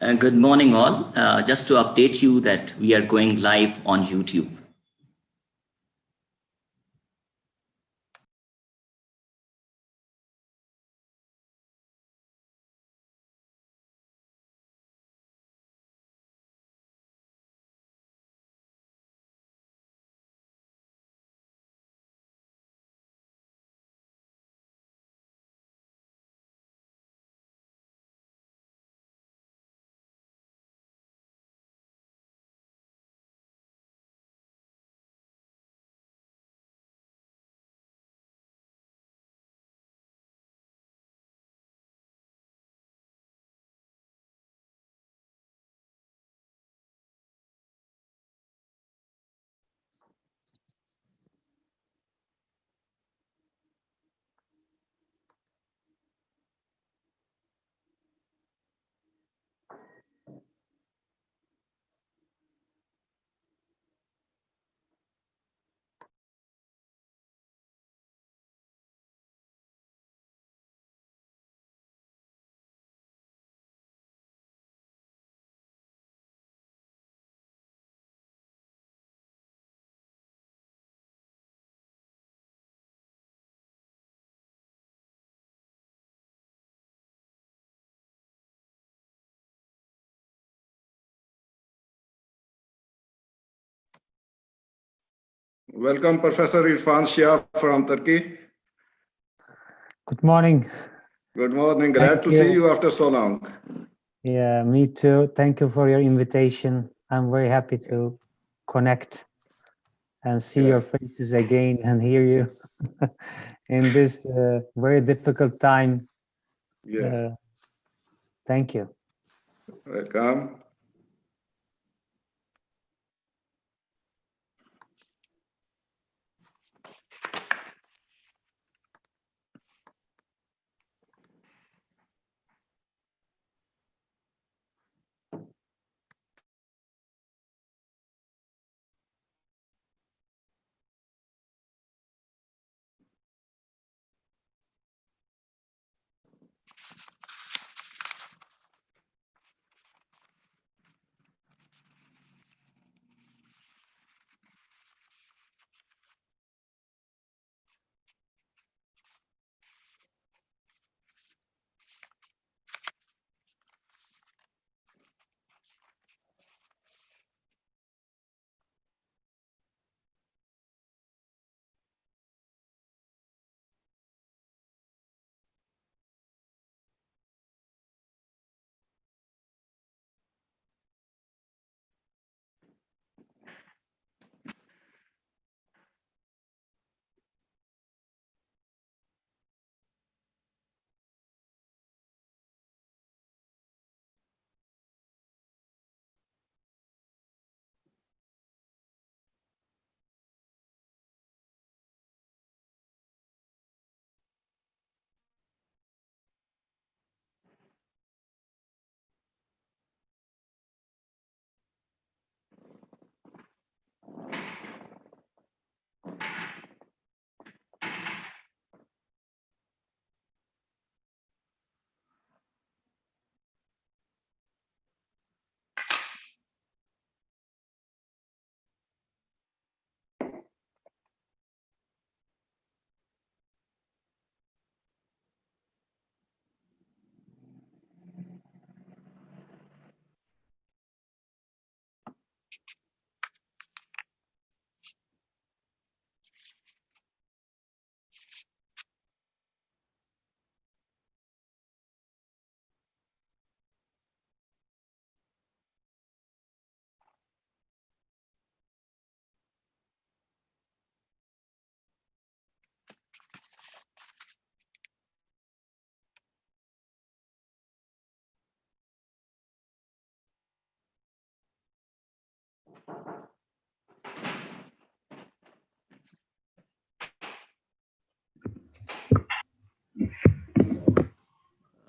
Good morning, all. Just to update you that we are going live on YouTube. Welcome, Professor Irfan Shah from Turkey. Good morning. Good morning. Glad to see you after so long. Yeah, me too. Thank you for your invitation. I'm very happy to connect and see your faces again and hear you in this very difficult time. Thank you. Welcome.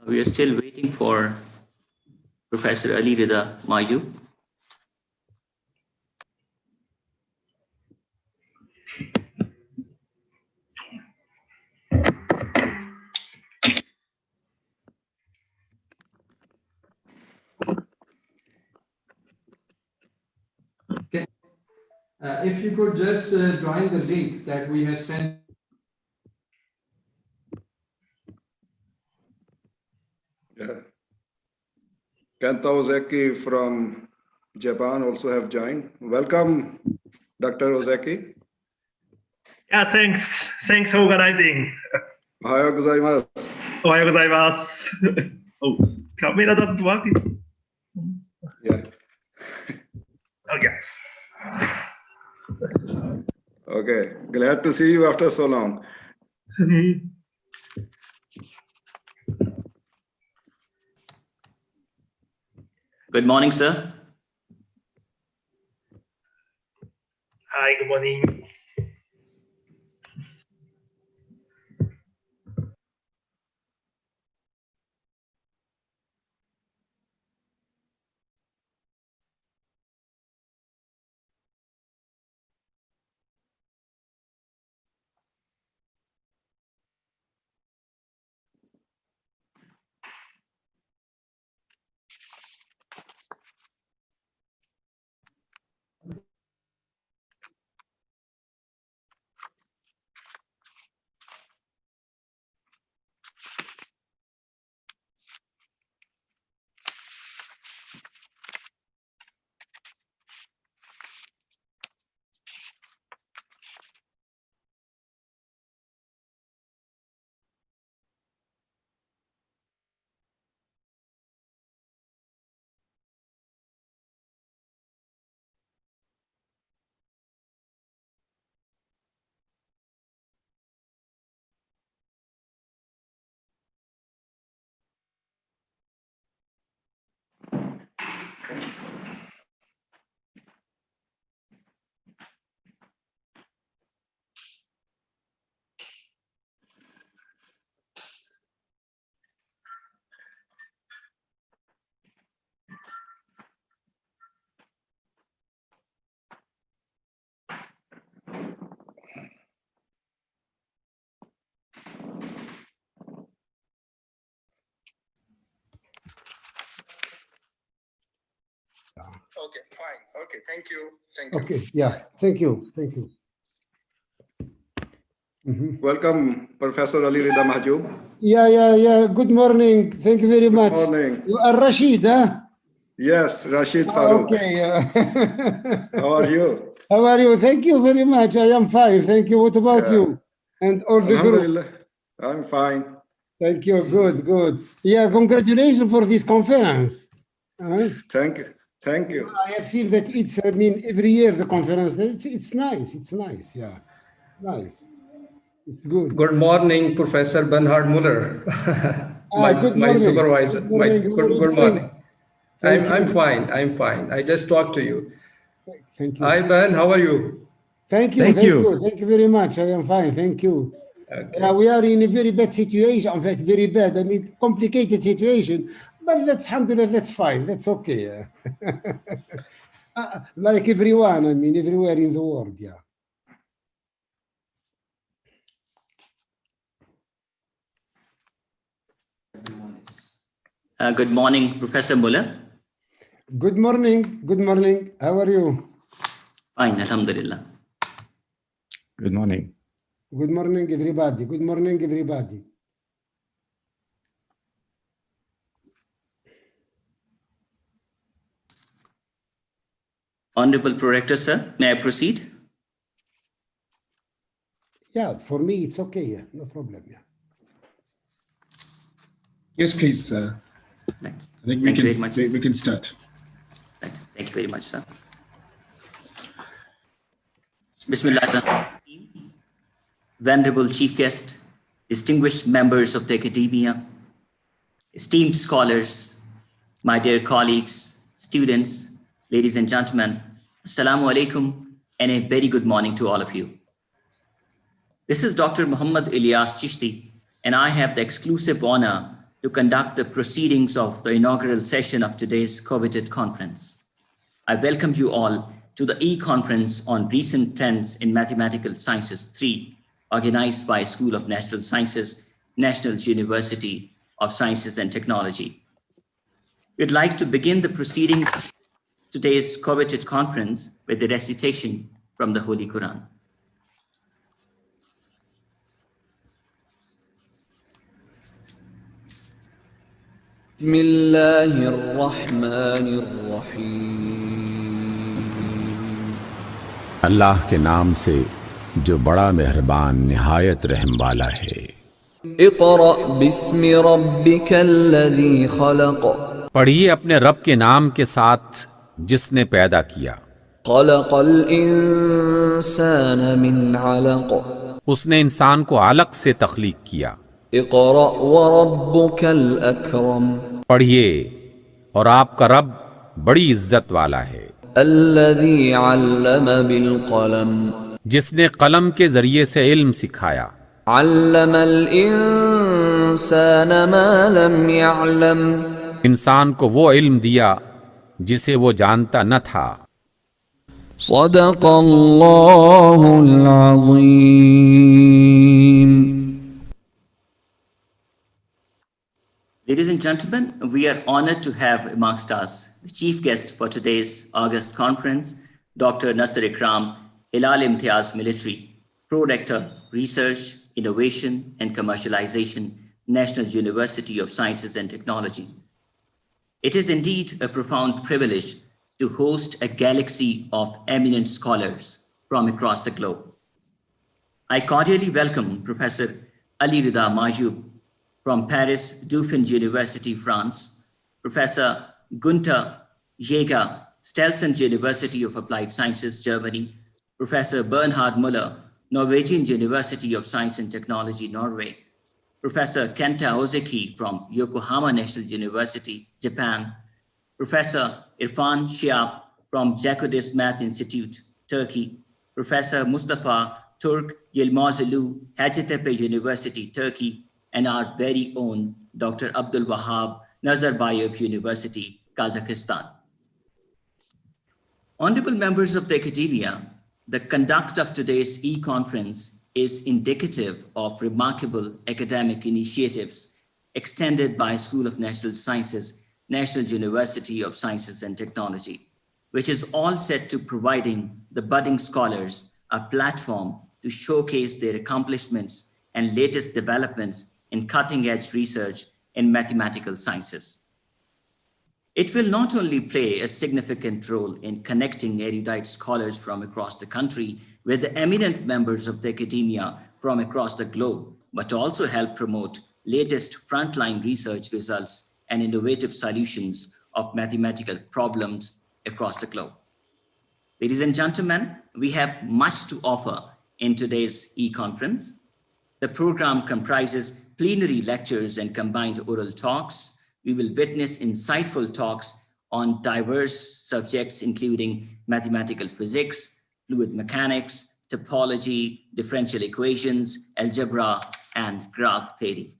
We are still waiting for Professor Ali Rida Maju. If you could just join the link that we have sent. Yeah. Kenta Ozeki from Japan also have joined. Welcome, Dr. Ozeki. Yeah, thanks. Thanks for organizing. Ohayou gozaimasu. Ohayou gozaimasu. Oh, camera doesn't work. Yeah. Oh, yes. Okay. Glad to see you after so long. Good morning, sir. Hi, good morning. Okay, fine. Okay, thank you. Thank you. Okay, yeah, thank you, thank you. Welcome, Professor Ali Rida Mahjoub. Yeah. Good morning. Thank you very much. Good morning. You are Rashid, huh? Yes, Rashid Farouk. Okay. How are you? How are you? Thank you very much. I am fine. Thank you. What about Yeah. you? And all the group? Alhamdulillah, I'm fine. Thank you. Good. Yeah, congratulations for this conference. Thank you. Thank you. I have seen that it's, I mean, every year the conference, it's nice. It's nice. Yeah, nice. It's good. Good morning, Professor Bernhard Muller. Good my morning. supervisor. Good morning. Good morning. Thank I'm you. fine. I'm fine. I just talked to you. Thank you. Hi, Ben. How are you? Thank you very much. I am fine. Thank you. Okay. We are in a very bad situation. In fact, very bad. I mean, complicated situation. But that's, alhamdulillah, that's fine. That's okay. Like everyone, I mean, everywhere in the world. Yeah. Good morning, Professor Muller. Good morning. Good morning. How are you? Fine, Alhamdulillah. Good morning. Good morning, everybody. Good morning, everybody. Honorable Prorector, sir, may I proceed? Yeah, for me, it's okay. Yeah, no problem. Yeah. Yes, please. Thanks. I think Thank you very much. we can start. Thank you very much, sir. Bismillah. Venerable Chief Guest, distinguished members of the academia, esteemed scholars, my dear colleagues, students, ladies and gentlemen, Assalamu alaikum, and a very good morning to all of you. This is Dr. Muhammad Ilyas Chishti, and I have the exclusive honor to conduct the proceedings of the inaugural session of today's coveted conference. I welcome you all to the e-conference on recent trends in mathematical sciences 3, organized by School of Natural Sciences, National University of Sciences and Technology. We'd like to begin the proceedings of today's coveted conference with the recitation from the Holy Quran. بسم الله الرحمن الرحيم अल्लाह के नाम से जो बड़ा मेहरबान निहायत रहम वाला है। اقرأ باسم ربك الذي خلق पढ़िए अपने रब के नाम के साथ जिसने पैदा किया। خلق الإنسان من علق उसने इंसान को अलग से तख्लीक किया। اقرأ وربك الأكرम पढ़िए और आपका रब बड़ी इज्जत वाला है, الذي علم بالقلم जिसने कलम के जरिए से इल्म सिखाया। علم الإنسان ما لم يعلم इंसान को वो इल्म दिया जिसे वो जानता न था। صدق الله العظيم. Ladies and gentlemen, we are honored to have amongst us the chief guest for today's August conference, Dr. Nasir Ikram, Ilal Imtiaz Military, Pro-Rector, Research, Innovation and Commercialization, National University of Sciences and Technology. It is indeed a profound privilege to host a galaxy of eminent scholars from across the globe. I cordially welcome Professor Ali Rida Majoub from Paris Dauphine University, France, Professor Gunther Jäger, Stelzen University of Applied Sciences, Germany, Professor Bernhard Müller, Norwegian University of Science and Technology, Norway, Professor Kenta Ozeki from Yokohama National University, Japan, Professor Irfan Shiab from Jakudis Math Institute, Turkey, Professor Mustafa Turk Yilmazlu, Hacettepe University, Turkey, and our very own Dr. Abdul Wahab Nazarbayev University, Kazakhstan. Honorable members of the academia, the conduct of today's e-conference is indicative of remarkable academic initiatives extended by School of Natural Sciences, National University of Sciences and Technology, which is all set to providing the budding scholars a platform to showcase their accomplishments and latest developments in cutting-edge research in mathematical sciences. It will not only play a significant role in connecting erudite scholars from across the country with the eminent members of the academia from across the globe, but also help promote latest frontline research results and innovative solutions of mathematical problems across the globe. Ladies and gentlemen, we have much to offer in today's e-conference. The program comprises plenary lectures and combined oral talks. We will witness insightful talks on diverse subjects, including mathematical physics, fluid mechanics, topology, differential equations, algebra, and graph theory.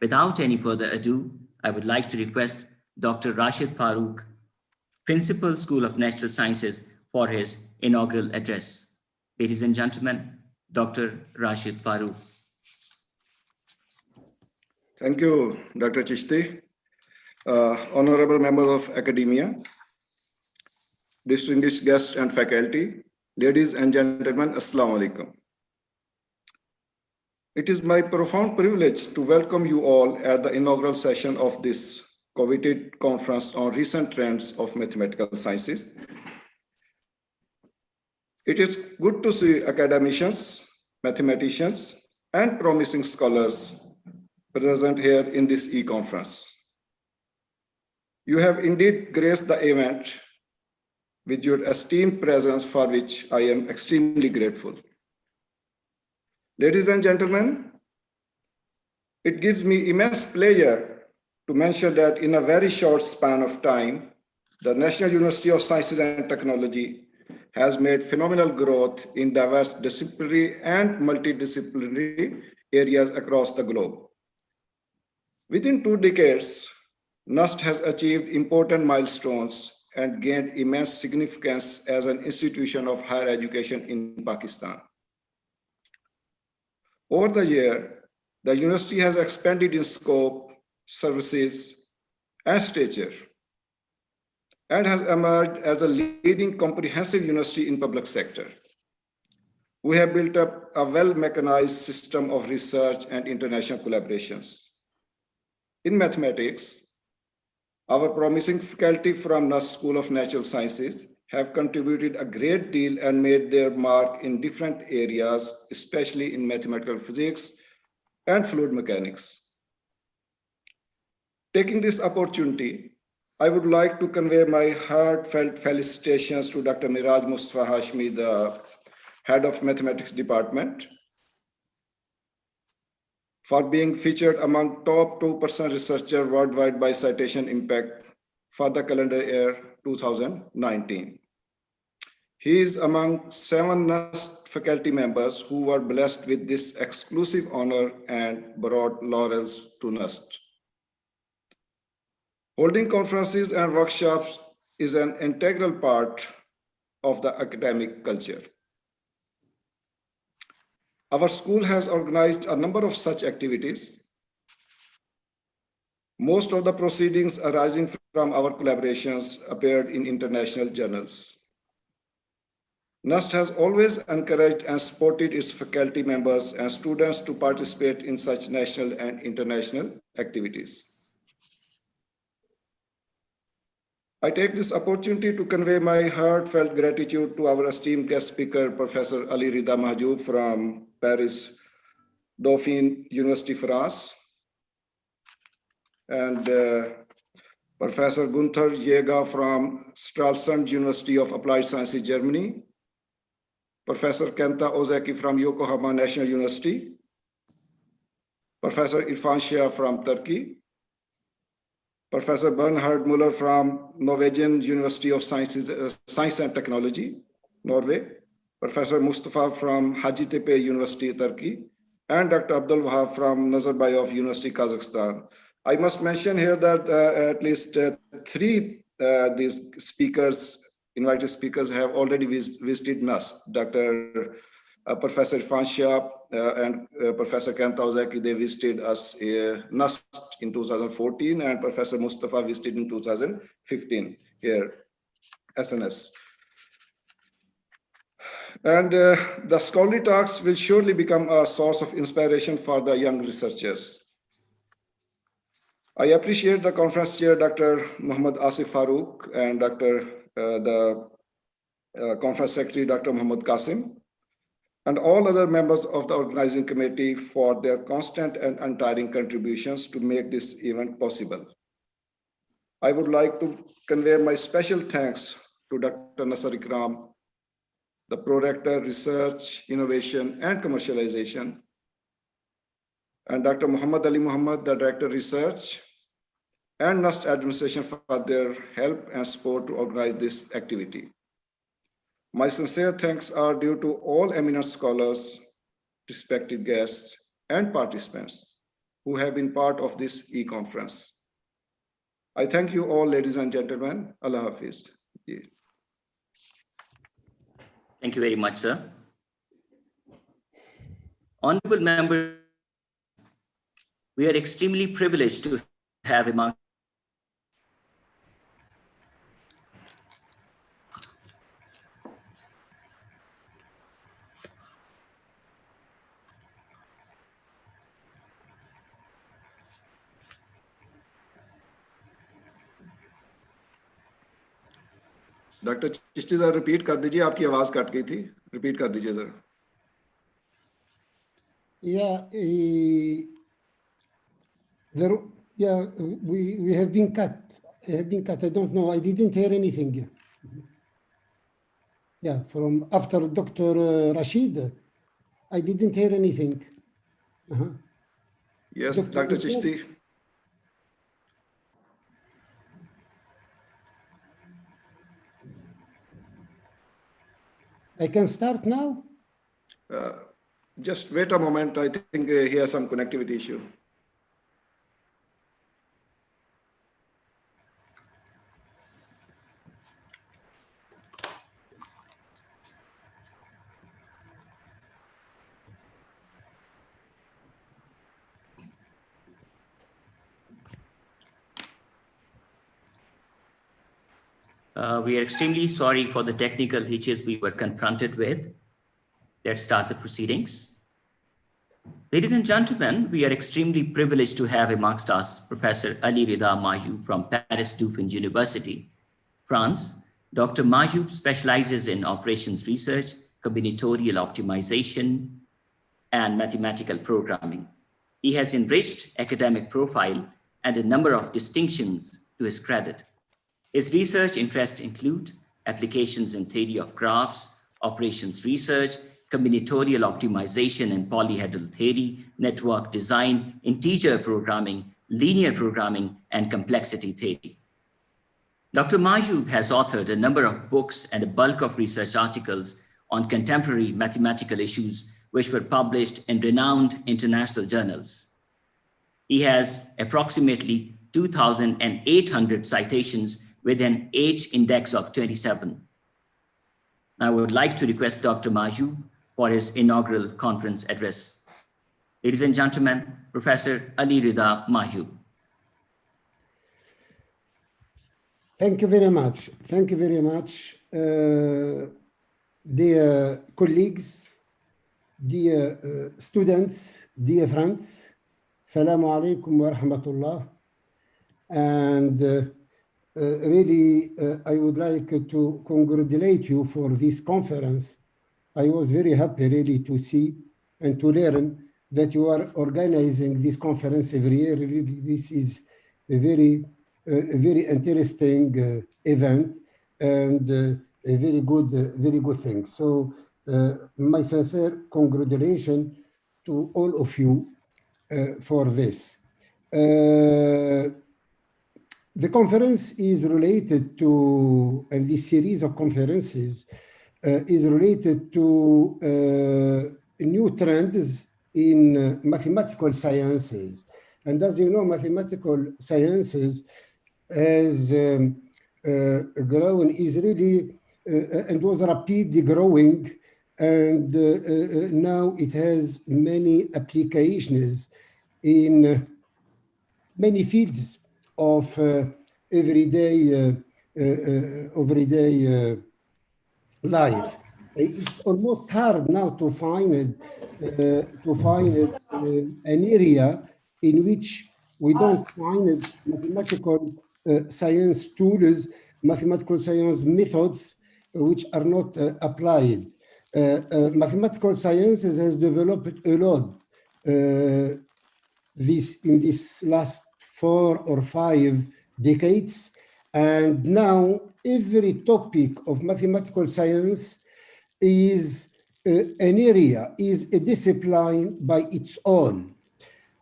Without any further ado, I would like to request Dr. Rashid Farooq, Principal, School of Natural Sciences, for his inaugural address. Ladies and gentlemen, Dr. Rashid Farooq. Thank you, Dr. Chishti. Honorable members of academia, distinguished guests and faculty, ladies and gentlemen, Assalamu alaikum. It is my profound privilege to welcome you all at the inaugural session of this coveted conference on recent trends of mathematical sciences. It is good to see academicians, mathematicians, and promising scholars present here in this e-conference. You have indeed graced the event with your esteemed presence, for which I am extremely grateful. Ladies and gentlemen, it gives me immense pleasure to mention that in a very short span of time, the National University of Sciences and Technology has made phenomenal growth in diverse disciplinary and multidisciplinary areas across the globe. Within 2 decades, NUST has achieved important milestones and gained immense significance as an institution of higher education in Pakistan. Over the year, the university has expanded in scope, services, and stature. and has emerged as a leading comprehensive university in public sector. We have built up a well-mechanized system of research and international collaborations. In mathematics, our promising faculty from NUST School of Natural Sciences have contributed a great deal and made their mark in different areas, especially in mathematical physics and fluid mechanics. Taking this opportunity, I would like to convey my heartfelt felicitations to Dr. Miraj Mustafa Hashmi, the head of mathematics department, for being featured among top 2% researcher worldwide by Citation Impact for the calendar year 2019. He is among 7 NUST faculty members who were blessed with this exclusive honor and brought laurels to NUST. Holding conferences and workshops is an integral part of the academic culture. Our school has organized a number of such activities. Most of the proceedings arising from our collaborations appeared in international journals. NUST has always encouraged and supported its faculty members and students to participate in such national and international activities. I take this opportunity to convey my heartfelt gratitude to our esteemed guest speaker, Professor Ali Rida Mahjoub from Paris Dauphine University, France, and Professor Gunther Jäger from Stralsund University of Applied Sciences, Germany, Professor Kenta Ozeki from Yokohama National University, Professor Irfan Shah from Turkey, Professor Bernhard Muller from Norwegian University of Science and Technology, Norway, Professor Mustafa from Hacettepe University, Turkey, and Dr. Abdul Wahab from Nazarbayev University, Kazakhstan. I must mention here that at least 3 these speakers, invited speakers, have already visited NUST. Professor Irfan Shah and Professor Kenta Ozeki, they visited us NUST in 2014, and Professor Mustafa visited in 2015 here, SNS. And the scholarly talks will surely become a source of inspiration for the young researchers. I appreciate the conference chair, Dr. Muhammad Asif Farooq, and the conference secretary, Dr. Muhammad Qasim, and all other members of the organizing committee for their constant and untiring contributions to make this event possible. I would like to convey my special thanks to Dr. Nasser Ikram, the Prorector Research, Innovation, and Commercialization, and Dr. Muhammad Ali Muhammad, the Director Research, and NUST Administration for their help and support to organize this activity. My sincere thanks are due to all eminent scholars, respected guests, and participants who have been part of this e-conference. I thank you all, ladies and gentlemen. Allah Hafiz. Thank you very much, sir. Honorable members, we are extremely privileged to have among doctor Chishti sir repeat कर दीजिए, आपकी आवाज cut गई थी, repeat कर दीजिए sir. We have been cut. I don't know. I didn't hear anything. Yeah, from after Dr. Rashid, I didn't hear anything. Yes, Dr. Chishti. I can start now? Just wait a moment. I think he has some connectivity issue. We are extremely sorry for the technical hitches we were confronted with. Let's start the proceedings. Ladies and gentlemen, we are extremely privileged to have amongst us Professor Ali Rida Mayoub from Paris Dauphine University, France. Dr. Mayoub specializes in operations research, combinatorial optimization, and mathematical programming. He has enriched academic profile and a number of distinctions to his credit. His research interests include applications in theory of graphs, operations research, combinatorial optimization and polyhedral theory, network design, integer programming, linear programming, and complexity theory. Dr. Mayoub has authored a number of books and a bulk of research articles on contemporary mathematical issues, which were published in renowned international journals. He has approximately 2,800 citations with an H index of 27. I would like to request Dr. Mayoub for his inaugural conference address. Ladies and gentlemen, Professor Ali Rida Mayoub. Thank you very much. Thank you very much, dear colleagues, dear students, dear friends. Assalamu alaikum wa rahmatullah. And really, I would like to congratulate you for this conference. I was very happy really to see and to learn that you are organizing this conference every year. Really, this is a very interesting event and a very good thing. So my sincere congratulations to all of you for this. The conference is related to, and this series of conferences is related to new trends in mathematical sciences. And as you know, mathematical sciences has grown, is really, and was rapidly growing. And now it has many applications in many fields of everyday life. It's almost hard now to find an area in which we don't find mathematical science tools, mathematical science methods which are not applied. Mathematical sciences has developed a lot in this last 4 or 5 decades, and now every topic of mathematical science is an area, is a discipline by its own.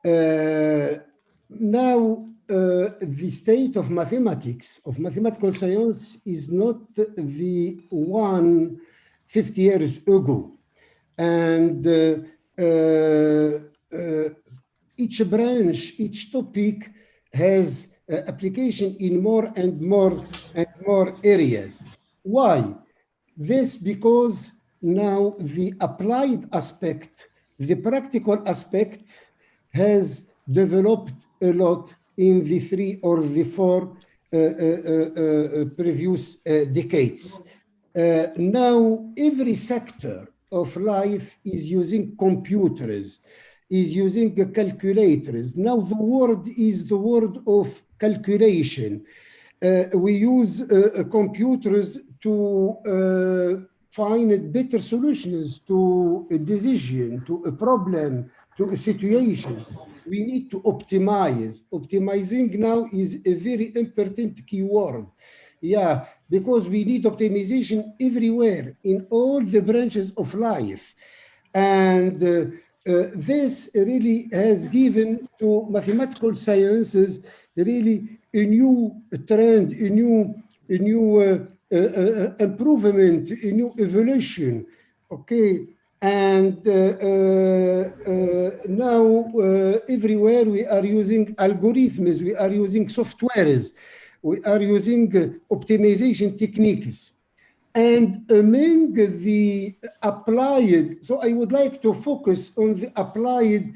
Now, the state of mathematics, of mathematical science, is not the one 50 years ago. And each branch, each topic has application in more and more areas. Why? This because now the applied aspect, the practical aspect has developed a lot in the 3 or the 4 previous decades. Now every sector of life is using computers, is using calculators. Now the world is the world of calculation. We use computers to find better solutions to a decision, to a problem, to a situation. We need to optimize. Optimizing now is a very important keyword. Yeah, because we need optimization everywhere in all the branches of life. And this really has given to mathematical sciences really a new trend, a new improvement, a new evolution. Okay, and now everywhere we are using algorithms, we are using softwares, we are using optimization techniques. And among the applied, so I would like to focus on the applied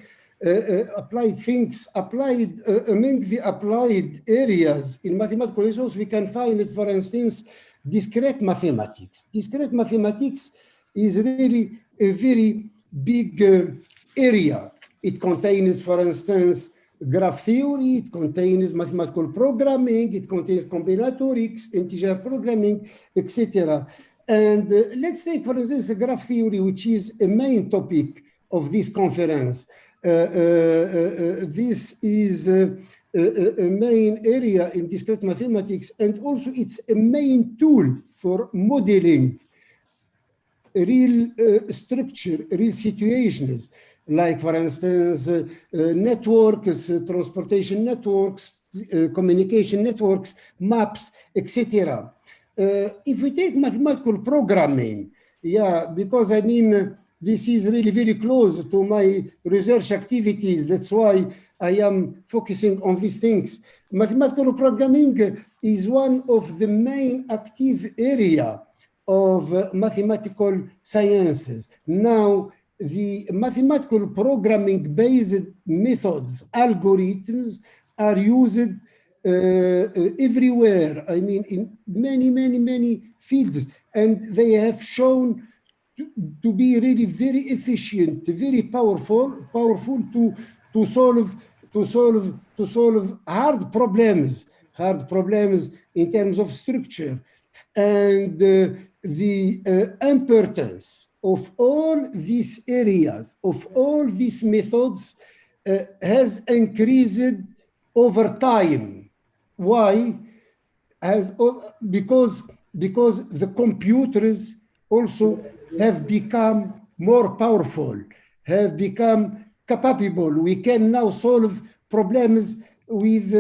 things, among the applied areas in mathematical resource, we can find it, for instance, discrete mathematics. Discrete mathematics is really a very big area. It contains, for instance, graph theory, it contains mathematical programming, it contains combinatorics, integer programming, etc. And let's take, for instance, a graph theory, which is a main topic of this conference. This is a main area in discrete mathematics, and also it's a main tool for modeling real structure, real situations, like, for instance, networks, transportation networks, communication networks, maps, etc. If we take mathematical programming, yeah, because I mean, this is really very close to my research activities. That's why I am focusing on these things. Mathematical programming is one of the main active area of mathematical sciences. Now, the mathematical programming based methods, algorithms are used everywhere. I mean, in many fields, and they have shown to be really very efficient, very powerful to solve hard problems in terms of structure. And the importance of all these areas, of all these methods, has increased over time. Why? Because the computers also have become more powerful, have become capable. We can now solve problems with,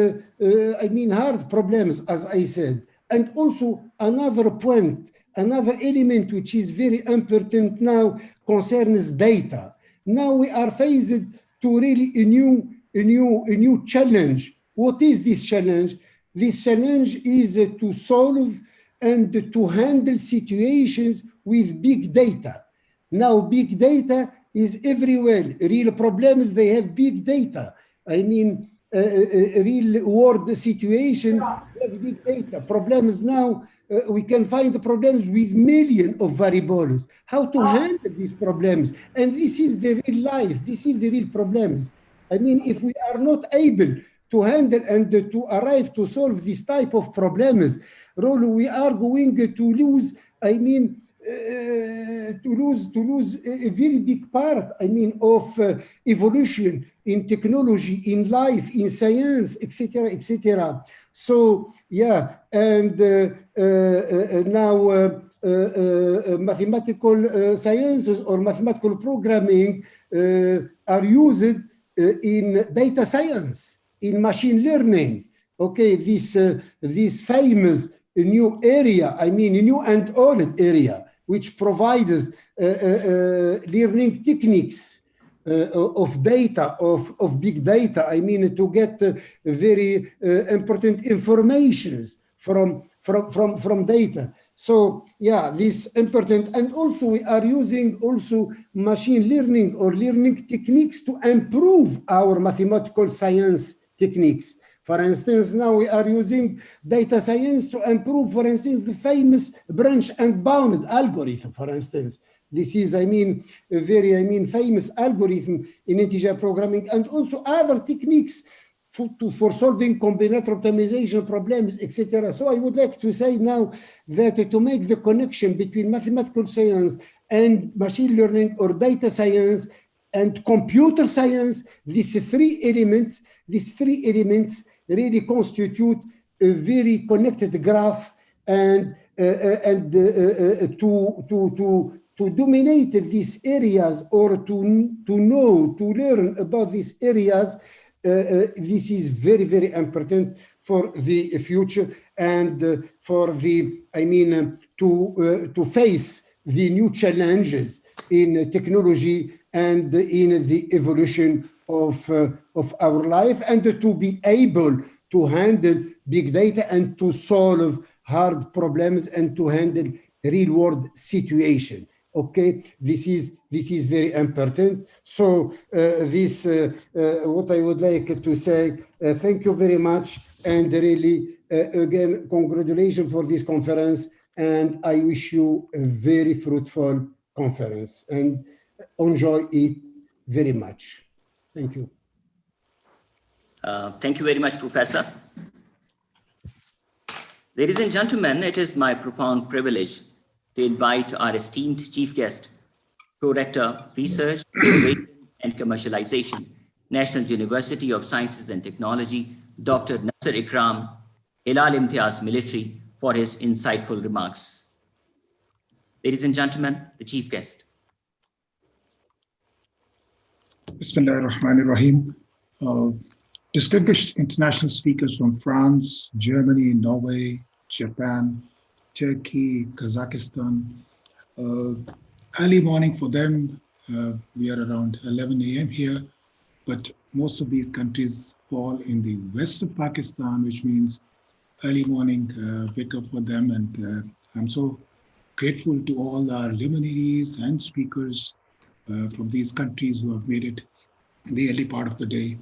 I mean, hard problems, as I said. And also another point, another element which is very important now concerns data. Now we are faced to really a new challenge. What is this challenge? This challenge is to solve and to handle situations with big data. Now big data is everywhere. Real problems, they have big data. I mean, real world situation, have big data. Problems now, we can find the problems with millions of variables. How to handle these problems? And this is the real life. This is the real problems. I mean, if we are not able to handle and to arrive to solve this type of problems, we are going to lose, I mean, to lose a very big part, I mean, of evolution in technology, in life, in science, etc., etc. So yeah, and now mathematical sciences or mathematical programming are used in data science, in machine learning. Okay, this famous new area, I mean, a new and old area, which provides learning techniques of data, of big data. I mean, to get very important informations from data. So yeah, this important. And also we are using also machine learning or learning techniques to improve our mathematical science techniques. For instance, now we are using data science to improve, for instance, the famous branch and bound algorithm, for instance. This is, I mean, a very, I mean, famous algorithm in integer programming, and also other techniques for solving combinatorial optimization problems, etc. So I would like to say now that to make the connection between mathematical science and machine learning or data science and computer science, these three elements really constitute a very connected graph, and to dominate these areas, or to learn about these areas, this is very, very important for the future and for the, I mean, to face the new challenges in technology and in the evolution of our life, and to be able to handle big data and to solve hard problems and to handle real world situation. Okay, this is very important. So what I would like to say, thank you very much, and really again congratulations for this conference, and I wish you a very fruitful conference and enjoy it very much. Thank you. Thank you very much, Professor. Ladies and gentlemen, it is my profound privilege to invite our esteemed chief guest, Prorector, Research, Innovation and Commercialization, National University of Sciences and Technology, Dr. Nasser Ikram, Hilal Imtiaz Military, for his insightful remarks. Ladies and gentlemen, the chief guest. Bismillah ar-Rahman ar-Rahim. Distinguished international speakers from France, Germany, Norway, Japan, Turkey, Kazakhstan. Early morning for them. We are around 11 a.m. here, but most of these countries fall in the west of Pakistan, which means early morning wake up for them. And I'm so grateful to all our luminaries and speakers from these countries who have made it in the early part of the day.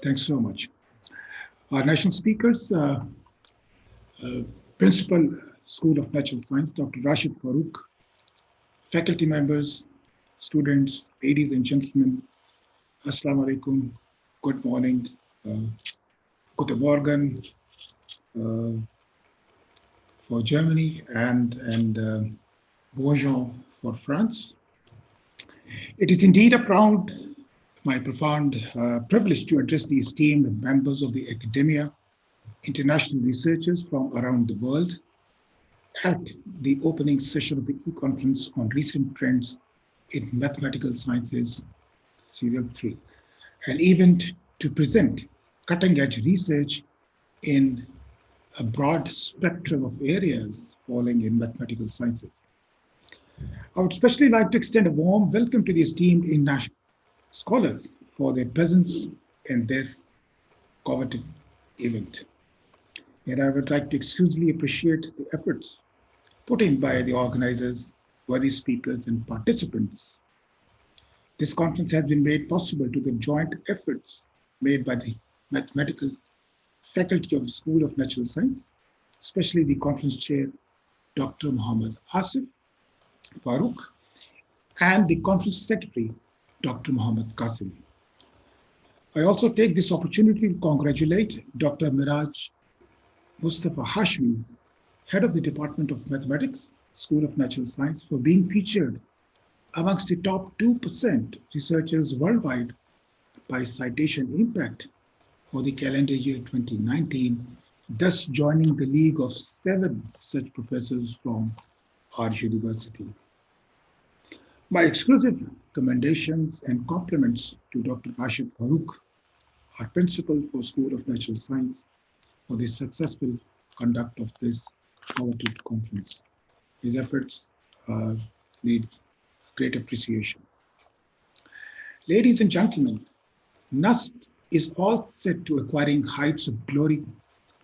Thanks so much. Our national speakers, Principal, School of Natural Science, Dr. Rashid Farooq, faculty members, students, ladies and gentlemen, Assalamu alaikum, good morning, guten Morgen for Germany, and bonjour for France. It is indeed my profound privilege to address the esteemed members of the academia, international researchers from around the world at the opening session of the e-conference on recent trends in mathematical sciences, Serial 3, an event to present cutting-edge research in a broad spectrum of areas falling in mathematical sciences. I would especially like to extend a warm welcome to the esteemed international scholars for their presence in this coveted event. And I would like to exclusively appreciate the efforts put in by the organizers, worthy speakers, and participants. This conference has been made possible to the joint efforts made by the mathematical faculty of the School of Natural Science, especially the conference chair, Dr. Muhammad Asif Farooq, and the conference secretary, Dr. Muhammad Qasim. I also take this opportunity to congratulate Dr. Miraj Mustafa Hashmi, head of the Department of Mathematics, School of Natural Science, for being featured amongst the top 2% researchers worldwide by citation impact for the calendar year 2019, thus joining the league of 7 such professors from our university. My exclusive commendations and compliments to Dr. Rashid Farooq, our principal for School of Natural Science, for the successful conduct of this coveted conference. His efforts need great appreciation. Ladies and gentlemen, NUST is all set to acquiring heights of glory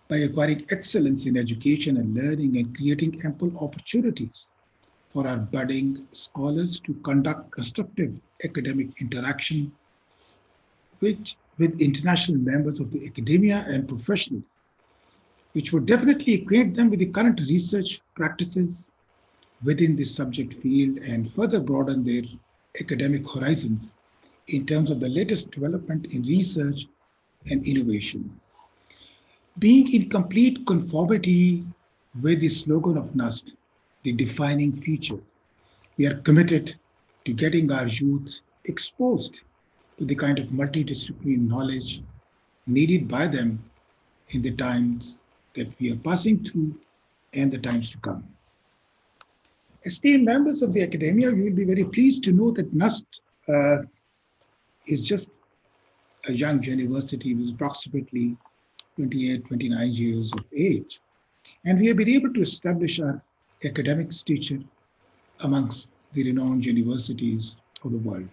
by acquiring excellence in education and learning and creating ample opportunities for our budding scholars to conduct constructive academic interaction with international members of the academia and professionals, which would definitely acquaint them with the current research practices within this subject field and further broaden their academic horizons in terms of the latest development in research and innovation. Being in complete conformity with the slogan of NUST, the defining feature, we are committed to getting our youth exposed to the kind of multidisciplinary knowledge needed by them in the times that we are passing through and the times to come. Esteemed members of the academia, you will be very pleased to know that NUST is just a young university with approximately 28, 29 years of age. And we have been able to establish our academic stature amongst the renowned universities of the world.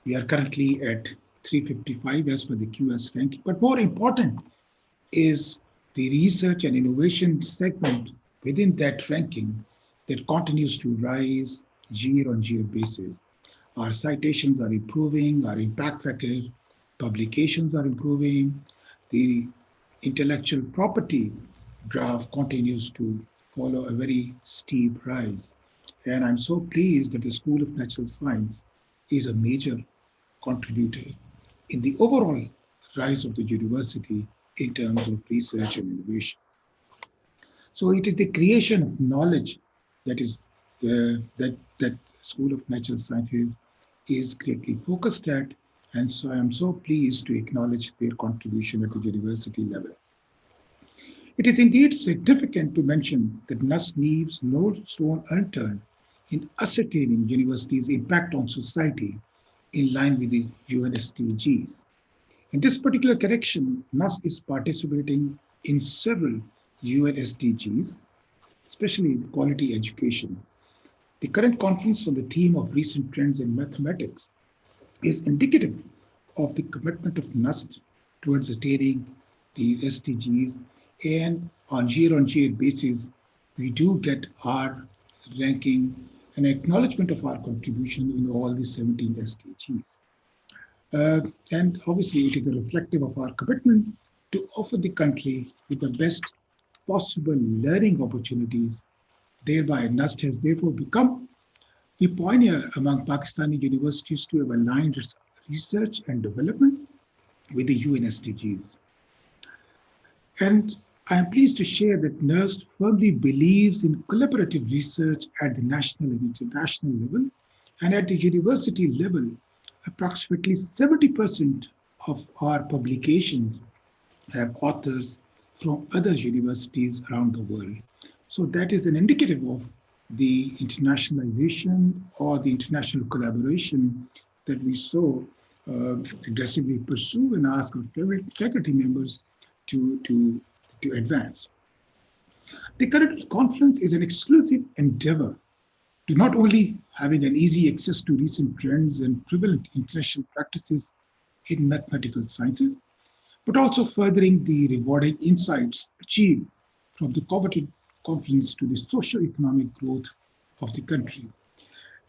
We are currently at 355 as per the QS ranking, but more important is the research and innovation segment within that ranking that continues to rise year-on-year basis. Our citations are improving, our impact factor publications are improving, the intellectual property graph continues to follow a very steep rise. And I'm so pleased that the School of Natural Science is a major contributor in the overall rise of the university in terms of research and innovation. So it is the creation of knowledge that is that School of Natural Sciences is greatly focused at, and so I am so pleased to acknowledge their contribution at the university level. It is indeed significant to mention that NUST leaves no stone unturned in ascertaining universities' impact on society in line with the UN SDGs. In this particular correction, NUST is participating in several UN SDGs, especially in quality education. The current conference on the theme of recent trends in mathematics is indicative of the commitment of NUST towards attaining these SDGs, and on year-on-year basis, we do get our ranking and acknowledgement of our contribution in all the 17 SDGs. And obviously, it is a reflective of our commitment to offer the country with the best possible learning opportunities. Thereby, NUST has therefore become the pioneer among Pakistani universities to have aligned its research and development with the UN SDGs. And I am pleased to share that NUST firmly believes in collaborative research at the national and international level, and at the university level, approximately 70% of our publications have authors from other universities around the world. So that is an indicative of the internationalization or the international collaboration that we so aggressively pursue and ask our faculty members to advance. The current conference is an exclusive endeavor to not only having an easy access to recent trends and prevalent international practices in mathematical sciences, but also furthering the rewarding insights achieved from the coveted conference to the socio-economic growth of the country.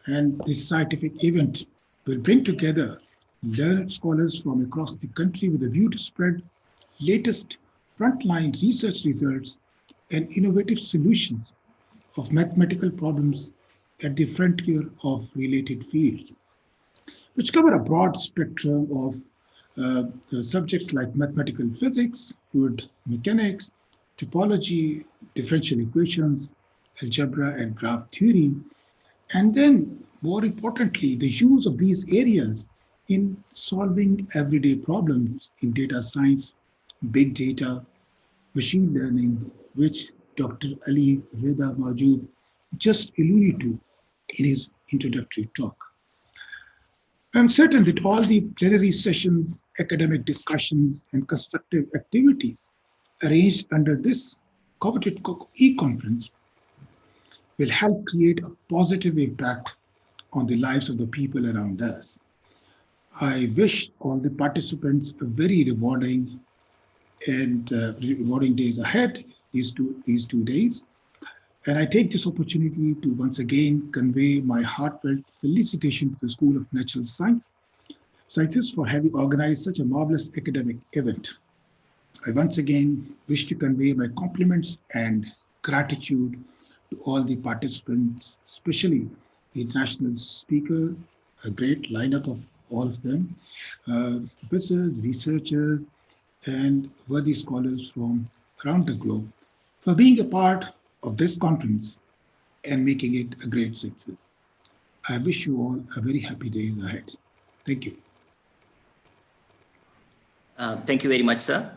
And this scientific event will bring together learned scholars from across the country with a view to spread latest frontline research results and innovative solutions of mathematical problems at the frontier of related fields, which cover a broad spectrum of subjects like mathematical physics, fluid mechanics, topology, differential equations, algebra, and graph theory. And then, more importantly, the use of these areas in solving everyday problems in data science, big data, machine learning, which Dr. Ali Reza Majood just alluded to in his introductory talk. I'm certain that all the plenary sessions, academic discussions, and constructive activities arranged under this coveted e-conference will help create a positive impact on the lives of the people around us. I wish all the participants a very rewarding days ahead, these two days. And I take this opportunity to once again convey my heartfelt felicitation to the School of Natural Sciences for having organized such a marvelous academic event. I once again wish to convey my compliments and gratitude to all the participants, especially the international speakers, a great lineup of all of them, professors, researchers, and worthy scholars from around the globe for being a part of this conference and making it a great success. I wish you all a very happy day ahead. Thank you. Thank you very much, sir.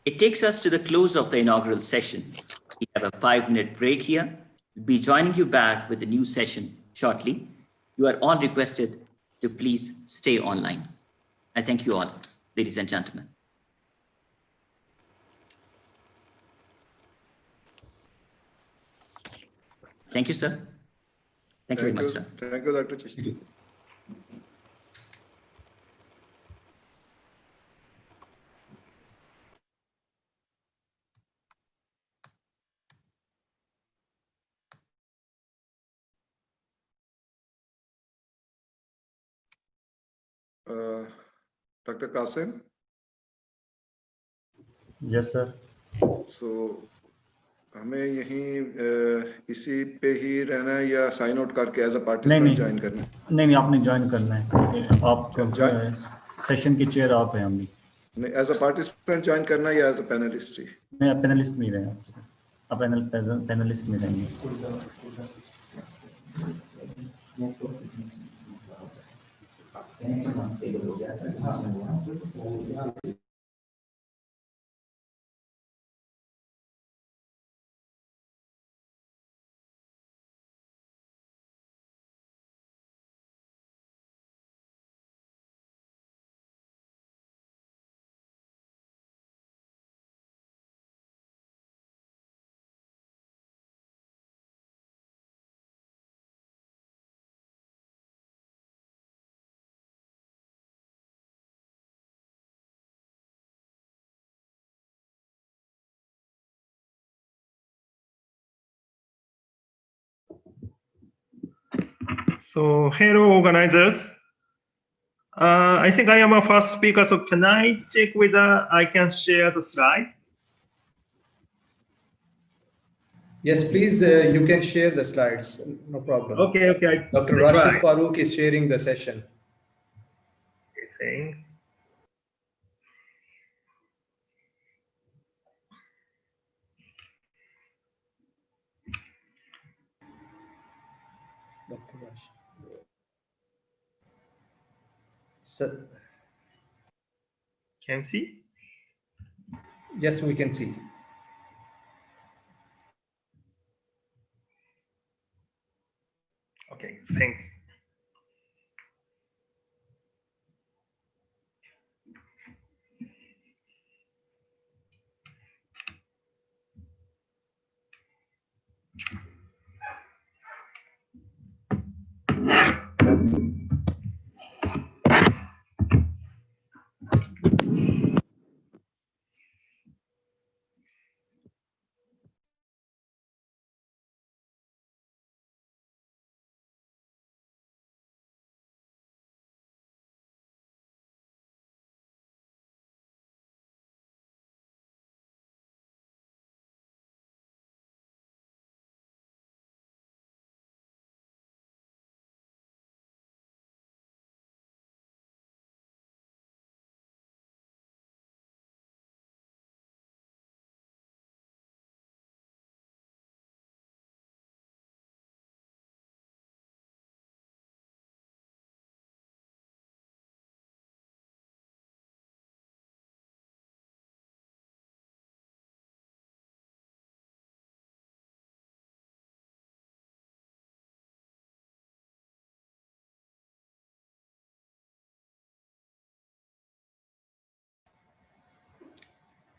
It takes us to the close of the inaugural session. We have a 5-minute break here. We'll be joining you back with a new session shortly. You are all requested to please stay online. I thank you all, ladies and gentlemen. Thank you, sir. Thank you very much, sir. Thank you, Dr. Chishti. Dr. Qasim? Yes, sir. So हमें यहीं इसी पे ही रहना है या sign out करके as a नहीं participant नहीं ज्वाइन करना है? नहीं आपने ज्वाइन करना है। आप join- सेशन की चेयर आप हैं अभी। नहीं, एज अ पार्टिसिपेंट ज्वाइन करना है या एज अ पैनलिस्ट ही? मैं पैनलिस्ट में ही रहे आप पैनलिस्ट में रहेंगे। So, hello, organizers. I think I am a first speaker, so can I check whether I can share the slide? Yes, please, you can share the slides, no problem. Okay. Dr. I Rashid try. Farooq is sharing the session. I think. Dr. Rashid. Sir, Can see? yes, we can see. Okay, thanks.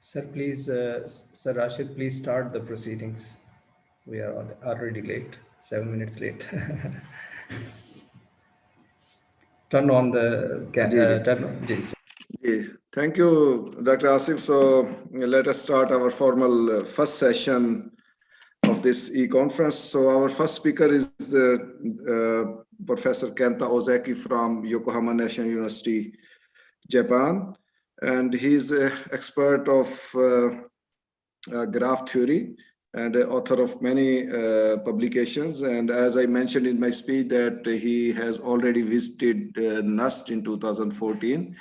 Sir, please, Sir Rashid, please start the proceedings. We are already late, 7 minutes late. Turn on the Thank you, Dr. Asif. So let us start our formal first session of this e-conference. So our first speaker is Professor Kenta Ozeki from Yokohama National University, Japan. And he's an expert of graph theory and author of many publications. And as I mentioned in my speech, that he has already visited NUST in 2014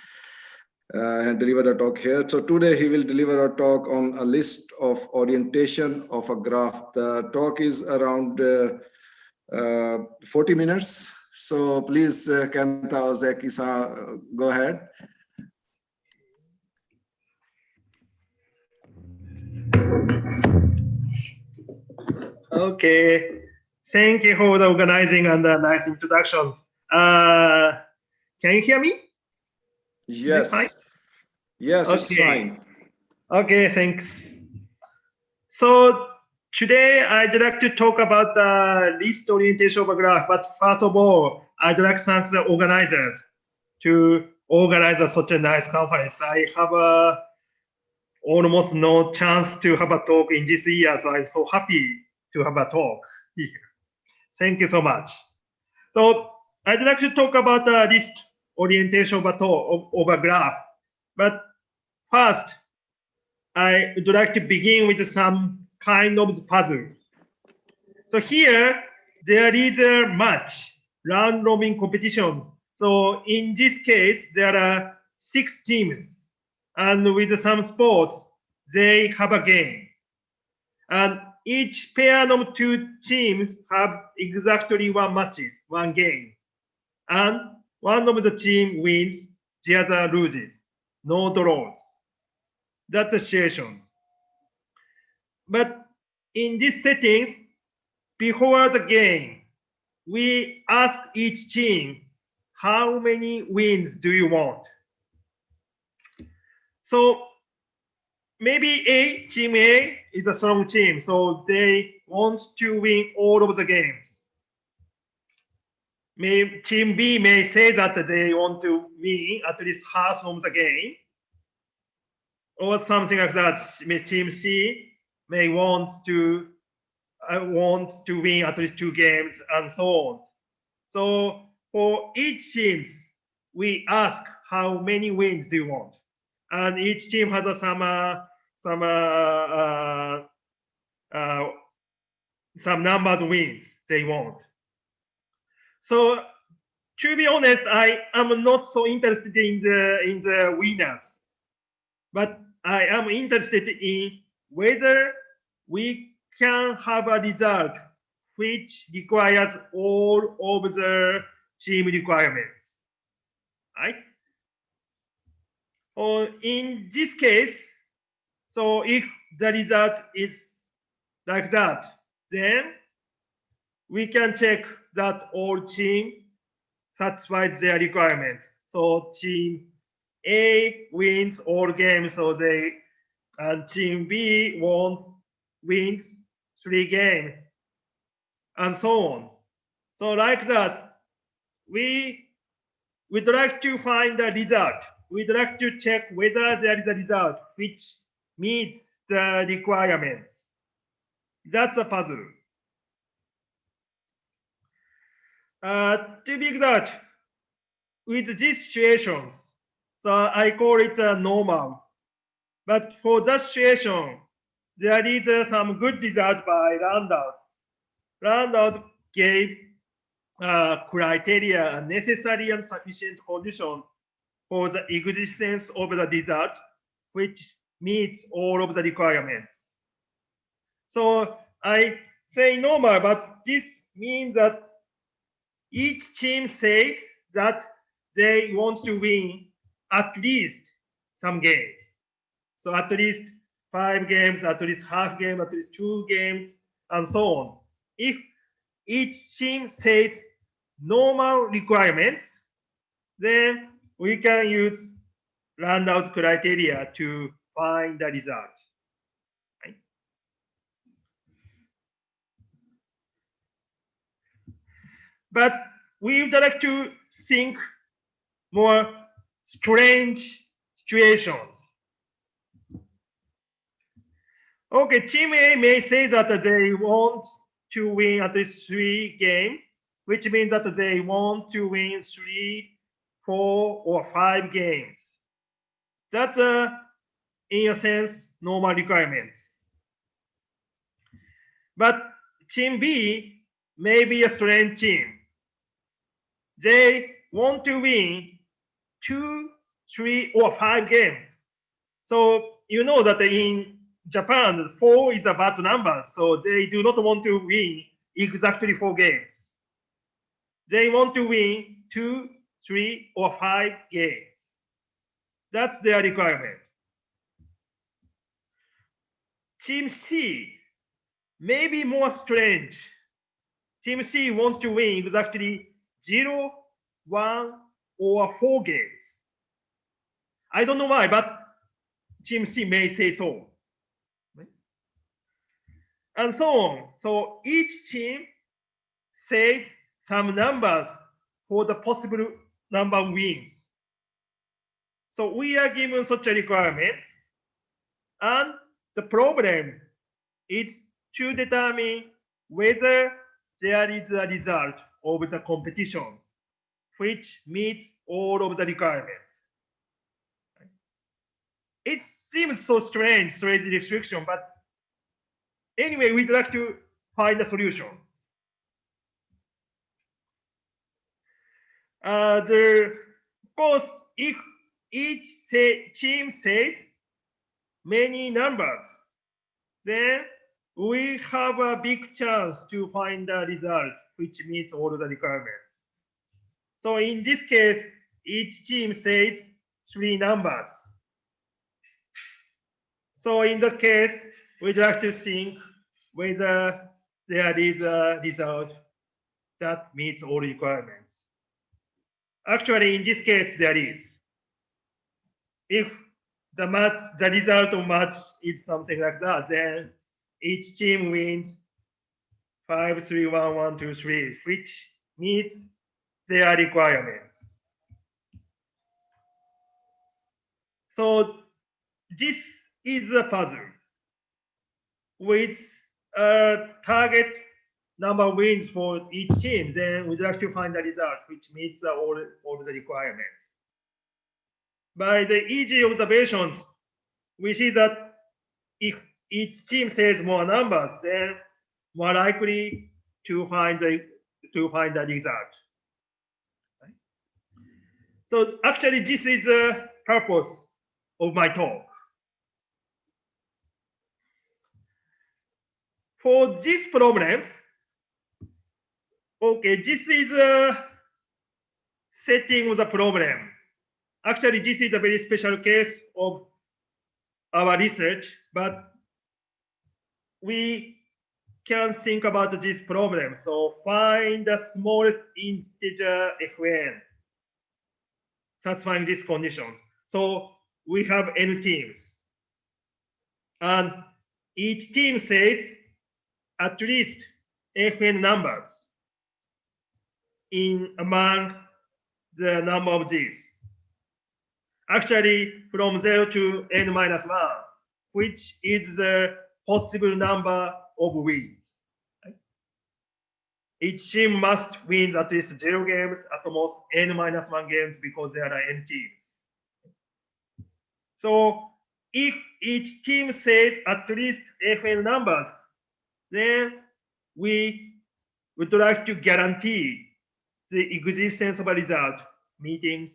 and delivered a talk here. So today he will deliver a talk on a list of orientation of a graph. The talk is around 40 minutes. So please, Kenta Ozeki-san, go ahead. Okay. Thank you for the organizing and the nice introductions. Can you hear me? Yes. Yes, okay. It's fine. Okay, thanks. So today I'd like to talk about the list orientation of a graph. But first of all, I'd like to thank the organizers to organize such a nice conference. I have almost no chance to have a talk in this year, so I'm so happy to have a talk here. Thank you so much. So I'd like to talk about the list orientation of a graph. But first, I would like to begin with some kind of puzzle. So here, there is a match, round robin competition. So in this case, there are 6 teams. And with some sports, they have a game. And each pair of 2 teams have exactly 1 matches, 1 game. And one of the team wins, the other loses. No draws. That's the situation. But in these settings, before the game, we ask each team, how many wins do you want? So maybe team A is a strong team, so they want to win all of the games. Team B may say that they want to win at least half of the game, or something like that. Team C may want to win at least 2 games, and so on. So for each team, we ask how many wins do you want, and each team has some numbers of wins they want. So to be honest, I am not so interested in the winners, but I am interested in whether we can have a result which requires all of the team requirements, right? Or in this case, so if the result is like that, then we can check that all team satisfies their requirements. So team A wins all games, so and team B wins 3 games, and so on. So like that, we would like to find the result. We'd like to check whether there is a result which meets the requirements. That's a puzzle. To be exact, with these situations, so I call it normal. But for that situation, there is some good result by Randall. Randall gave criteria, necessary and sufficient condition for the existence of the result, which meets all of the requirements. So I say normal, but this means that each team says that they want to win at least some games. So at least 5 games, at least half game, at least 2 games, and so on. If each team says normal requirements, then we can use Randall's criteria to find the result. Right? But we would like to think more strange situations. Okay, team A may say that they want to win at least 3 games, which means that they want to win 3, 4, or 5 games. That's, in a sense, normal requirements. But team B may be a strange team. They want to win 2, 3, or 5 games. So you know that in Japan, 4 is a bad number, so they do not want to win exactly 4 games. They want to win 2, 3, or 5 games. That's their requirement. Team C may be more strange. Team C wants to win exactly 0, 1, or 4 games. I don't know why, but Team C may say so. And so on. So each team says some numbers for the possible number of wins. So we are given such a requirement, and the problem is to determine whether there is a result of the competitions which meets all of the requirements. It seems so strange restriction, but anyway, we'd like to find a solution. Of course, if each team says many numbers, then we have a big chance to find a result which meets all the requirements. So in this case, each team says 3 numbers. So in that case, we'd like to think whether there is a result that meets all requirements. Actually, in this case, there is. If the result of match is something like that, then each team wins 5, 3, 1, 1, 2, 3, which meets their requirements. So this is a puzzle with a target number of wins for each team. Then we'd like to find a result which meets all the requirements. By the easy observations, we see that if each team says more numbers, then more likely to find the result. Right? So actually, this is the purpose of my talk. For these problems, okay, this is a setting of the problem. Actually, this is a very special case of our research, but we can think about this problem. So find the smallest integer fn, satisfying this condition. So we have n teams. And each team says at least fn numbers in among the number of these. Actually, from 0 to n minus 1, which is the possible number of wins. Right? Each team must win at least 0 games, at most n minus 1 games, because there are n teams. So if each team says at least fn numbers, then we would like to guarantee the existence of a result meeting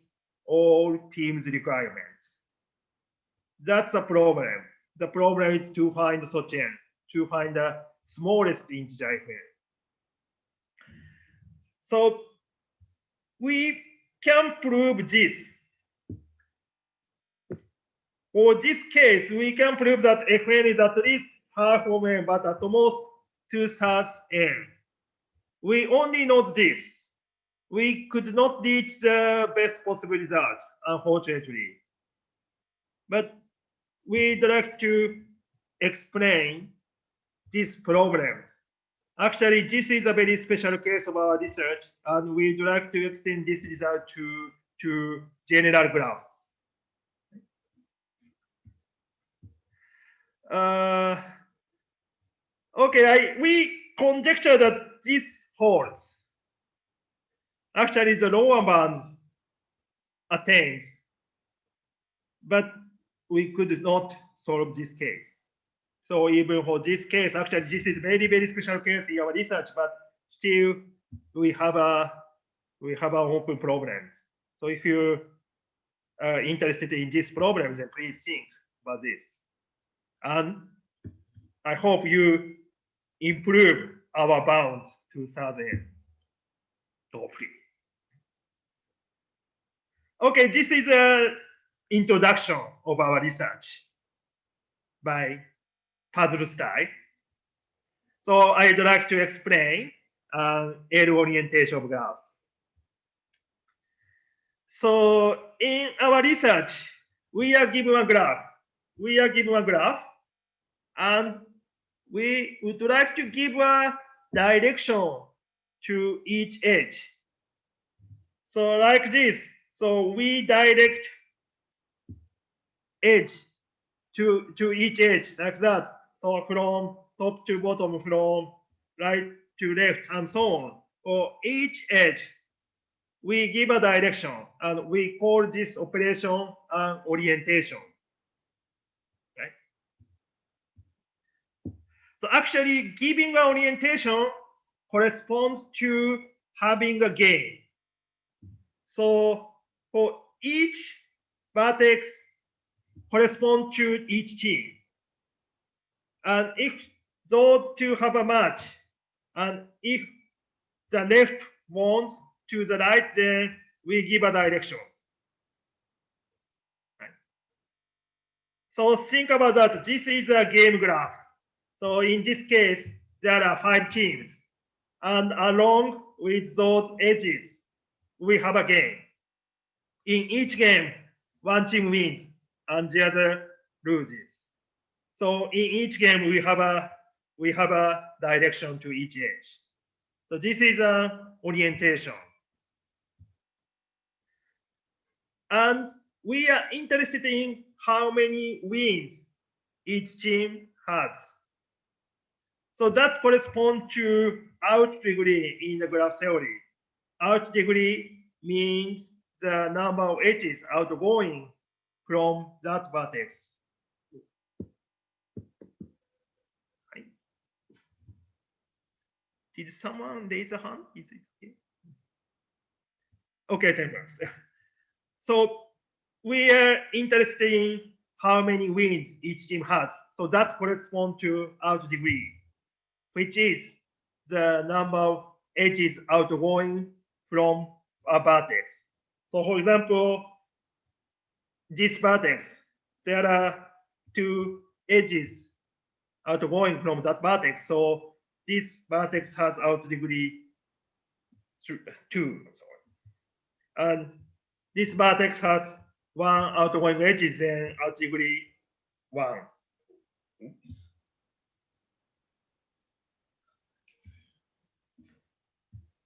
all teams' requirements. That's a problem. The problem is to find such n, to find the smallest integer fn. So we can prove this. For this case, we can prove that fn is at least half of n, but at most 2/3 n. We only know this. We could not reach the best possible result, unfortunately. But we'd like to explain this problem. Actually, this is a very special case of our research, and we'd like to extend this result to general graphs. Okay, we conjecture that this holds. Actually, the lower bounds attains, but we could not solve this case. So even for this case, actually, this is very, very special case in our research, but still we have an open problem. So if you are interested in this problem, then please think about this. And I hope you improve our bounds to 1,000 hopefully. Okay, this is an introduction of our research by puzzle style. So I'd like to explain L orientation of graphs. So in our research, we are given a graph. And we would like to give a direction to each edge. So like this. So we direct edge to each edge like that. So from top to bottom, from right to left, and so on. For each edge, we give a direction, and we call this operation an orientation. Right? So actually giving an orientation corresponds to having a gain. So for each vertex correspond to each team. And if those two have a match, and if the left wants to the right, then we give a direction. Right. So think about that. This is a game graph. So in this case, there are 5 teams. And along with those edges, we have a game. In each game, one team wins and the other loses. So in each game, we have a direction to each edge. So this is an orientation. And we are interested in how many wins each team has. So that corresponds to out degree in the graph theory. Out degree means the number of edges outgoing from that vertex. Did someone raise a hand? Is it okay? Okay, 10 bucks. So we are interested in how many wins each team has. So that corresponds to out degree, which is the number of edges outgoing from a vertex. So for example, this vertex, there are 2 edges outgoing from that vertex. So this vertex has out degree 2. And this vertex has 1 outgoing edges and out degree 1.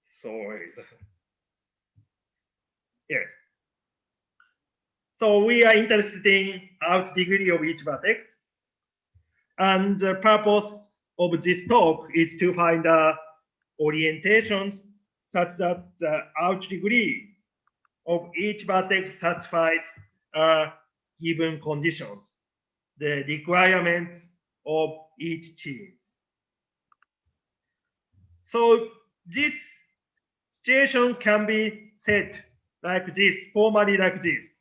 Sorry. Yes. So we are interested in out degree of each vertex. And the purpose of this talk is to find orientations such that the out degree of each vertex satisfies given conditions, the requirements of each team. So this situation can be set like this, formally like this.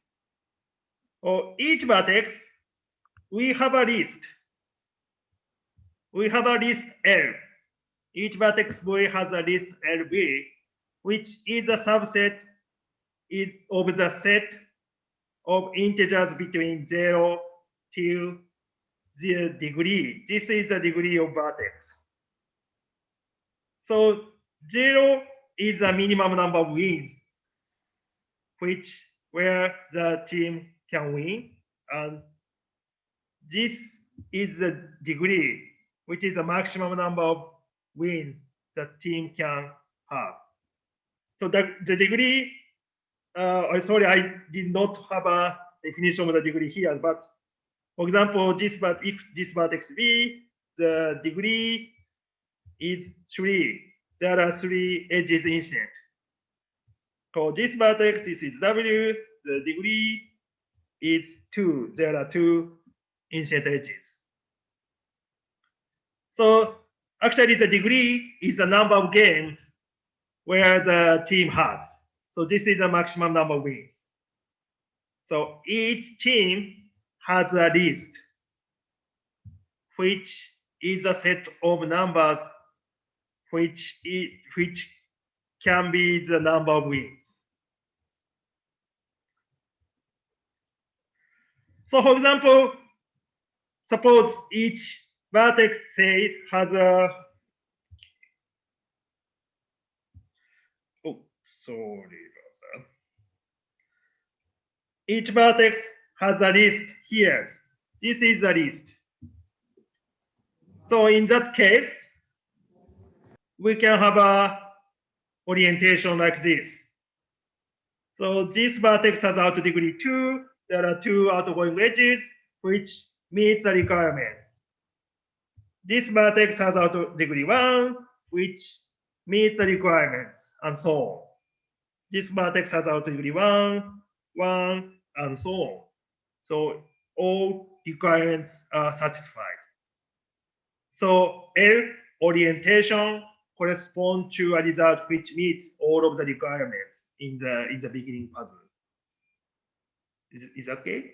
For each vertex, we have a list. We have a list L. Each vertex V has a list LV, which is a subset of the set of integers between 0 to the degree. This is the degree of vertex. So 0 is the minimum number of wins, where the team can win. And this is the degree, which is the maximum number of wins the team can have. So the degree, sorry, I did not have a definition of the degree here, but for example, if this vertex B, the degree is 3. There are 3 edges incident. For this vertex, this is W, the degree is 2. There are 2 incident edges. So actually the degree is the number of games where the team has. So this is the maximum number of wins. So each team has a list, which is a set of numbers which can be the number of wins. So for example, suppose each vertex say has a, oh, sorry about that. Each vertex has a list here. This is the list. So in that case, we can have a orientation like this. So this vertex has out degree 2. There are 2 outgoing edges which meets the requirements. This vertex has out degree 1, which meets the requirements, and so on. This vertex has out degree 1, and so on. So all requirements are satisfied. So L orientation corresponds to a result which meets all of the requirements in the beginning puzzle. Is that okay?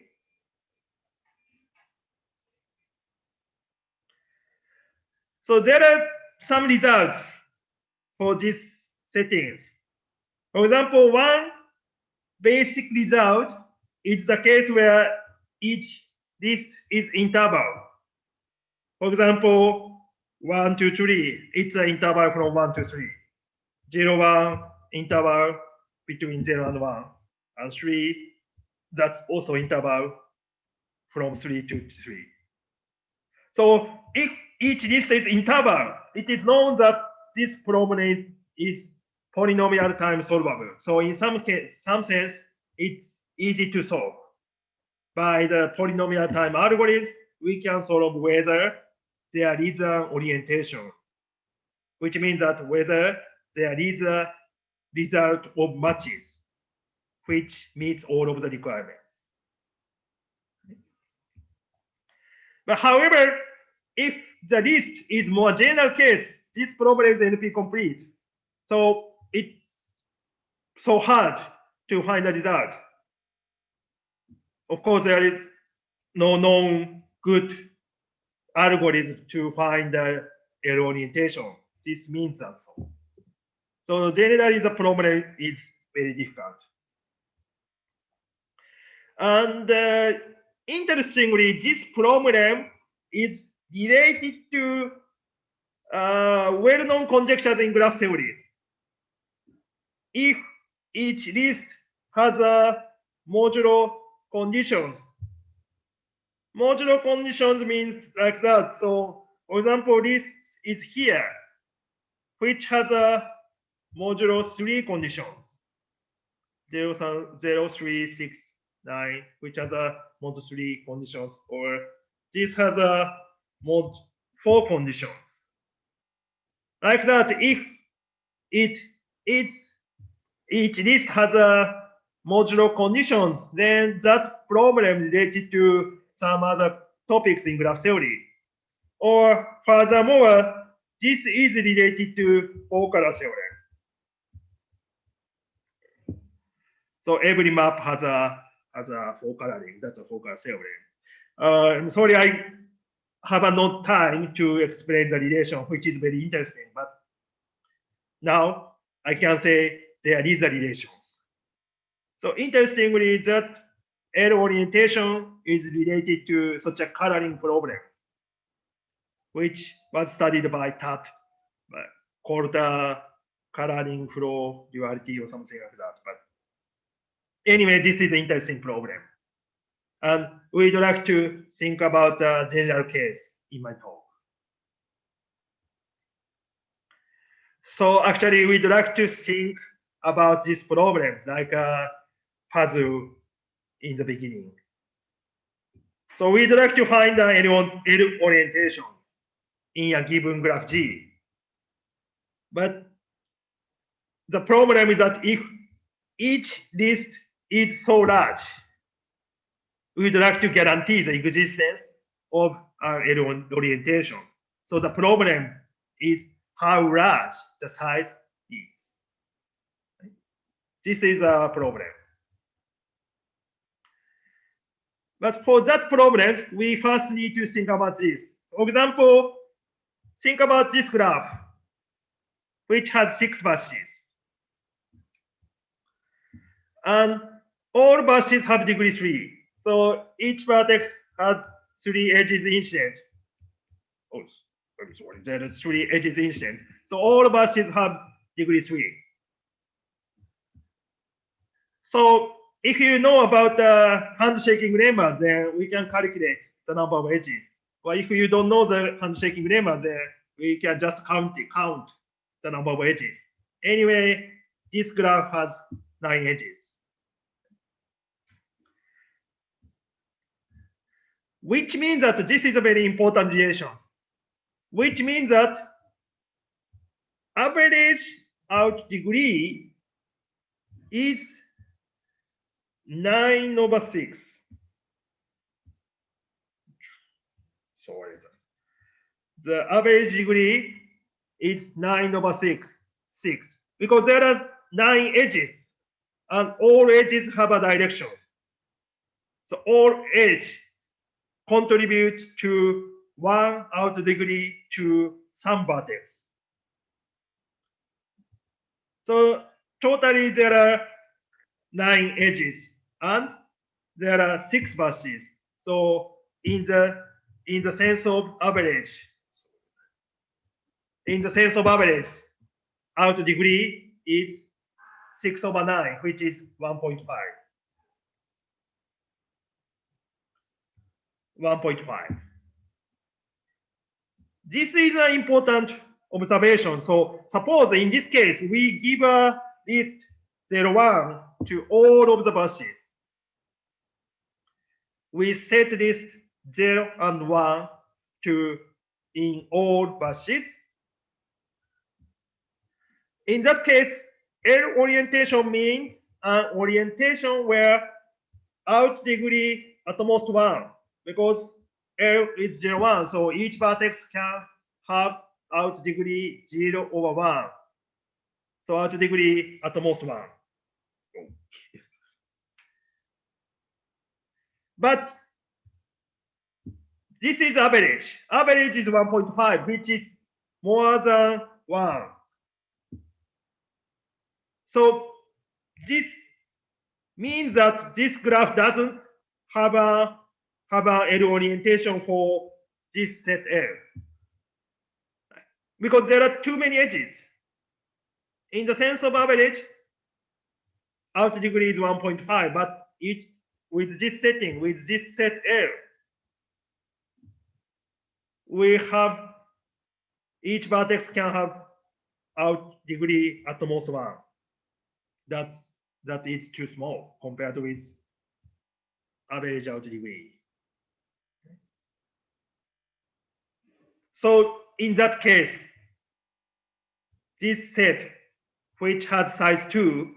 So there are some results for these settings. For example, one basic result is the case where each list is interval. For example, 1 to 3, it's an interval from 1 to 3. 0, 1, interval between 0 and 1. And 3, that's also interval from 3 to 3. So if each list is interval, it is known that this problem is polynomial time solvable. So in some sense, it's easy to solve. By the polynomial time algorithm, we can solve whether there is an orientation, which means that whether there is a result of matches which meets all of the requirements. But however, if the list is more general case, this problem is NP complete. So it's so hard to find a result. Of course, there is no known good algorithm to find the L orientation. This means that so. So generally, the problem is very difficult. And interestingly, this problem is related to well-known conjectures in graph theory. If each list has a modulo conditions, modulo conditions means like that. So, for example, list is here, which has a modulo 3 conditions, 0, 3, 6, 9, which has a mod 3 conditions, or this has a mod 4 conditions. Like that, if each list has a modulo conditions, then that problem is related to some other topics in graph theory. Or furthermore, this is related to focal theorem. So every map has a focal ring. That's a focal theorem. Sorry, I have no time to explain the relation, which is very interesting. But now I can say there is a relation. So interestingly, that L orientation is related to such a coloring problem, which was studied by TAT, called coloring flow duality or something like that. But anyway, this is an interesting problem. And we'd like to think about the general case in my talk. So actually, we'd like to think about this problem like a puzzle in the beginning. So we'd like to find the L orientations in a given graph G. But the problem is that if each list is so large, we'd like to guarantee the existence of L orientation. So the problem is how large the size is. This is a problem. But for that problem, we first need to think about this. For example, think about this graph, which has 6 buses. And all buses have degree 3. So each vertex has 3 edges incident. Oh, I'm sorry, there is 3 edges incident. So all buses have degree 3. So if you know about the handshaking lemma, then we can calculate the number of edges. Or if you don't know the handshaking lemma, then we can just count the number of edges. Anyway, this graph has 9 edges. Which means that this is a very important relation. Which means that average out degree is 9/6. Sorry. the average degree is 9/6 because there are 9 edges and all edges have a direction. So all edge contribute to 1 out degree to some vertex. So totally there are 9 edges and there are 6 vertices. So in the sense of average, out degree is 6/9, which is 1.5. 1.5. This is an important observation. So suppose in this case, we give a list 0, 1 to all of the vertices. We set list 0 and 1 to in all vertices. In that case, L orientation means an orientation where out degree at most 1, because L is 0, 1, so each vertex can have out degree 0/1. So out degree at most 1. But this is average. Average is 1.5, which is more than 1. So this means that this graph doesn't have a L orientation for this set L, because there are too many edges. In the sense of average, out degree is 1.5, but each with this setting, with this set L, we have each vertex can have out degree at most 1. That is too small compared with average out degree. So in that case, this set, which has size 2,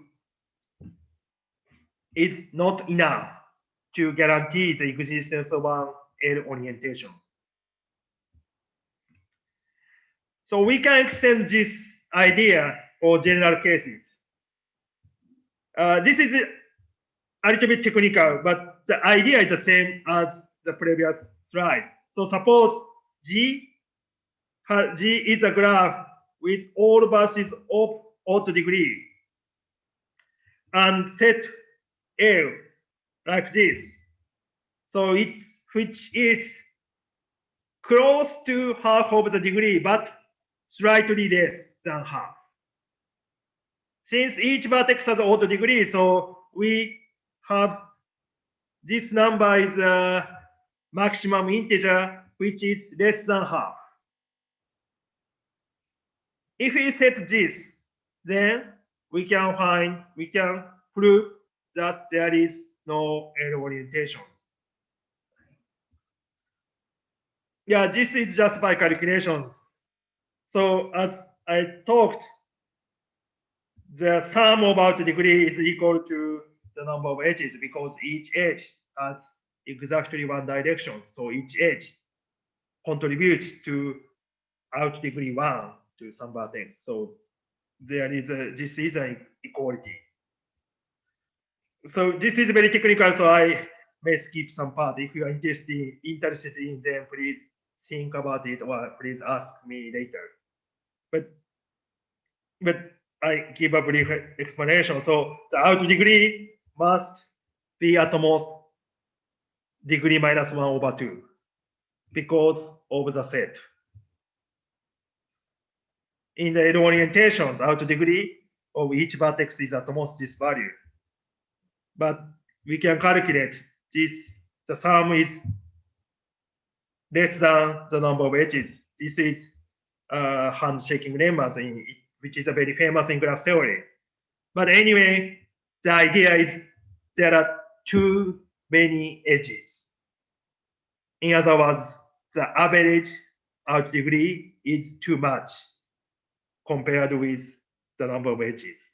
is not enough to guarantee the existence of an L orientation. So we can extend this idea for general cases. This is a little bit technical, but the idea is the same as the previous slide. So suppose G is a graph with all vertices of odd degree and set L like this. So which is close to half of the degree, but slightly less than half. Since each vertex has odd degree, so we have this number is a maximum integer, which is less than half. If we set this, then we can prove that there is no L orientation. Yeah, this is just by calculations. So as I talked, the sum of out degree is equal to the number of edges because each edge has exactly 1 direction. So each edge contributes to out degree 1 to some vertex. So this is an equality. So this is very technical, so I may skip some part. If you are interested in them, please think about it or please ask me later. But I give a brief explanation. So the out degree must be at most degree minus 1/2 because of the set. In the L orientations, out degree of each vertex is at most this value. But we can calculate this, the sum is less than the number of edges. This is handshaking lemmas, which is a very famous in graph theory. But anyway, the idea is there are too many edges. In other words, the average out degree is too much compared with the number of edges.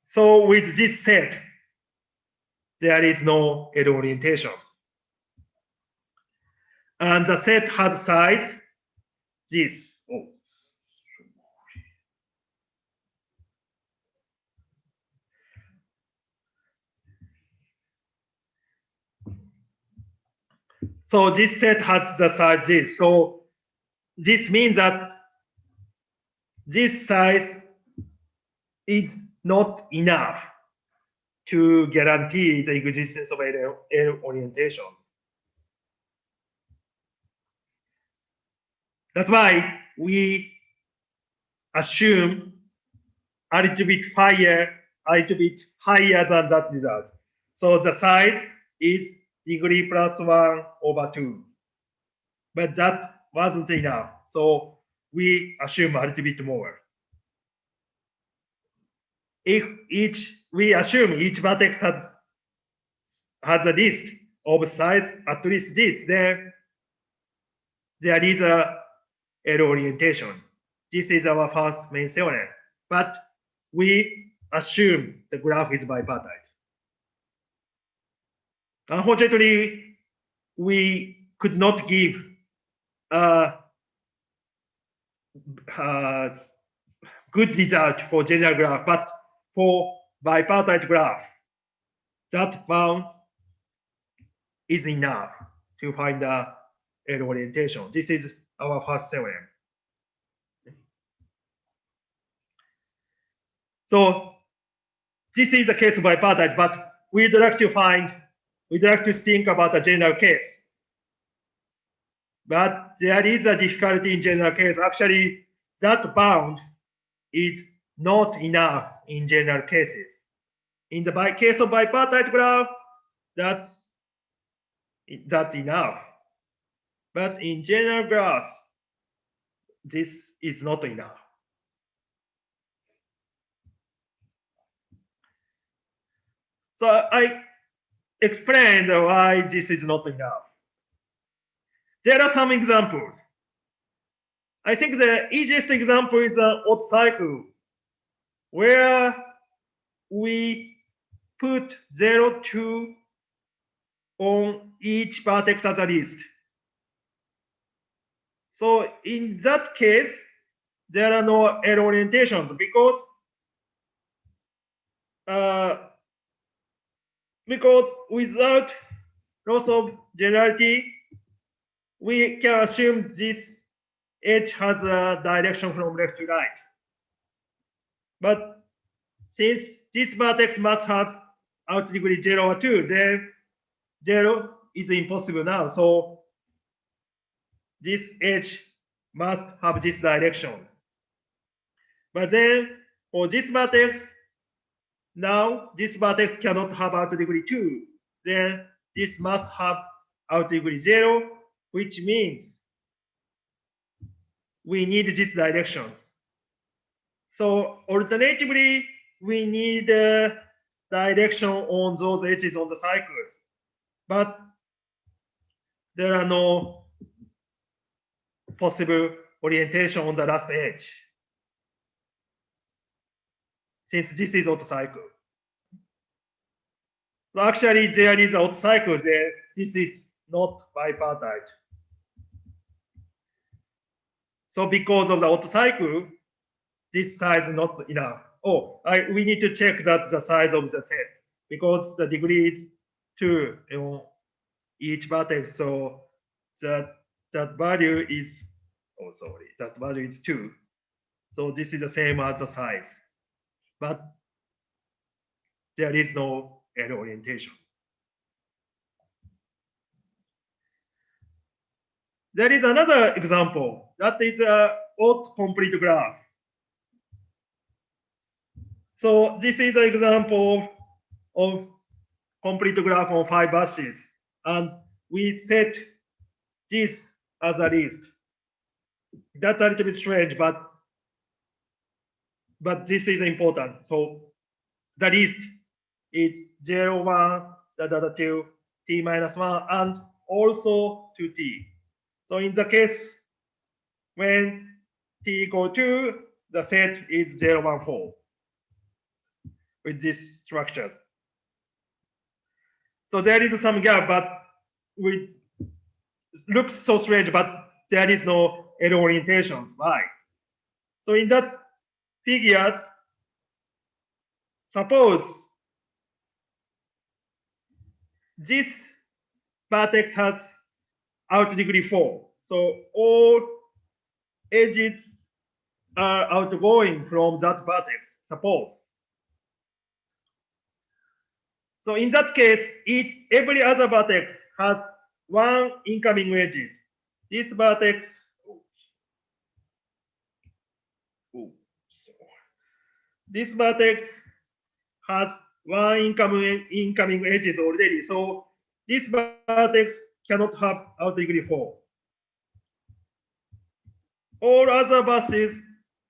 So with this set, there is no L orientation. And the set has size this. Oh. So this set has the size this. So this means that this size is not enough to guarantee the existence of L orientations. That's why we assume a little bit higher than that result. So the size is degree plus 1/2. But that wasn't enough. So we assume a little bit more. If we assume each vertex has a list of size at least this, then there is a L orientation. This is our first main theorem. But we assume the graph is bipartite. Unfortunately, we could not give good result for general graph, but for bipartite graph, that bound is enough to find the L orientation. This is our first theorem. So this is a case of bipartite, but we'd like to think about a general case. But there is a difficulty in general case. Actually, that bound is not enough in general cases. In the case of bipartite graph, that's enough. But in general graphs, this is not enough. So I explained why this is not enough. There are some examples. I think the easiest example is the odd cycle, where we put 0, 2 on each vertex as a list. So in that case, there are no L orientations because without loss of generality, we can assume this H has a direction from left to right. But since this vertex must have out degree 0 or 2, then 0 is impossible now. So this H must have this direction. But then for this vertex, now this vertex cannot have out degree 2. Then this must have out degree 0, which means we need these directions. So alternatively, we need a direction on those edges on the cycles. But there are no possible orientation on the last edge, since this is auto cycle. So actually, there is auto cycle there. This is not bipartite. So because of the auto cycle, this size is not enough. Oh, we need to check that the size of the set because the degree is 2 on each vertex. So that value is, that value is 2. So this is the same as the size, but there is no L orientation. There is another example that is a odd complete graph. So this is an example of complete graph on 5 buses, and we set this as a list. That's a little bit strange, but this is important. So the list is 0, 1, 2, t minus 1, and also 2t. So in the case when t equal 2, the set is 0, 1, 4 with this structure. So there is some gap, but looks so strange, but there is no L orientations. Why? So in that figures, suppose this vertex has out degree 4. So all edges are outgoing from that vertex, suppose. So in that case, every other vertex has one incoming edges. This vertex, this vertex has one incoming edges already. So this vertex cannot have out degree 4. All other buses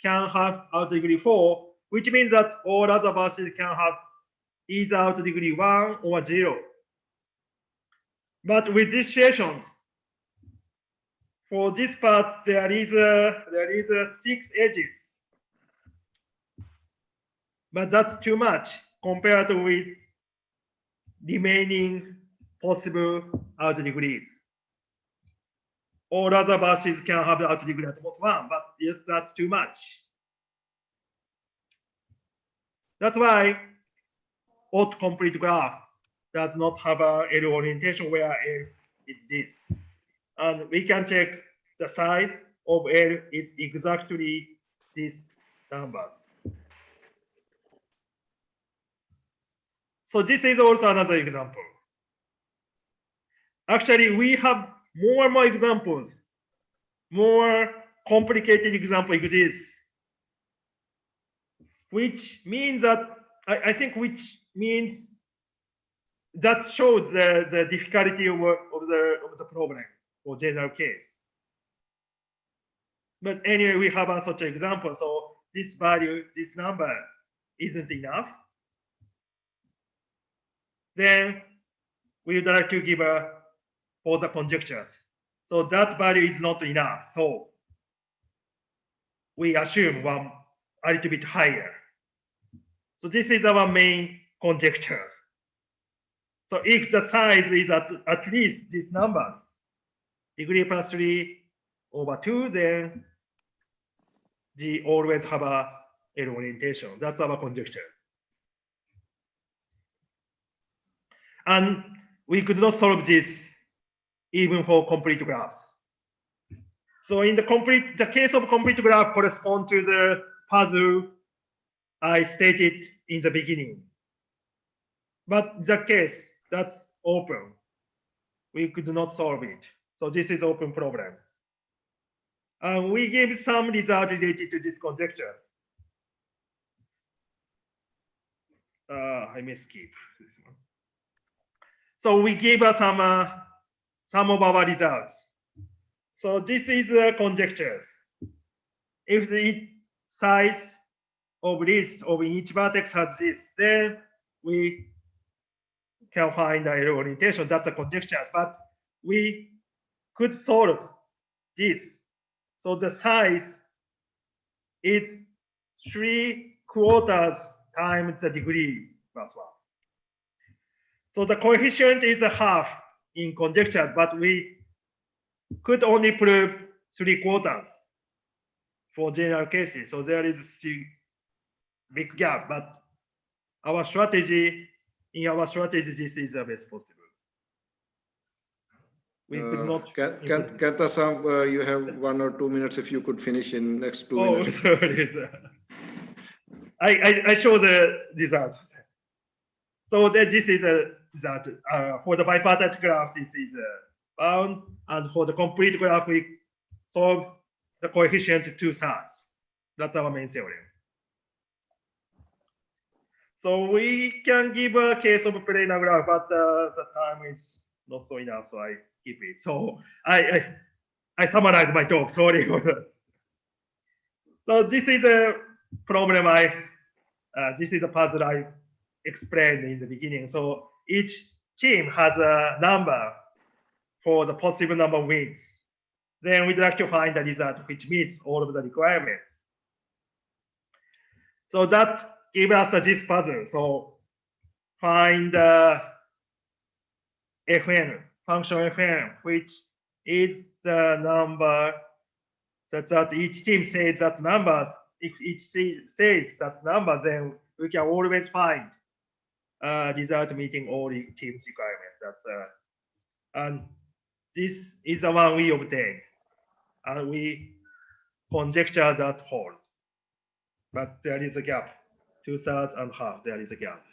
can have out degree 4, which means that all other buses can have either out degree 1 or 0. But with these situations, for this part, there is 6 edges. But that's too much compared with remaining possible out degrees. All other buses can have out degree at most 1, but that's too much. That's why odd complete graph does not have a L orientation where L is this. And we can check the size of L is exactly these numbers. So this is also another example. Actually, we have more and more examples, more complicated example exist, which means that, I think which means that shows the difficulty of the problem for general case. But anyway, we have such an example. So this value, this number isn't enough. Then we would like to give for the conjectures. So that value is not enough. So we assume one a little bit higher. So this is our main conjecture. So if the size is at least these numbers, degree plus 3 over 2, then G always have a L orientation. That's our conjecture. And we could not solve this even for complete graphs. So in the case of complete graph correspond to the puzzle I stated in the beginning. But the case that's open, we could not solve it. So this is open problems. And we gave some result related to these conjectures. I may skip this one. So we gave some of our results. So this is conjectures. If the size of list of each vertex has this, then we can find the L orientation. That's a conjecture, but we could solve this. So the size is 3/4 times the degree plus 1. So the coefficient is a half in conjectures, but we could only prove 3/4 for general cases. So there is still big gap, but in our strategy, this is the best possible. We could not. Kenta-san, you have 1 or 2 minutes if you could finish in next 2 minutes. Oh, sorry. I show the results. So this is that for the bipartite graph, this is bound, and for the complete graph, we solve the coefficient 2/3. That's our main theorem. So we can give a case of planar graph, but the time is not so enough, so I skip it. So I summarize my talk. Sorry. So this is a problem this is a puzzle I explained in the beginning. So each team has a number for the possible number of wins. Then we'd like to find the result which meets all of the requirements. So that gives us this puzzle. So find FN, function FN, which is the number such that each team says that numbers. If each says that number, then we can always find result meeting all the team's requirements. That's and this is the one we obtained, and we conjecture that holds. But there is a gap, 2/3 and half. There is a gap,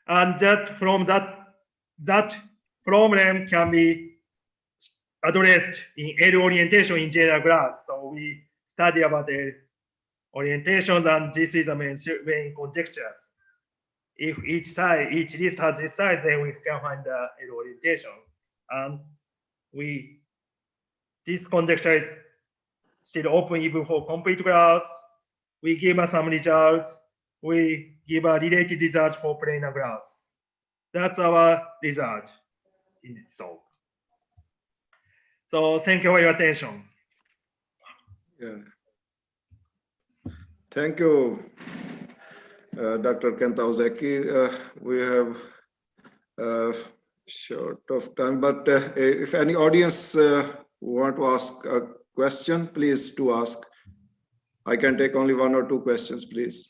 and that problem can be addressed in L orientation in general graphs. So we study about L orientations, and this is the main conjectures. If each list has this size, then we can find the L orientation. And this conjecture is still open even for complete graphs. We give us some results. We give a related result for planar graphs. That's our result in itself. So thank you for your attention. Yeah. Thank you, Dr. Kenta Ozeki. We have short of time, but if any audience want to ask a question, please do ask. I can take only 1 or 2 questions, please.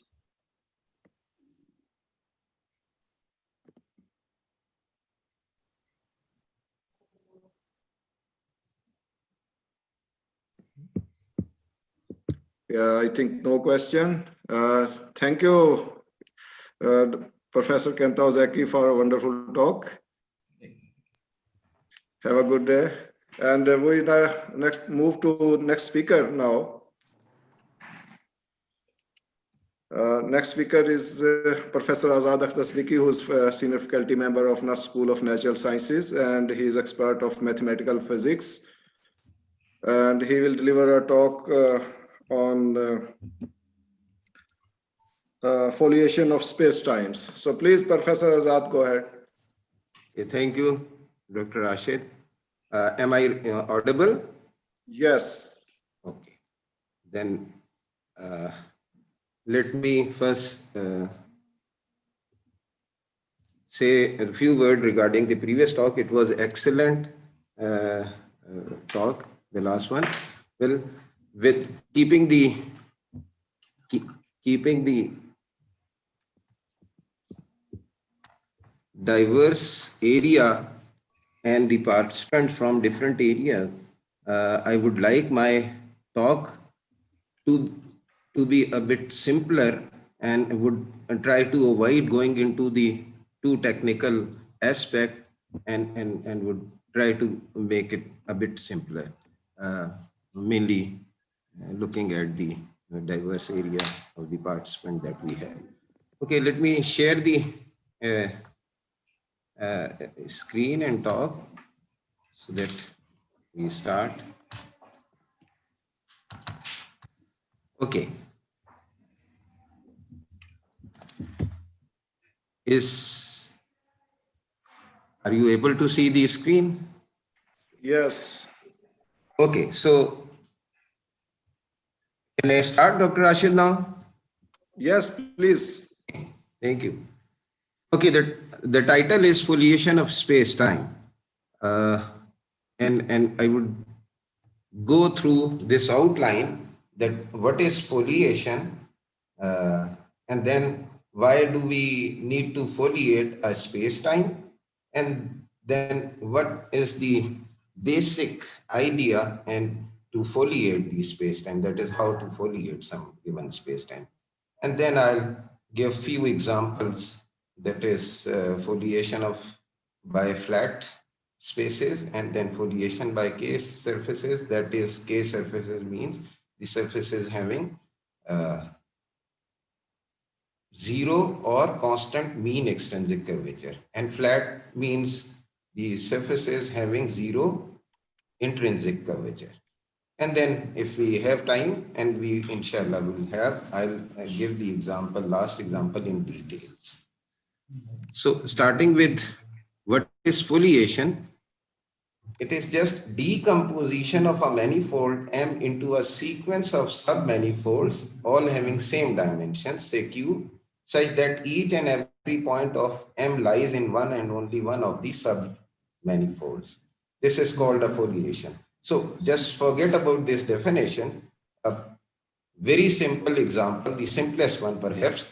Yeah, I think no question. Thank you, Professor Kenta Ozeki, for a wonderful talk. Have a good day. And we next move to next speaker now. Next speaker is Professor Azad Akhtasliqi, who is a senior faculty member of NUST School of Natural Sciences, and he is expert of mathematical physics. And he will deliver a talk on foliation of space-times. So please, Professor Azad, go ahead. Okay, thank you, Dr. Rashid. Am I audible? Yes. Okay. Then let me first say a few words regarding the previous talk. It was excellent talk, the last one. Well, with keeping the diverse area and the participants from different areas, I would like my talk to be a bit simpler and would try to avoid going into the too technical aspect and would try to make it a bit simpler, mainly looking at the diverse area of the participant that we have. Okay, let me share the screen and talk so that we start. Okay. Are you able to see the screen? Yes. Okay, so can I start, Dr. Rashid, now? Yes, please. Thank you. Okay, the title is Foliation of Space-Time. And I would go through this outline that what is foliation, and then why do we need to foliate a space-time, and then what is the basic idea and to foliate the space-time, that is how to foliate some given space-time. And then I'll give few examples, that is foliation by flat spaces, and then foliation by case surfaces. That is, case surfaces means the surfaces having zero or constant mean extrinsic curvature, and flat means the surfaces having zero intrinsic curvature. And then if we have time, and we inshallah will have, I'll give the example, last example in details. So starting with what is foliation, it is just decomposition of a manifold M into a sequence of sub-manifolds, all having same dimensions, say Q, such that each and every point of M lies in one and only one of the sub-manifolds. This is called a foliation. So just forget about this definition. A very simple example, the simplest one perhaps,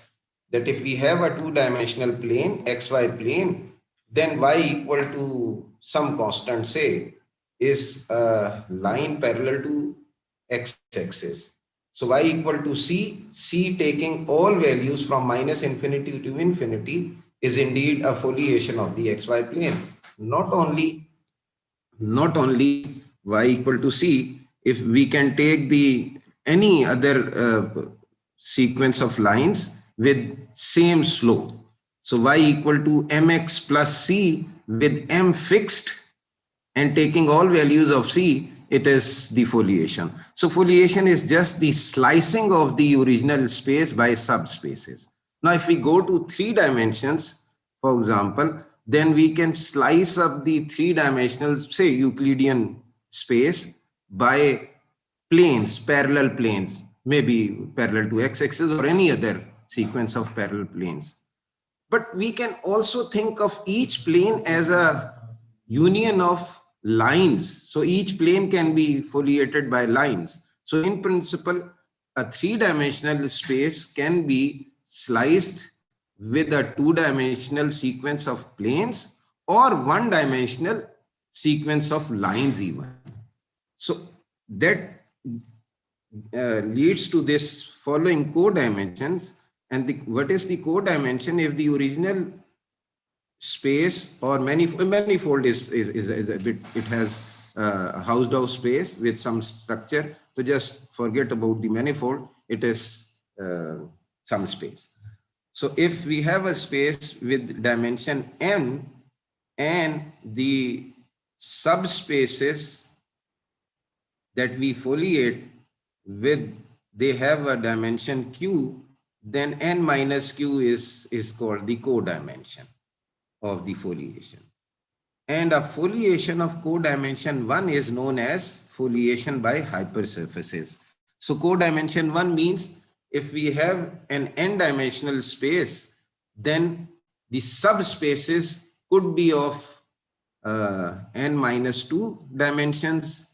that if we have a two-dimensional plane, xy plane, then y equal to some constant, say, is a line parallel to x-axis. So y equal to c taking all values from minus infinity to infinity is indeed a foliation of the xy plane. Not only y equal to c, if we can take the any other sequence of lines with same slope. So y equal to mx plus c with m fixed and taking all values of c, it is the foliation. So foliation is just the slicing of the original space by subspaces. Now, if we go to 3 dimensions, for example, then we can slice up the 3-dimensional, say, Euclidean space by planes, parallel planes, maybe parallel to x-axis or any other sequence of parallel planes. But we can also think of each plane as a union of lines. So each plane can be foliated by lines. So in principle, a 3-dimensional space can be sliced with a 2-dimensional sequence of planes or 1-dimensional sequence of lines even. So that leads to this following codimensions. And what is the codimension? If the original space or manifold is a bit, it has a housed out space with some structure. So just forget about the manifold. It is some space. So if we have a space with dimension n and the subspaces that we foliate with, they have a dimension q, then n minus q is called the codimension of the foliation. And a foliation of codimension 1 is known as foliation by hypersurfaces. So codimension 1 means if we have an n-dimensional space, then the subspaces could be of n minus 2 dimensions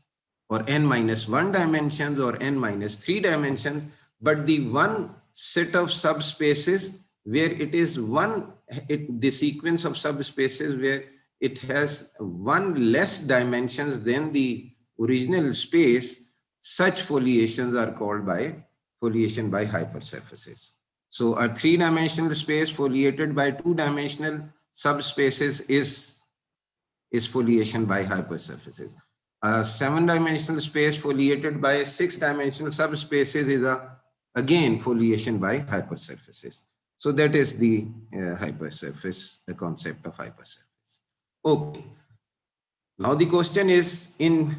or n minus 1 dimensions or n minus 3 dimensions, but the one set of subspaces where it is the sequence of subspaces where it has one less dimensions than the original space, such foliations are called by foliation by hypersurfaces. So a 3-dimensional space foliated by 2-dimensional subspaces is foliation by hypersurfaces. A 7-dimensional space foliated by 6-dimensional subspaces is again foliation by hypersurfaces. So that is the hypersurface, the concept of hypersurface. Okay. Now the question is, in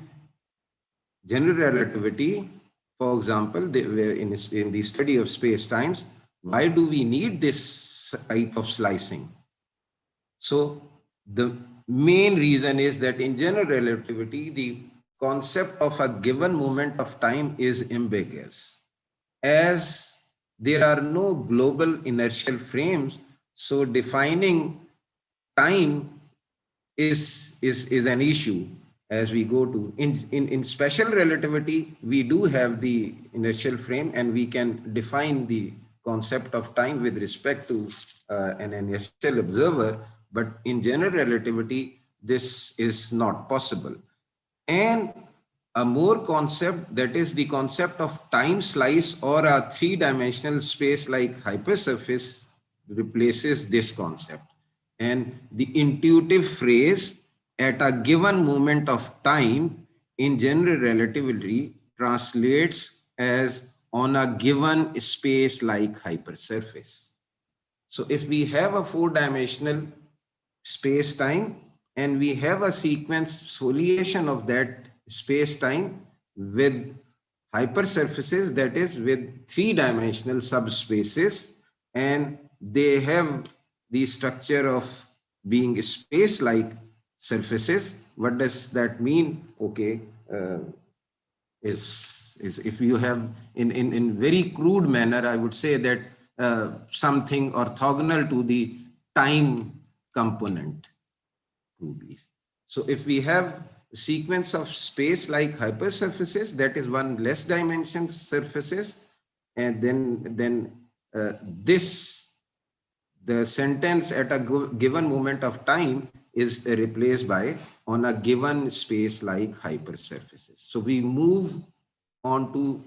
general relativity, for example, in the study of space-times, why do we need this type of slicing? So the main reason is that in general relativity, the concept of a given moment of time is ambiguous. As there are no global inertial frames, so defining time is an issue as we go to. In special relativity, we do have the inertial frame and we can define the concept of time with respect to an inertial observer, but in general relativity, this is not possible. And a more concept, that is the concept of time slice or a 3-dimensional space like hypersurface, replaces this concept. And the intuitive phrase at a given moment of time in general relativity translates as on a given space like hypersurface. So if we have a 4-dimensional space-time and we have a sequence foliation of that space-time with hypersurfaces, that is with 3-dimensional subspaces, and they have the structure of being space-like surfaces. What does that mean? Okay, is if you have in very crude manner, I would say that something orthogonal to the time component crudely. So if we have sequence of space-like hypersurfaces, that is one less dimension surfaces, and then the sentence at a given moment of time is replaced by on a given space-like hypersurfaces. So we move on to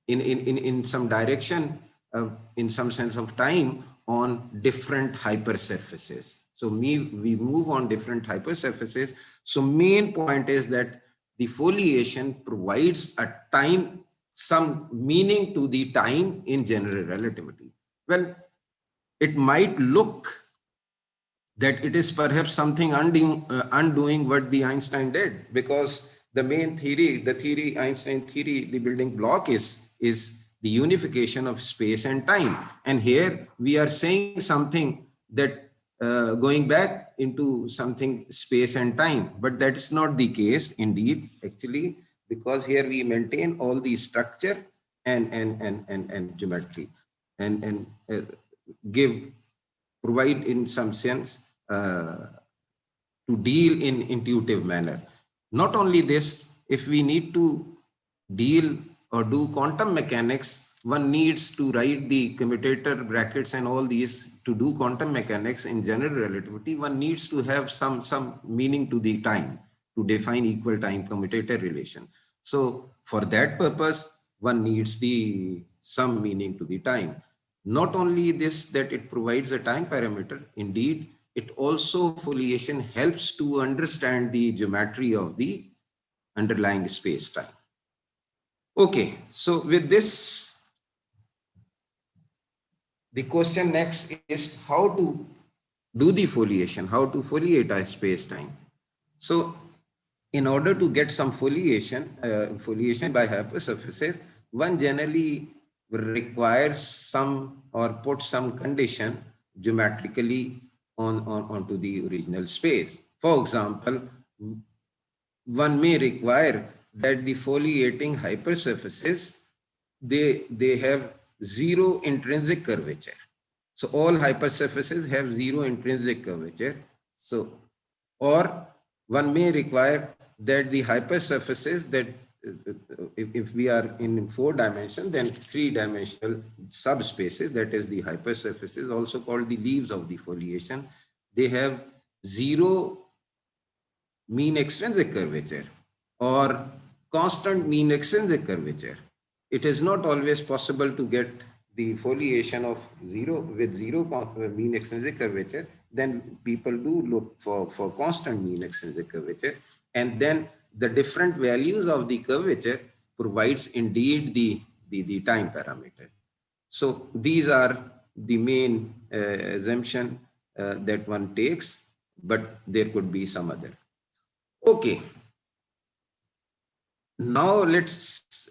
in some direction, in some sense of time, on different hypersurfaces. So we move on different hypersurfaces. So main point is that the foliation provides a time, some meaning to the time in general relativity. Well, it might look that it is perhaps something undoing what the Einstein did, because the main theory, the theory, Einstein theory, the building block is the unification of space and time. And here we are saying something that going back into something space and time, but that is not the case indeed, actually, because here we maintain all the structure and geometry and provide in some sense to deal in intuitive manner. Not only this, if we need to deal or do quantum mechanics, one needs to write the commutator brackets and all these. To do quantum mechanics in general relativity, one needs to have some meaning to the time, to define equal time commutator relation. So for that purpose, one needs some meaning to the time. Not only this, that it provides a time parameter, indeed, it also foliation helps to understand the geometry of the underlying space-time. Okay, so with this, the question next is how to do the foliation, how to foliate a space-time. So in order to get some foliation by hypersurfaces, one generally requires some or put some condition geometrically onto the original space. For example, one may require that the foliating hypersurfaces, they have zero intrinsic curvature. So all hypersurfaces have zero intrinsic curvature. So, or one may require that the hypersurfaces that if we are in 4 dimensions, then 3-dimensional subspaces, that is the hypersurfaces, also called the leaves of the foliation, they have zero mean extrinsic curvature or constant mean extrinsic curvature. It is not always possible to get the foliation of zero mean extrinsic curvature. Then people do look for constant mean extrinsic curvature, and then the different values of the curvature provides indeed the time parameter. So these are the main assumption that one takes, but there could be some other. Okay. Now let's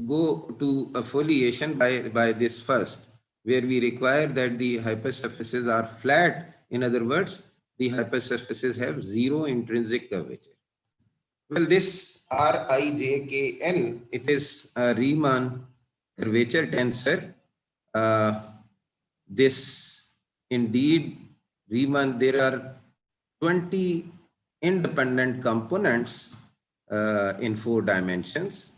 go to a foliation by this first, where we require that the hypersurfaces are flat. In other words, the hypersurfaces have zero intrinsic curvature. Well, this RIJKL, it is a Riemann curvature tensor. This indeed Riemann, there are 20 independent components in 4 dimensions,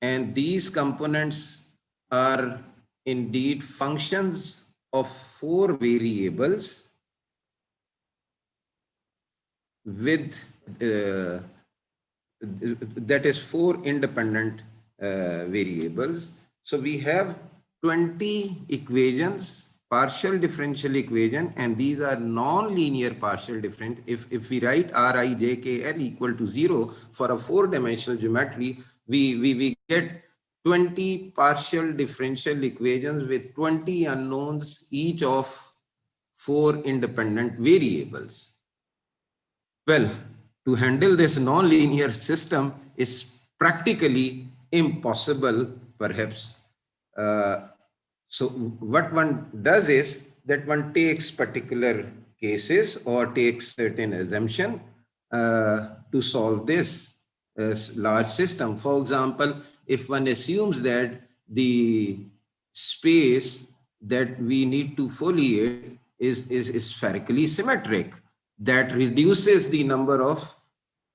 and these components are indeed functions of 4 variables with that is 4 independent variables. So we have 20 equations, partial differential equation, and these are non-linear partial different. If we write RIJKL equal to 0 for a 4-dimensional geometry, we get 20 partial differential equations with 20 unknowns, each of 4 independent variables. Well, to handle this non-linear system is practically impossible, perhaps. So what one does is that one takes particular cases or takes certain assumption to solve this large system. For example, if one assumes that the space that we need to foliate is spherically symmetric, that reduces the number of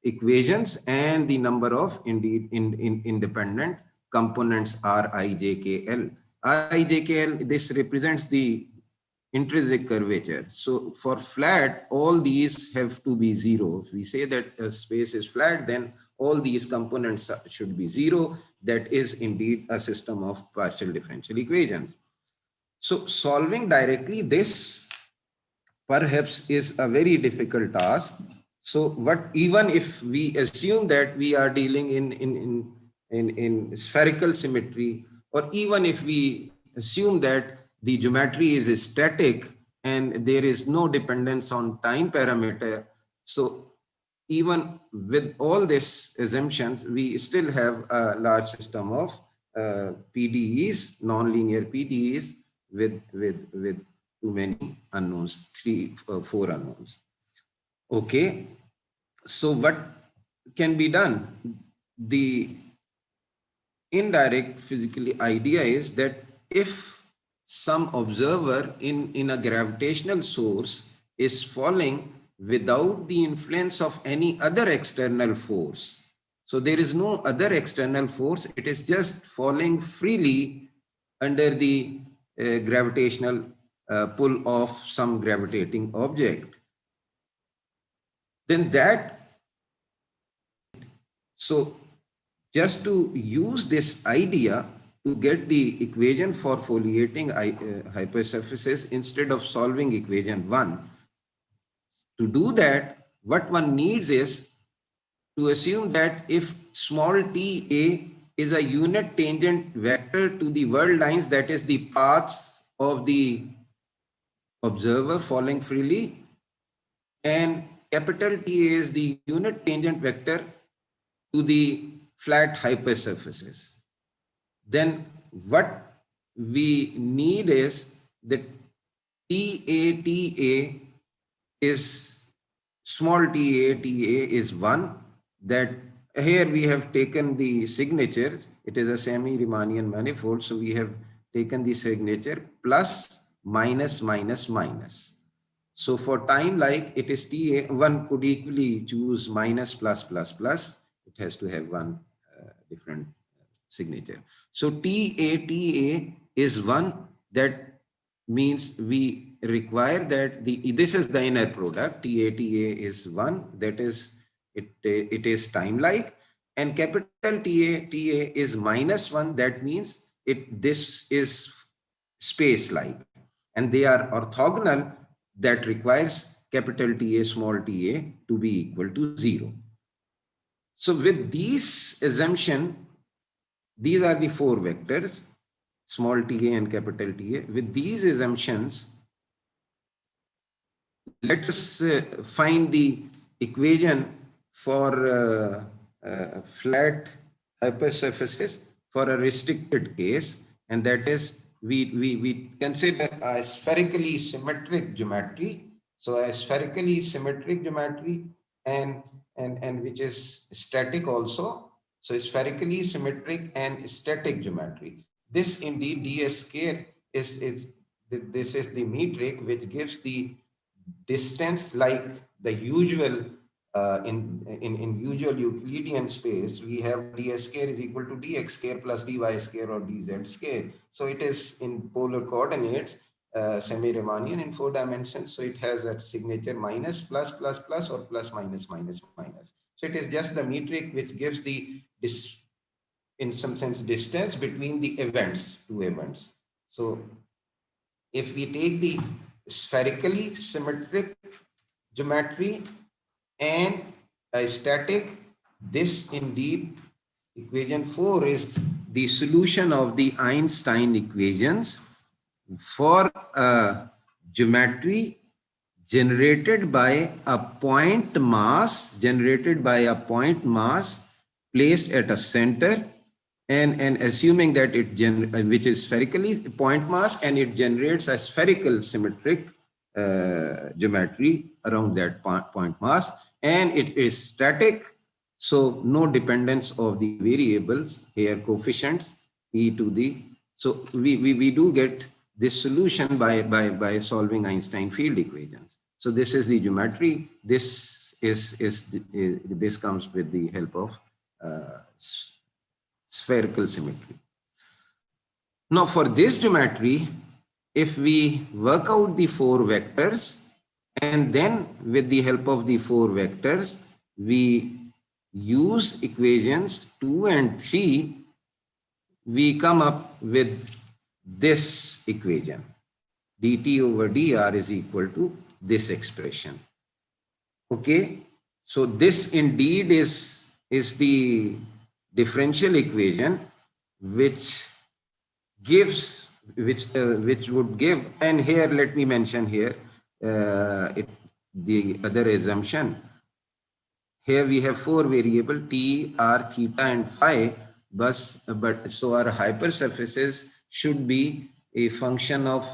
equations and the number of independent components Rijkl. Rijkl, this represents the intrinsic curvature. So for flat, all these have to be zero. If we say that a space is flat, then all these components should be zero. That is indeed a system of partial differential equations. So solving directly this perhaps is a very difficult task. So what, even if we assume that we are dealing in spherical symmetry, or even if we assume that the geometry is static and there is no dependence on time parameter, so even with all these assumptions, we still have a large system of PDEs, nonlinear PDEs with too many unknowns, 4 unknowns. Okay, so what can be done? The indirect physical idea is that if some observer in a gravitational source is falling without the influence of any other external force, so there is no other external force, it is just falling freely under the gravitational pull of some gravitating object, then that, so just to use this idea to get the equation for foliating hypersurfaces instead of solving equation 1, to do that, what one needs is to assume that if small ta is a unit tangent vector to the world lines, that is the paths of the observer falling freely, and capital T is the unit tangent vector to the flat hypersurfaces, then what we need is that ta is small ta is 1. That here we have taken the signatures. It is a semi-Riemannian manifold, so we have taken the signature plus minus minus minus. So for time like it is ta, one could equally choose minus plus plus plus. It has to have one different signature. So ta is 1. That means we require that this is the inner product. Ta is 1. That is it is time like, and capital Ta is minus 1. That means this is space like, and they are orthogonal. That requires capital Ta small ta to be equal to 0. So with these assumption, these are the 4 vectors, small ta and capital Ta. With these assumptions, let us find the equation for flat hypersurfaces for a restricted case, and that is we consider a spherically symmetric geometry. So a spherically symmetric geometry and which is static also. So spherically symmetric and static geometry. This indeed ds square is this is the metric which gives the distance like the usual in usual Euclidean space. We have ds square is equal to dx square plus dy square or dz square. So it is in polar coordinates, semi-Riemannian in 4 dimensions. So it has that signature minus plus plus plus or plus minus minus minus. So it is just the metric which gives the in some sense distance between the events, 2 events. So if we take the spherically symmetric geometry and a static, this indeed equation 4 is the solution of the Einstein equations for a geometry generated by a point mass, placed at a center, and assuming that it which is spherically point mass, and it generates a spherical symmetric geometry around that point mass, and it is static, so no dependence of the variables here, coefficients e to the, so we do get this solution by solving Einstein field equations. So this is the geometry. This this comes with the help of spherical symmetry. Now for this geometry, if we work out the 4 vectors, and then with the help of the 4 vectors, we use equations 2 and 3, we come up with this equation. dt over dr is equal to this expression. Okay, so this indeed is the differential equation which gives, which would give, and here let me mention here the other assumption. Here we have 4 variables t, r, theta and phi, but so our hypersurfaces should be a function of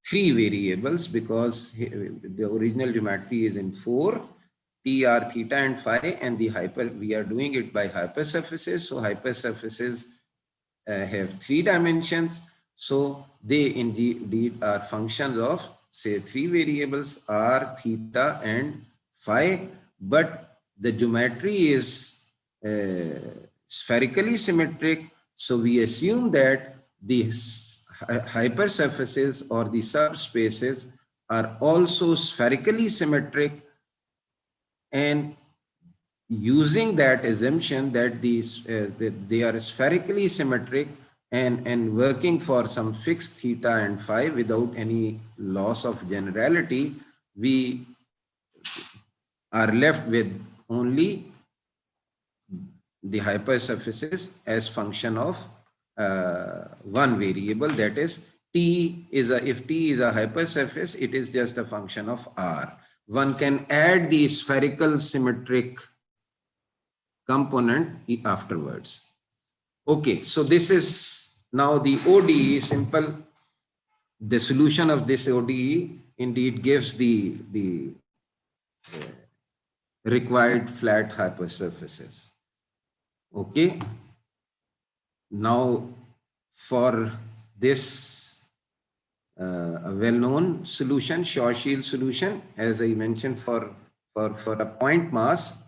3 variables, because the original geometry is in 4, t, r, theta and phi, and we are doing it by hypersurfaces. So hypersurfaces have 3 dimensions. So they indeed are functions of, say, 3 variables, r, theta and phi, but the geometry is spherically symmetric. So we assume that these hypersurfaces or the subspaces are also spherically symmetric, and using that assumption that that they are spherically symmetric and working for some fixed theta and phi without any loss of generality, we are left with only the hypersurfaces as function of one variable, that is t is if t is a hypersurface, it is just a function of r. One can add the spherical symmetric component afterwards. Okay, so this is now the ODE, simple. The solution of this ODE indeed gives the required flat hypersurfaces. Okay, now for this well-known solution, Schwarzschild solution, as I mentioned, for a point mass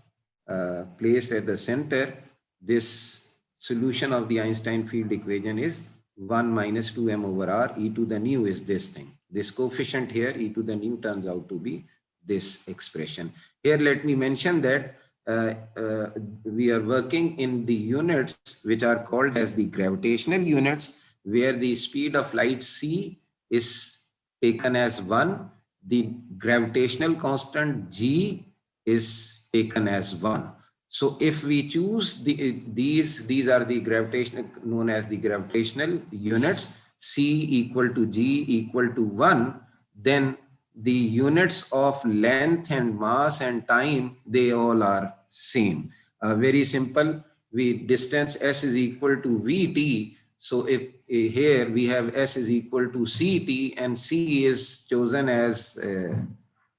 placed at the center, this solution of the Einstein field equation is 1 minus 2m over r. E to the nu is this thing. This coefficient here, e to the nu, turns out to be this expression. Here let me mention that we are working in the units which are called as the gravitational units, where the speed of light c is taken as 1, the gravitational constant g is taken as 1. So if we choose these are the gravitational, known as the gravitational units, c equal to g equal to 1, then the units of length and mass and time, they all are same. Very simple. Distance s is equal to vt. So if here we have s is equal to ct and c is chosen as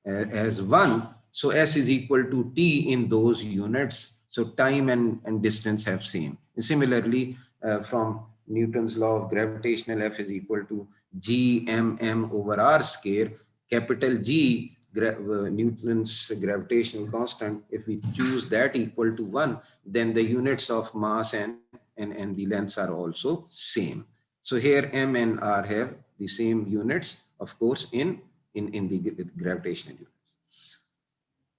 1, so s is equal to t in those units. So time and distance have same. Similarly, from Newton's law of gravitational, F is equal to g m over r square. Capital G, Newton's gravitational constant, if we choose that equal to 1, then the units of mass and the lengths are also same. So here m and r have the same units, of course, in the gravitational units.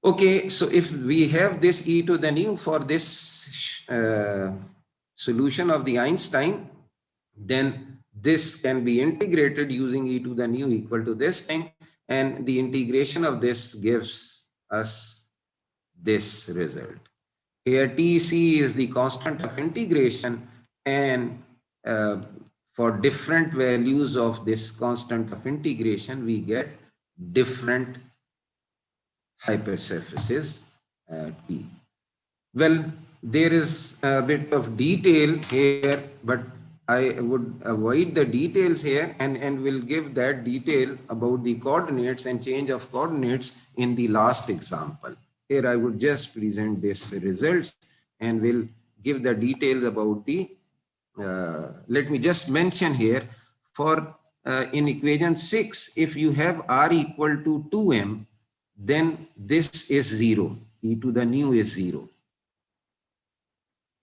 Okay, so if we have this e to the nu for this solution of the Einstein, then this can be integrated using e to the nu equal to this thing, and the integration of this gives us this result. Here Tc is the constant of integration, and for different values of this constant of integration, we get different hypersurfaces T. Well, there is a bit of detail here, but I would avoid the details here and will give that detail about the coordinates and change of coordinates in the last example. Here I would just present this results and will give the details about the, let me just mention here, for in equation 6, if you have r equal to 2m, then this is 0. e to the nu is 0.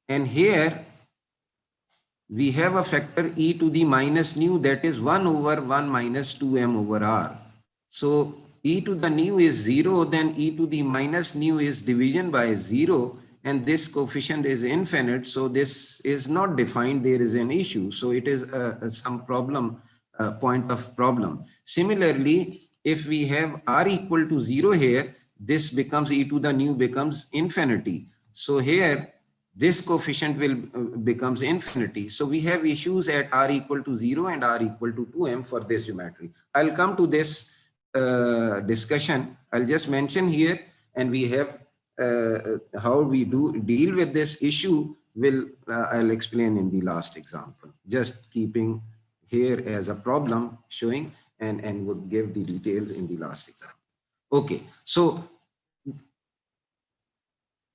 And here we have a factor e to the minus nu, that is 1 over 1 minus 2m over r. So e to the nu is 0, then e to the minus nu is division by 0, and this coefficient is infinite, so this is not defined, there is an issue. So it is some problem, point of problem. Similarly, if we have r equal to 0 here, this becomes e to the nu becomes infinity. So here this coefficient will becomes infinity. So we have issues at r equal to 0 and r equal to 2m for this geometry. I'll come to this discussion. I'll just mention here, and we have how we do deal with this issue will I'll explain in the last example. Just keeping here as a problem showing, and would give the details in the last example. Okay, so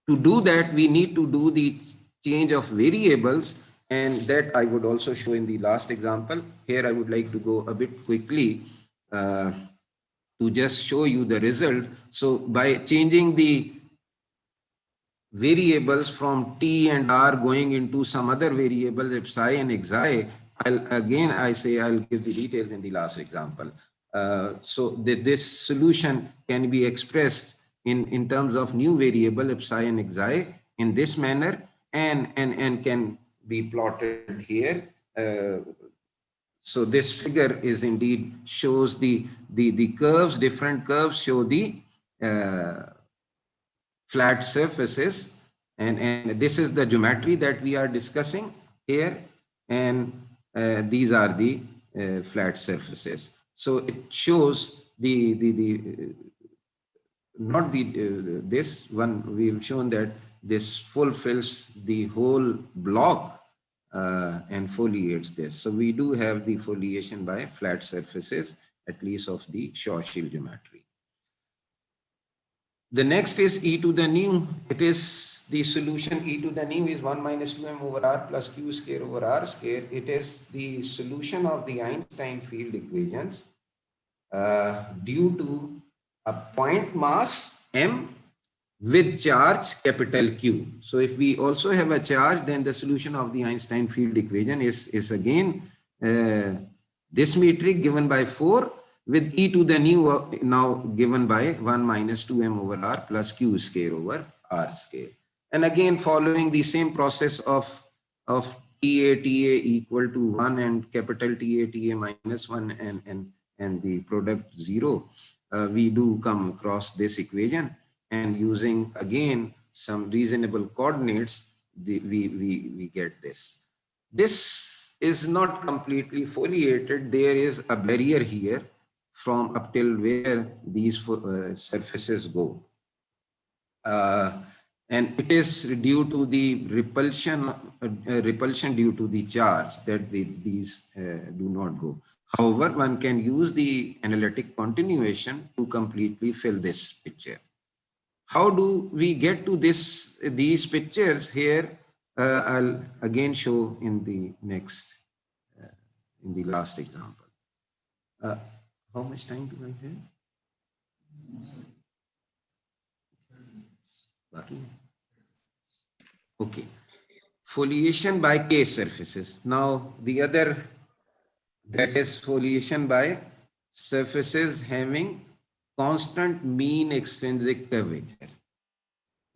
to do that, we need to do the change of variables, and that I would also show in the last example. Here I would like to go a bit quickly to just show you the result. So by changing the variables from t and r going into some other variables, if psi and xi, I'll give the details in the last example. So this solution can be expressed in terms of new variable if psi and xi in this manner, and can be plotted here. So this figure is indeed shows the curves, different curves show the flat surfaces, and this is the geometry that we are discussing here, and these are the flat surfaces. So it shows not this one, we've shown that this fulfills the whole block and foliates this. So we do have the foliation by flat surfaces, at least of the Schwarzschild geometry. The next is e to the nu. It is the solution e to the nu is 1 minus 2m over r plus q square over r square. It is the solution of the Einstein field equations due to a point mass m with charge capital Q. So if we also have a charge, then the solution of the Einstein field equation is again this metric given by 4 with e to the nu now given by 1 minus 2m over r plus q square over r square. And again, following the same process of TA equal to 1 and capital TA minus 1 and the product 0, we do come across this equation, and using again some reasonable coordinates, we get this. This is not completely foliated. There is a barrier here from up till where these surfaces go. And it is due to the repulsion due to the charge that these do not go. However, one can use the analytic continuation to completely fill this picture. How do we get to these pictures here? I'll again show in the next, in the last example. How much time do I have? Okay. Foliation by case surfaces. Now the other, that is foliation by surfaces having constant mean extrinsic curvature.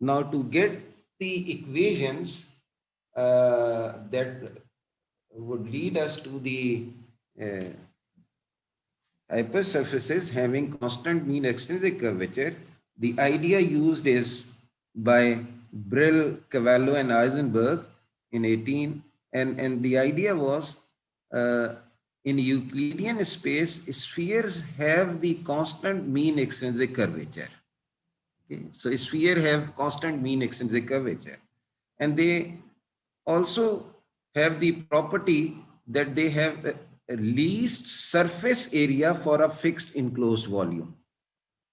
Now to get the equations that would lead us to the hypersurfaces having constant mean extrinsic curvature, the idea used is by Brill, Cavallo, and Eisenberg in 18, and the idea was in Euclidean space, spheres have the constant mean extrinsic curvature. Okay? So spheres have constant mean extrinsic curvature, and they also have the property that they have a least surface area for a fixed enclosed volume.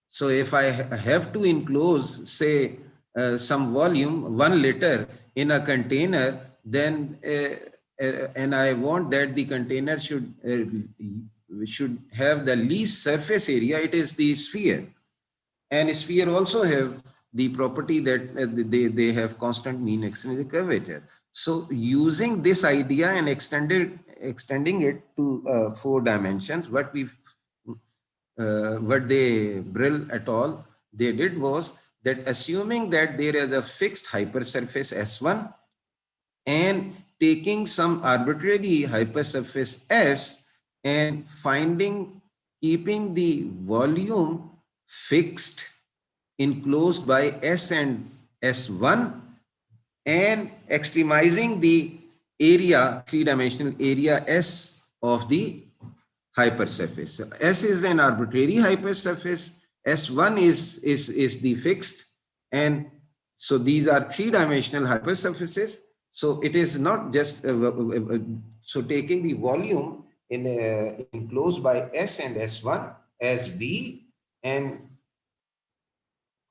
So if I have to enclose, say, some volume, 1 liter in a container, then and I want that the container should have the least surface area, it is the sphere. And sphere also have the property that they have constant mean extrinsic curvature. So using this idea and extending it to 4 dimensions, what they Brill et al. They did was that assuming that there is a fixed hypersurface S1 and taking some arbitrary hypersurface S and keeping the volume fixed enclosed by S and S1 and extremizing the area, 3-dimensional area S of the hypersurface. So S is an arbitrary hypersurface, S1 is the fixed, and so these are 3-dimensional hypersurfaces. So it is not just so taking the volume enclosed by S and S1 as V and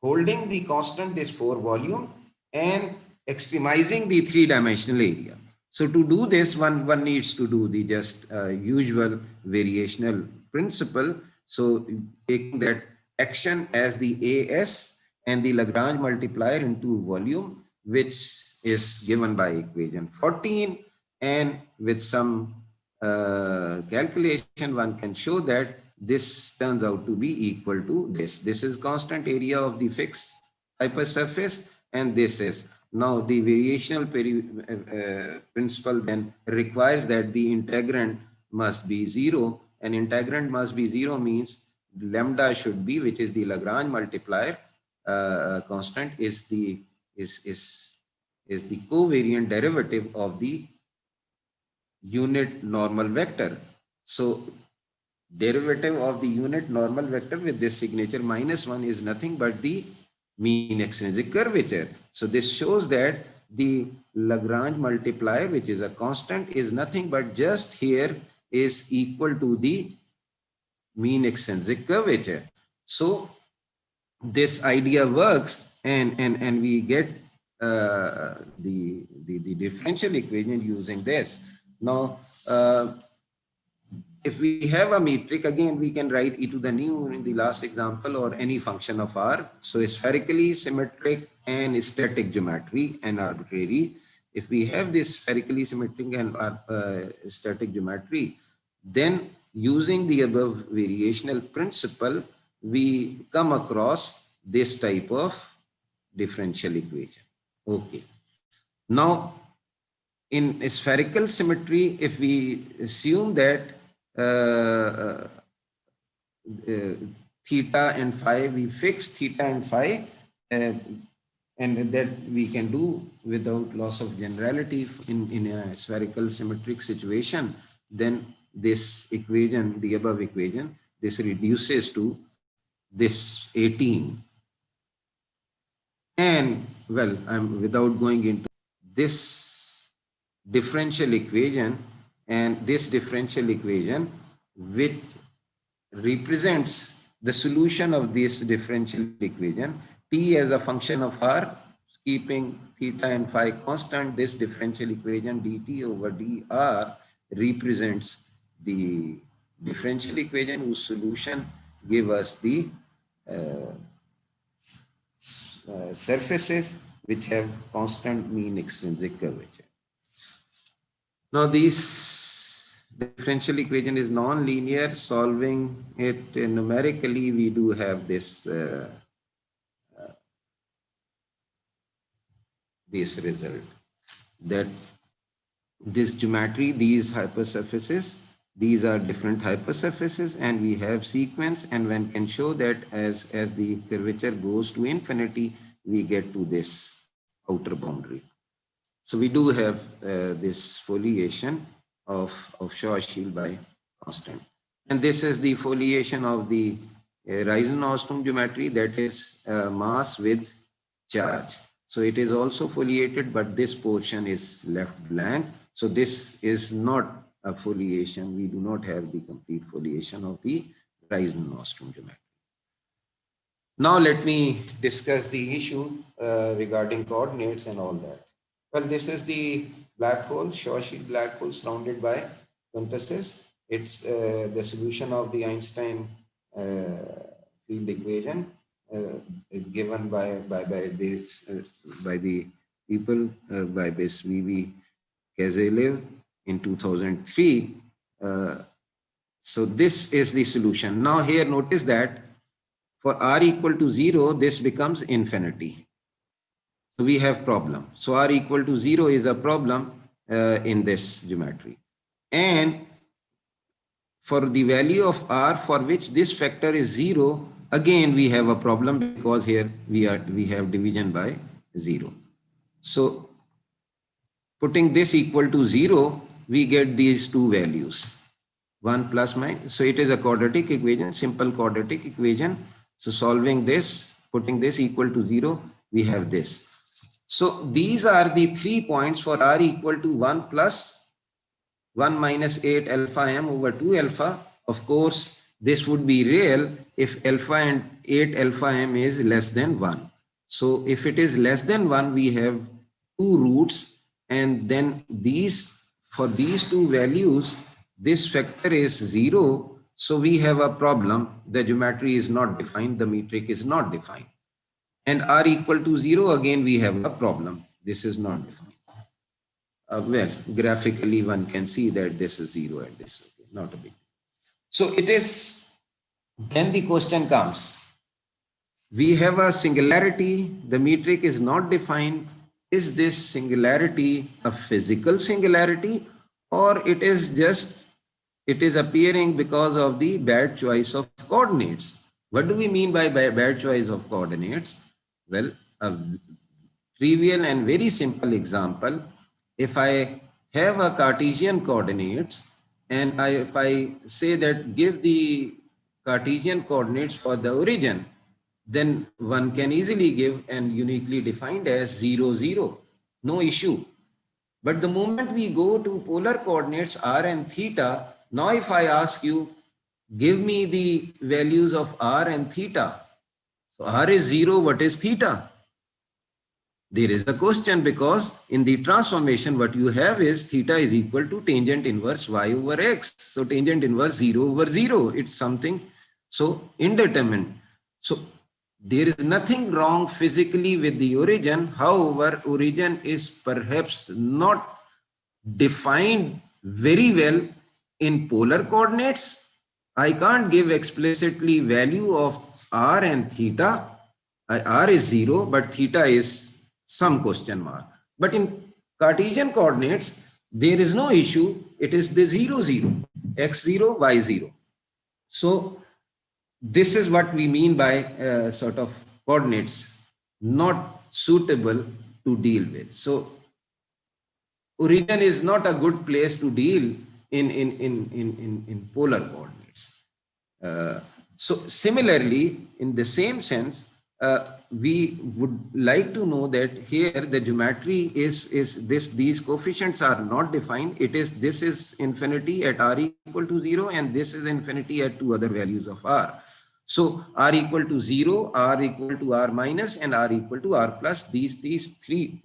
holding the constant this 4 volume and extremizing the 3-dimensional area. So to do this, one needs to do the just usual variational principle. So taking that action as the AS and the Lagrange multiplier into volume, which is given by equation 14, and with some calculation, one can show that this turns out to be equal to this. This is constant area of the fixed hypersurface, and this is. Now the variational principle then requires that the integrand must be 0, and integrand must be 0 means lambda should be, which is the Lagrange multiplier constant, is the covariant derivative of the unit normal vector. So derivative of the unit normal vector with this signature -1 is nothing but the mean extrinsic curvature. So this shows that the Lagrange multiplier, which is a constant, is nothing but just here is equal to the mean extrinsic curvature. So this idea works, and we get the differential equation using this. Now, if we have a metric, again, we can write e to the nu in the last example, or any function of R. So spherically symmetric and static geometry and arbitrary. If we have this spherically symmetric and static geometry, then using the above variational principle, we come across this type of differential equation. Okay. Now, in spherical symmetry, if we assume that theta and phi, we fix theta and phi, and that we can do without loss of generality in a spherical symmetric situation, then this equation, the above equation, this reduces to this 18. And well, I'm without going into this differential equation, and this differential equation, which represents the solution of this differential equation, t as a function of r, keeping theta and phi constant, this differential equation dt over dr represents the differential equation whose solution give us the surfaces which have constant mean extrinsic curvature. Now this differential equation is non-linear. Solving it numerically, we do have this this result, that this geometry, these hypersurfaces, these are different hypersurfaces, and we have sequence, and one can show that as the curvature goes to infinity, we get to this outer boundary. So we do have this foliation of Schwarzschild by constant. And this is the foliation of the Reisen-Ostrom geometry, that is mass with charge. So it is also foliated, but this portion is left blank. So this is not a foliation. We do not have the complete foliation of the Reisen-Ostrom geometry. Now let me discuss the issue regarding coordinates and all that. Well, this is the black hole, Schwarzschild black hole surrounded by quintuses. It's the solution of the Einstein field equation. given by this by the people by this V.V. Kazelev in 2003. So this is the solution. Now here notice that for r equal to 0, this becomes infinity. So we have problem. So r equal to 0 is a problem in this geometry. And for the value of r for which this factor is 0, again we have a problem because here we have division by 0. So putting this equal to 0, we get these two values, 1 plus minus. So it is a quadratic equation, simple quadratic equation. So solving this, putting this equal to 0, we have this. So these are the 3 points for r equal to 1 plus 1 minus 8 alpha m over 2 alpha. Of course, this would be real if alpha and 8 alpha m is less than 1. So if it is less than 1, we have 2 roots, and then for these two values, this factor is 0. So we have a problem. The geometry is not defined. The metric is not defined. And r equal to 0, again, we have a problem. This is not defined. Well, graphically, one can see that this is 0 and this is not a big. So it is, then the question comes, we have a singularity, the metric is not defined. Is this singularity a physical singularity, or it is appearing because of the bad choice of coordinates? What do we mean by bad choice of coordinates? Well, a trivial and very simple example. If I have a Cartesian coordinates and if I say that give the Cartesian coordinates for the origin, then one can easily give and uniquely defined as 0, 0, no issue. But the moment we go to polar coordinates r and theta, now if I ask you, give me the values of r and theta. So r is 0, what is theta? There is a question, because in the transformation, what you have is theta is equal to tangent inverse y over x. So tangent inverse 0 over 0, it's something so indeterminate. So there is nothing wrong physically with the origin. However, origin is perhaps not defined very well in polar coordinates. I can't give explicitly value of r and theta. R is 0, but theta is some question mark. But in Cartesian coordinates, there is no issue. It is the 0, 0, x0, y0. So this is what we mean by sort of coordinates not suitable to deal with. So origin is not a good place to deal in polar coordinates. So similarly, in the same sense, we would like to know that here the geometry is this, these coefficients are not defined. This is infinity at r equal to 0, and this is infinity at two other values of r. So r equal to 0, r equal to r minus, and r equal to r plus. These 3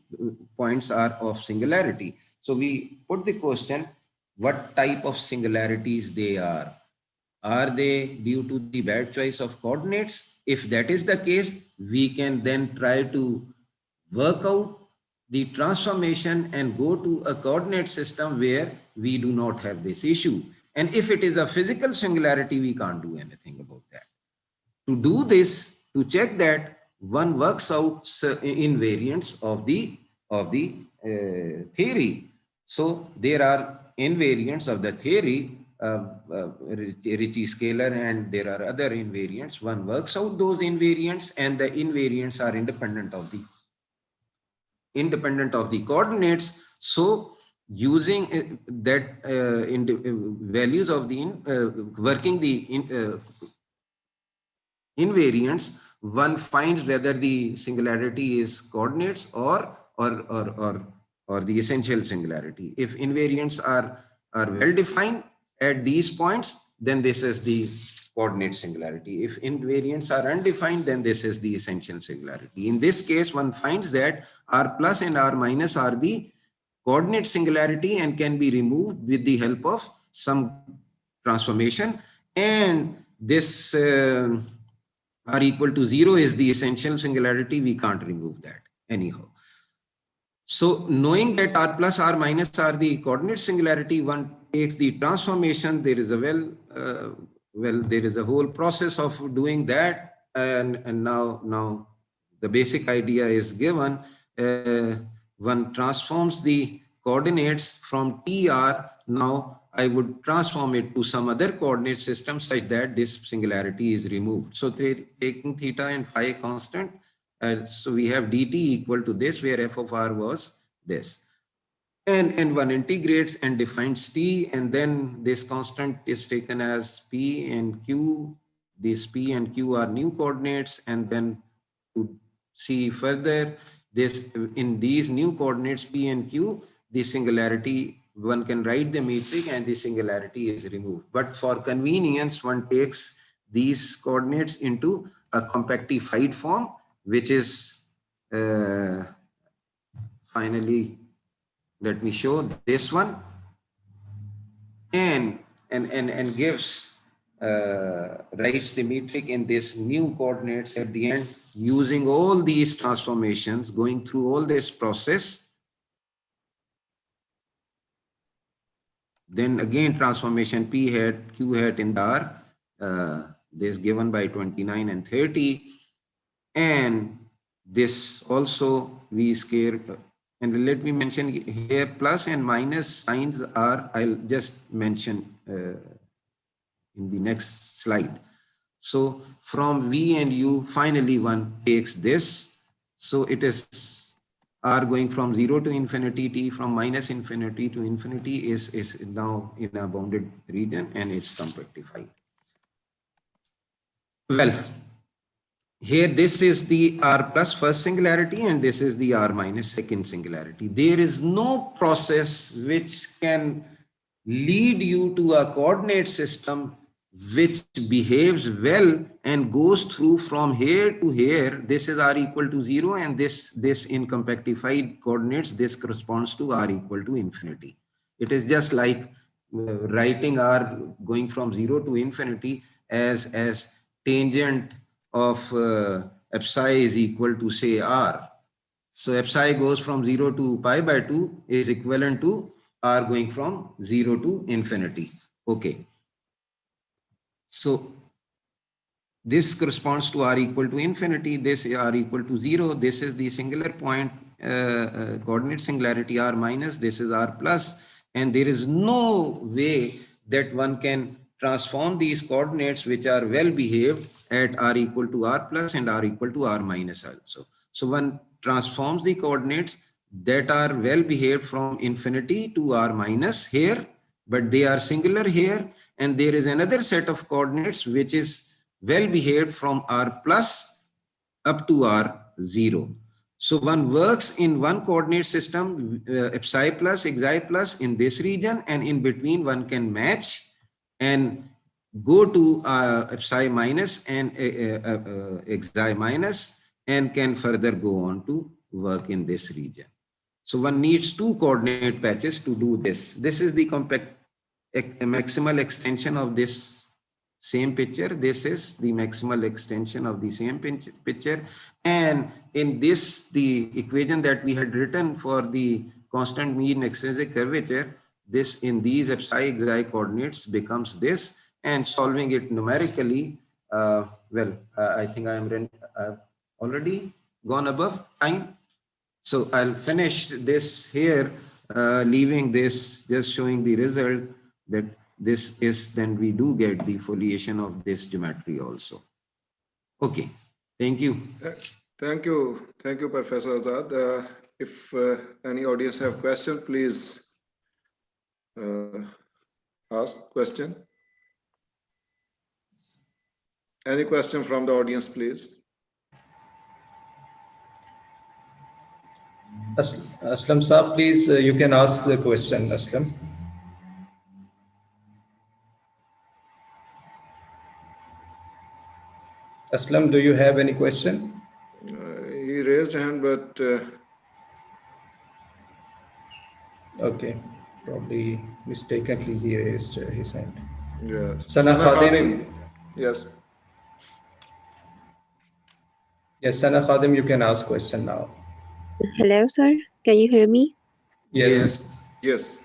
points are of singularity. So we put the question, what type of singularities they are? Are they due to the bad choice of coordinates? If that is the case, we can then try to work out the transformation and go to a coordinate system where we do not have this issue. And if it is a physical singularity, we can't do anything about that. To do this, to check that, one works out invariants of the theory. So there are invariants of the theory, Ricci scalar, and there are other invariants. One works out those invariants, and the invariants are independent of the coordinates. So using that values of the working the invariants, one finds whether the singularity is coordinates or the essential singularity. If invariants are well defined at these points, then this is the coordinate singularity. If invariants are undefined, then this is the essential singularity. In this case, one finds that r plus and r minus are the coordinate singularity and can be removed with the help of some transformation. And this r equal to 0 is the essential singularity. We can't remove that anyhow. So knowing that r plus r minus are the coordinate singularity, one takes the transformation. There is a there is a whole process of doing that, and now the basic idea is given. One transforms the coordinates from tr. Now I would transform it to some other coordinate system such that this singularity is removed. So taking theta and phi constant, so we have dt equal to this, where f of r was this. And one integrates and defines t, and then this constant is taken as p and q. These p and q are new coordinates, and then to see further, this in these new coordinates p and q, the singularity, one can write the metric and the singularity is removed. But for convenience, one takes these coordinates into a compactified form, which is finally, let me show this one, and gives writes the metric in this new coordinates at the end, using all these transformations, going through all this process. Then again transformation p hat, q hat in the r, this given by 29 and 30, and this also we scale. And let me mention here, plus and minus signs are, I'll just mention in the next slide. So from v and u, finally one takes this. So it is r going from 0 to infinity, t from minus infinity to infinity is now in a bounded region, and it's compactified. Well, here this is the r plus first singularity, and this is the r minus second singularity. There is no process which can lead you to a coordinate system which behaves well and goes through from here to here. This is r equal to 0, and this in compactified coordinates, this corresponds to r equal to infinity. It is just like writing r going from 0 to infinity as tangent of psi is equal to, say, r. So psi goes from 0 to pi by 2 is equivalent to r going from 0 to infinity. Okay. So this corresponds to r equal to infinity, this r equal to 0. This is the singular point coordinate singularity r minus, this is r plus, and there is no way that one can transform these coordinates which are well behaved at r equal to r plus and r equal to r minus also. So one transforms the coordinates that are well behaved from infinity to r minus here, but they are singular here, and there is another set of coordinates which is well behaved from r plus up to r0. So one works in one coordinate system, psi plus, xi plus in this region, and in between one can match and go to psi minus and xi minus, and can further go on to work in this region. So one needs two coordinate patches to do this. This is the maximal extension of this same picture. This is the maximal extension of the same picture. And in this, the equation that we had written for the constant mean extrinsic curvature, this in these psi xi coordinates becomes this, and solving it numerically, I think I've already gone above time. So I'll finish this here, leaving this, just showing the result that this is, then we do get the foliation of this geometry also. Okay, thank you. Thank you, Professor Azad. If any audience have question, please ask question. Any question from the audience, please? Aslam Saab, please, you can ask the question, Aslam. Aslam, do you have any question? He raised hand, but... Okay, probably mistakenly he raised his hand. Yes. Sana Khadim. Yes. Yes, Sana Khadim, you can ask question now. Hello, sir. Can you hear me? Yes. Yes.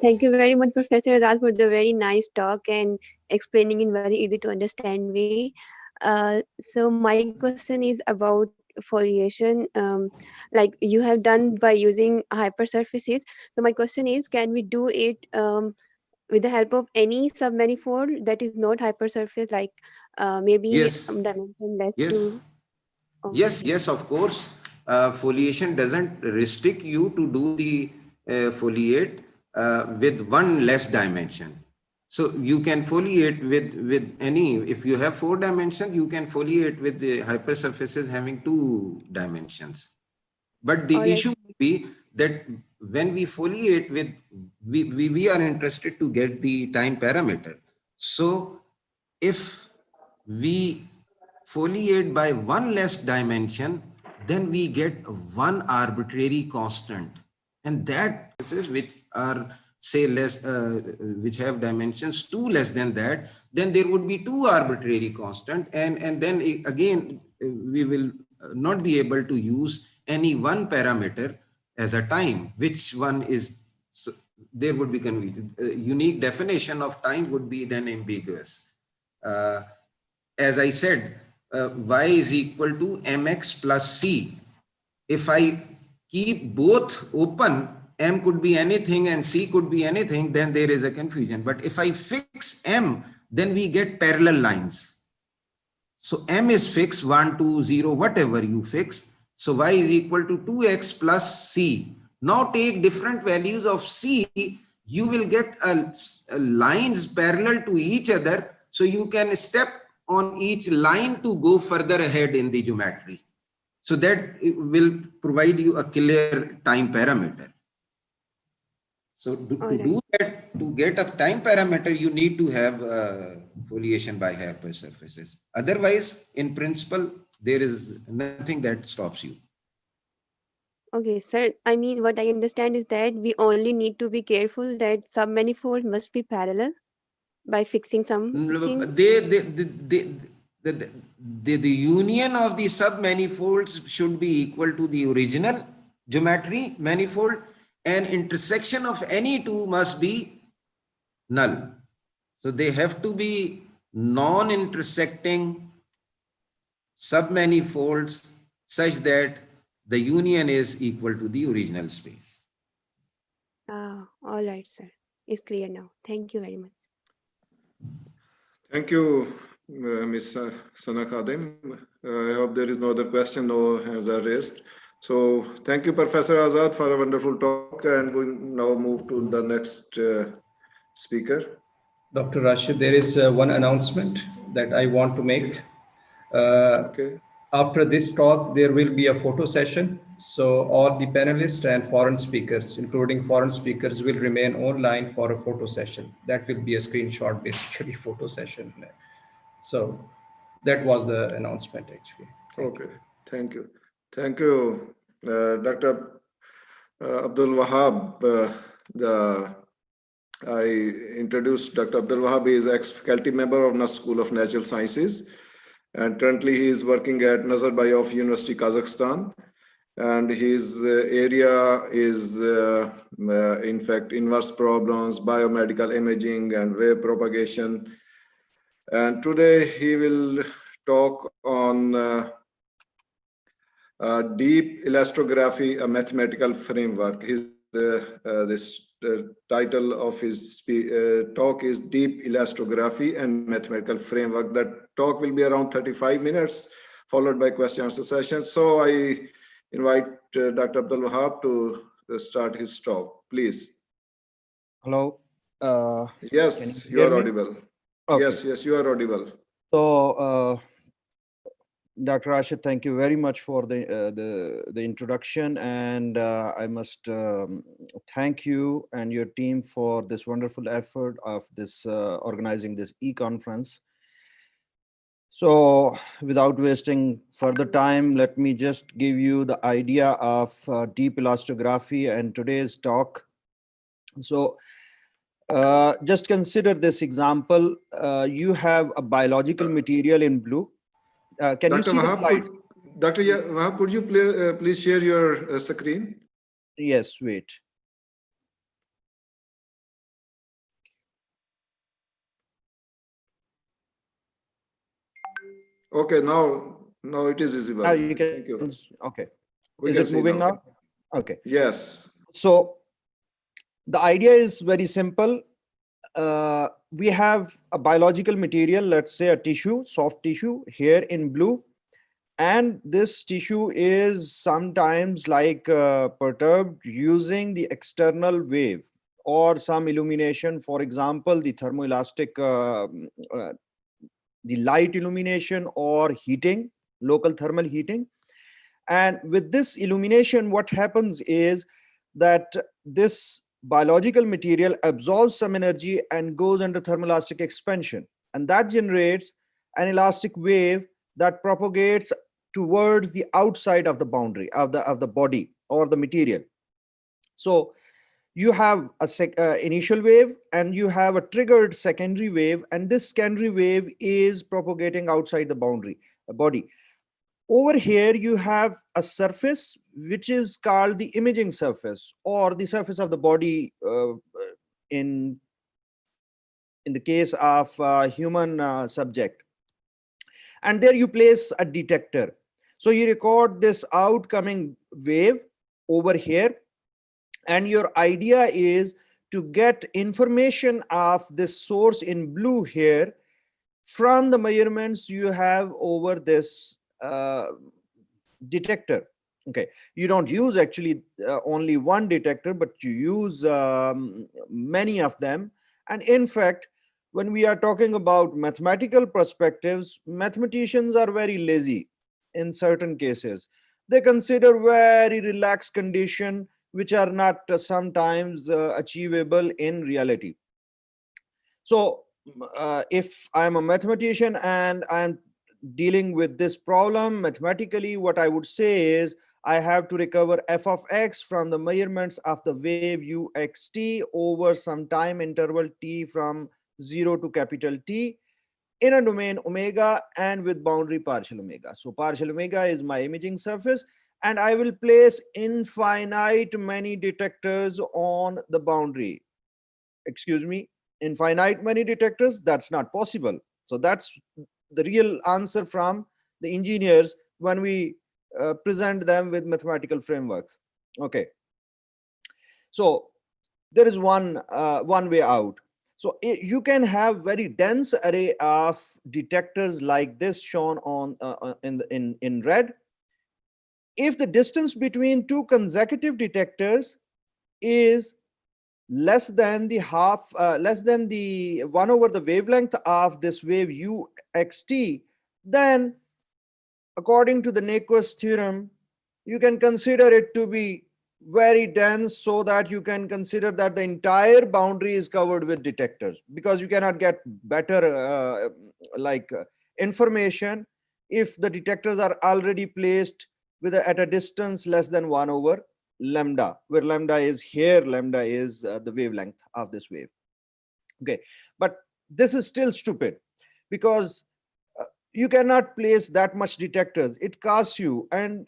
Thank you very much, Professor Azad, for the very nice talk and explaining in very easy to understand way. So my question is about foliation. Like you have done by using hypersurfaces. So my question is, can we do it with the help of any submanifold that is not hypersurface, like maybe Yes, dimensionless yes, to? yes, Okay. yes, of course. Foliation doesn't restrict you to do the foliate with one less dimension. So you can foliate with any, if you have 4 dimensions, you can foliate with the hypersurfaces having 2 dimensions. But the All right. issue would be that when we foliate with, we are interested to get the time parameter. So if we foliate by one less dimension, then we get one arbitrary constant. And that is which are say less, which have dimensions 2 less than that, then there would be 2 arbitrary constant. And then again, we will not be able to use any one parameter as a time. Which one is, so there would be confusion. Unique definition of time would be then ambiguous. As I said, y is equal to mx plus c. If I keep both open, m could be anything and c could be anything, then there is a confusion. But if I fix m, then we get parallel lines. So m is fixed 1, 2, 0, whatever you fix. So y is equal to 2x plus c. Now take different values of c, you will get lines parallel to each other. So you can step on each line to go further ahead in the geometry. So that will provide you a clear time parameter. So to do that, to get a time parameter, you need to have foliation by hypersurfaces. Otherwise, in principle, there is nothing that stops you. Okay, sir. I mean, what I understand is that we only need to be careful that submanifold must be parallel by fixing something. The union of the submanifolds should be equal to the original geometry manifold, and intersection of any two must be null. So they have to be non-intersecting submanifolds such that the union is equal to the original space. All right, sir. It's clear now. Thank you very much. Thank you, Ms. Sana Khadim. I hope there is no other question, no hands are raised. So thank you, Professor Azad, for a wonderful talk. And we now move to the next speaker. Dr. Rashid, there is one announcement that I want to make. Okay. After this talk, there will be a photo session. So all the panelists and foreign speakers, including foreign speakers, will remain online for a photo session. That will be a screenshot, basically, photo session. So that was the announcement, actually. Thank you. Thank you, Dr. Abdul Wahab. I introduced Dr. Abdul Wahab. He is ex-faculty member of NUST School of Natural Sciences. And currently he is working at Nazarbayev University, Kazakhstan. And his area is, in fact, inverse problems, biomedical imaging, and wave propagation. And today he will talk on deep elastography, a mathematical framework. The title of his talk is Deep Elastography and Mathematical Framework. That talk will be around 35 minutes, followed by question answer session. So I invite Dr. Abdul Wahab to start his talk, please. Hello. Yes, you are audible. Okay. Yes, you are audible. So, Dr. Rashid, thank you very much for the introduction, and I must thank you and your team for this wonderful effort of this organizing this e-conference. So, without wasting further time, let me just give you the idea of deep elastography and today's talk. So, just consider this example. You have a biological material in blue. Can you Dr. see the Wahab, slide? Dr. Wahab, could you please share your screen? Yes, wait. Okay, now it is visible. Now you can. Thank you. Okay. We Is can it see moving now. now? Okay. Yes. So the idea is very simple. We have a biological material, let's say a tissue, soft tissue here in blue. And this tissue is sometimes like perturbed using the external wave or some illumination. For example, the thermoelastic, the light illumination or heating, local thermal heating. And with this illumination, what happens is that this biological material absorbs some energy and goes under thermoelastic expansion. And that generates an elastic wave that propagates towards the outside of the boundary of the body or the material. So you have a initial wave and you have a triggered secondary wave, and this secondary wave is propagating outside the boundary body. Over here you have a surface which is called the imaging surface or the surface of the body in the case of human subject, and there you place a detector. So you record this outcoming wave over here, and your idea is to get information of this source in blue here from the measurements you have over this detector. Okay, you don't use actually only one detector, but you use many of them. And in fact, when we are talking about mathematical perspectives, mathematicians are very lazy in certain cases. They consider very relaxed condition which are not sometimes achievable in reality. So if I'm a mathematician and I'm dealing with this problem mathematically, what I would say is I have to recover f of x from the measurements of the wave uxt over some time interval t from 0 to capital T in a domain omega and with boundary partial omega. So partial omega is my imaging surface, and I will place infinite many detectors on the boundary. Excuse me, infinite many detectors? That's not possible. So that's the real answer from the engineers when we present them with mathematical frameworks. Okay. So there is one way out. So you can have very dense array of detectors like this shown on in red. If the distance between two consecutive detectors is less than the less than the 1 over the wavelength of this wave uxt, then according to the Nyquist theorem, you can consider it to be very dense, so that you can consider that the entire boundary is covered with detectors, because you cannot get better information if the detectors are already placed at a distance less than 1 over lambda, where lambda is here, lambda is the wavelength of this wave. Okay, but this is still stupid, because you cannot place that much detectors. It costs you, and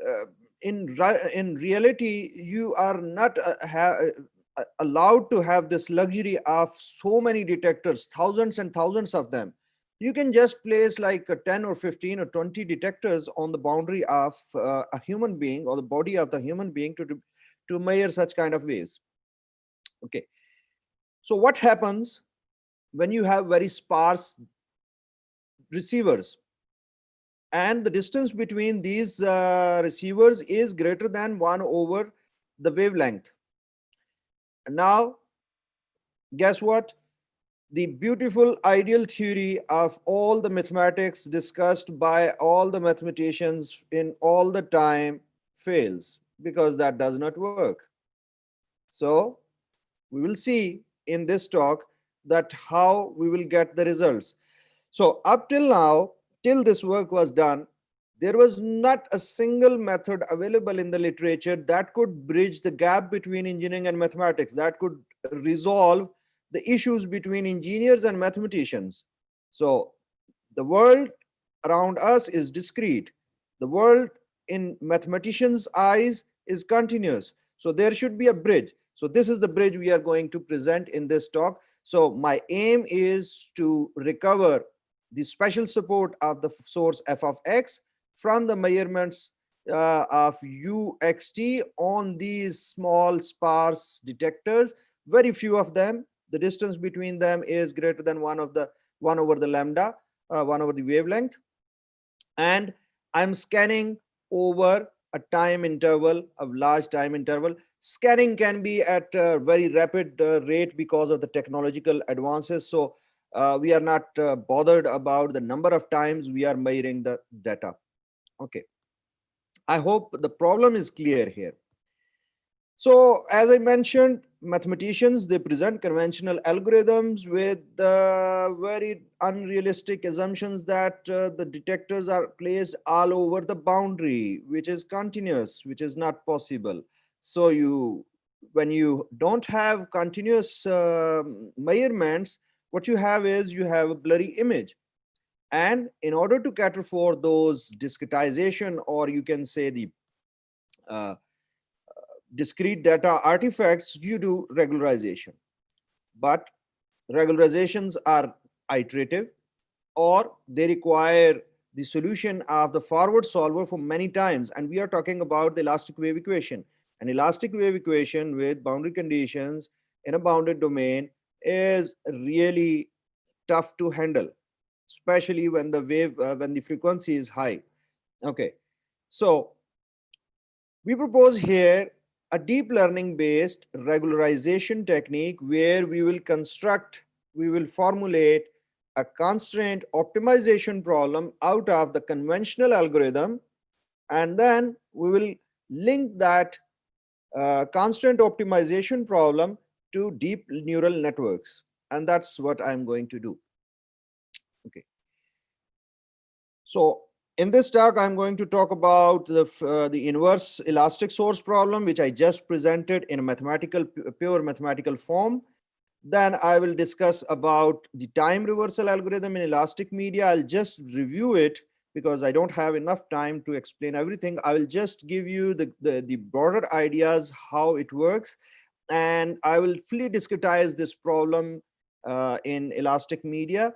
in reality you are not allowed to have this luxury of so many detectors, thousands and thousands of them. You can just place like 10 or 15 or 20 detectors on the boundary of a human being or the body of the human being to measure such kind of waves. Okay, so what happens when you have very sparse receivers and the distance between these receivers is greater than 1 over the wavelength? Now guess what? The beautiful ideal theory of all the mathematics discussed by all the mathematicians in all the time fails, because that does not work. So we will see in this talk that how we will get the results. So up till now, till this work was done, there was not a single method available in the literature that could bridge the gap between engineering and mathematics, that could resolve the issues between engineers and mathematicians. So the world around us is discrete. The world in mathematicians' eyes is continuous. So there should be a bridge. So this is the bridge we are going to present in this talk. So my aim is to recover the special support of the source f of x from the measurements of uxt on these small sparse detectors. Very few of them. The distance between them is greater than 1 over the lambda, 1 over the wavelength. And I'm scanning over a time interval, of large time interval. Scanning can be at a very rapid rate because of the technological advances. So we are not bothered about the number of times we are measuring the data. Okay. I hope the problem is clear here. So as I mentioned, mathematicians, they present conventional algorithms with very unrealistic assumptions that the detectors are placed all over the boundary, which is continuous, which is not possible. So when you don't have continuous measurements, what you have is you have a blurry image. And in order to cater for those discretization, or you can say the discrete data artifacts, you do regularization. But regularizations are iterative, or they require the solution of the forward solver for many times. And we are talking about the elastic wave equation. An elastic wave equation with boundary conditions in a bounded domain is really tough to handle, especially when the frequency is high. Okay, so we propose here a deep learning based regularization technique where we will formulate a constraint optimization problem out of the conventional algorithm, and then we will link that constraint optimization problem to deep neural networks. And that's what I'm going to do. Okay. So in this talk, I'm going to talk about the inverse elastic source problem, which I just presented in a pure mathematical form. Then I will discuss about the time reversal algorithm in elastic media. I'll just review it because I don't have enough time to explain everything. I will just give you the broader ideas, how it works. And I will fully discretize this problem in elastic media.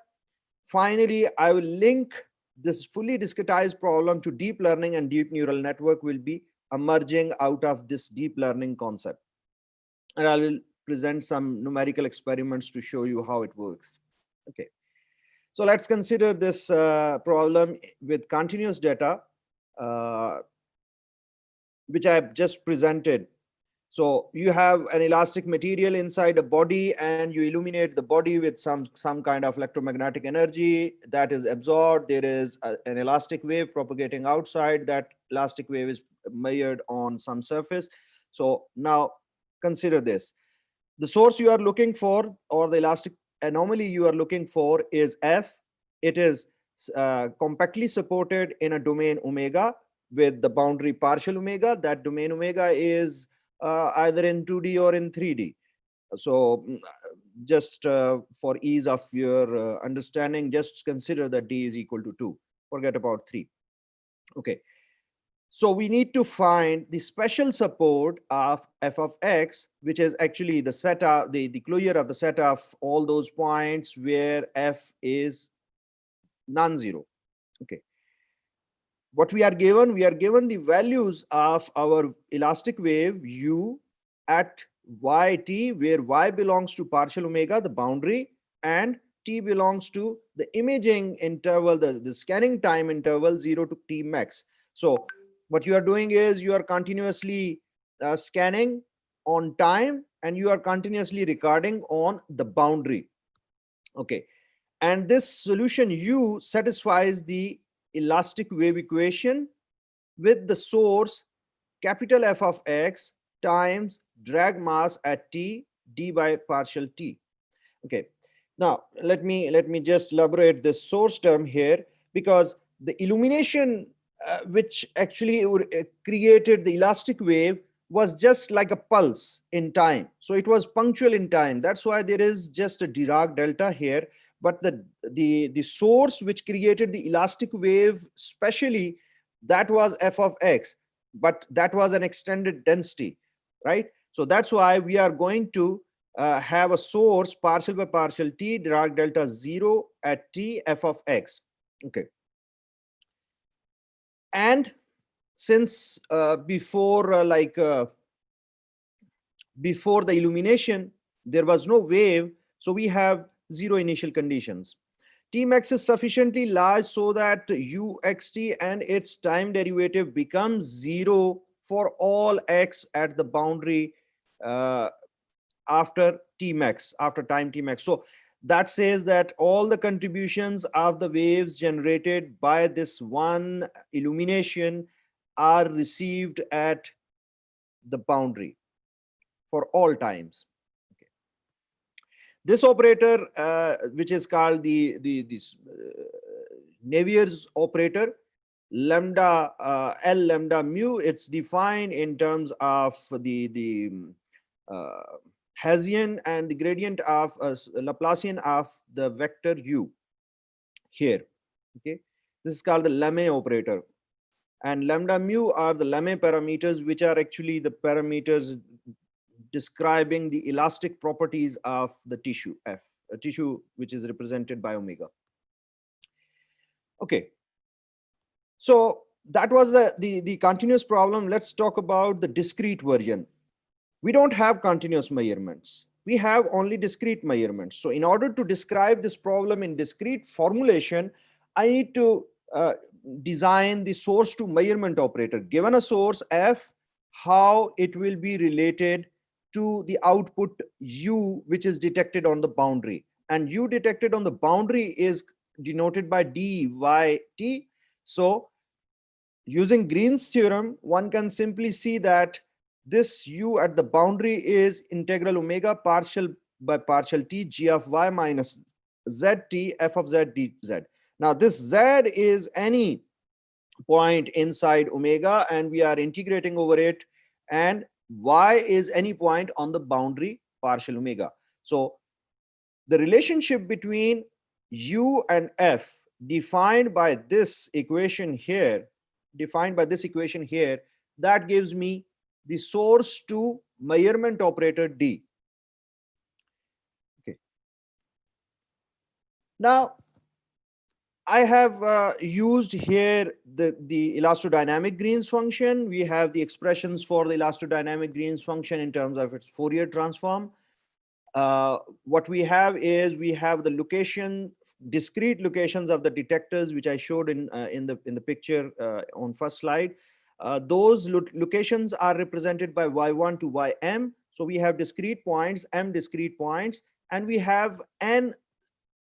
Finally, I will link this fully discretized problem to deep learning, and deep neural network will be emerging out of this deep learning concept. And I will present some numerical experiments to show you how it works. Okay. So let's consider this problem with continuous data, which I have just presented. So you have an elastic material inside a body, and you illuminate the body with some kind of electromagnetic energy that is absorbed. There is an elastic wave propagating outside. That elastic wave is measured on some surface. So now consider this. The source you are looking for, or the elastic anomaly you are looking for, is F. It is compactly supported in a domain omega with the boundary partial omega. That domain omega is either in 2D or in 3D. So just for ease of your understanding, just consider that D is equal to 2. Forget about 3. Okay. So we need to find the special support of f of x, which is actually the set of the closure of the set of all those points where f is non-zero. Okay. What we are given the values of our elastic wave u at yt, where y belongs to partial omega, the boundary, and t belongs to the imaging interval, the scanning time interval 0 to t max. So what you are doing is you are continuously scanning on time, and you are continuously recording on the boundary. Okay. And this solution u satisfies the elastic wave equation with the source capital F of x times drag mass at t d by partial t. Okay. Now let me just elaborate this source term here, because the illumination which actually created the elastic wave was just like a pulse in time. So it was punctual in time. That's why there is just a Dirac delta here. But the source which created the elastic wave, especially, that was f of x, but that was an extended density, right? So that's why we are going to have a source partial by partial t Dirac delta 0 at t f of x. Okay. And since before the illumination, there was no wave, so we have zero initial conditions. Tmax is sufficiently large so that uxt and its time derivative becomes zero for all x at the boundary after Tmax, after time Tmax. So that says that all the contributions of the waves generated by this one illumination are received at the boundary for all times. Okay. This operator, which is called this Navier's operator, lambda L lambda mu, it's defined in terms of the Hessian and the gradient of Laplacian of the vector u here. Okay, this is called the Lamé operator, and lambda mu are the Lamé parameters, which are actually the parameters describing the elastic properties of the tissue F, a tissue which is represented by omega. Okay, so that was the continuous problem. Let's talk about the discrete version. We don't have continuous measurements. We have only discrete measurements. So in order to describe this problem in discrete formulation, I need to design the source to measurement operator. Given a source F, how it will be related to the output U, which is detected on the boundary. And U detected on the boundary is denoted by dyT. So using Green's theorem, one can simply see that this u at the boundary is integral omega partial by partial t g of y minus zt f of z dz. Now this z is any point inside omega, and we are integrating over it, and y is any point on the boundary partial omega. So the relationship between u and f defined by this equation here, that gives me the source to measurement operator D. Okay. Now, I have used here the elastodynamic Green's function. We have the expressions for the elastodynamic Green's function in terms of its Fourier transform. What we have is we have the discrete locations of the detectors, which I showed in the picture on first slide. Those locations are represented by y1 to ym. So we have discrete points, m discrete points, and we have n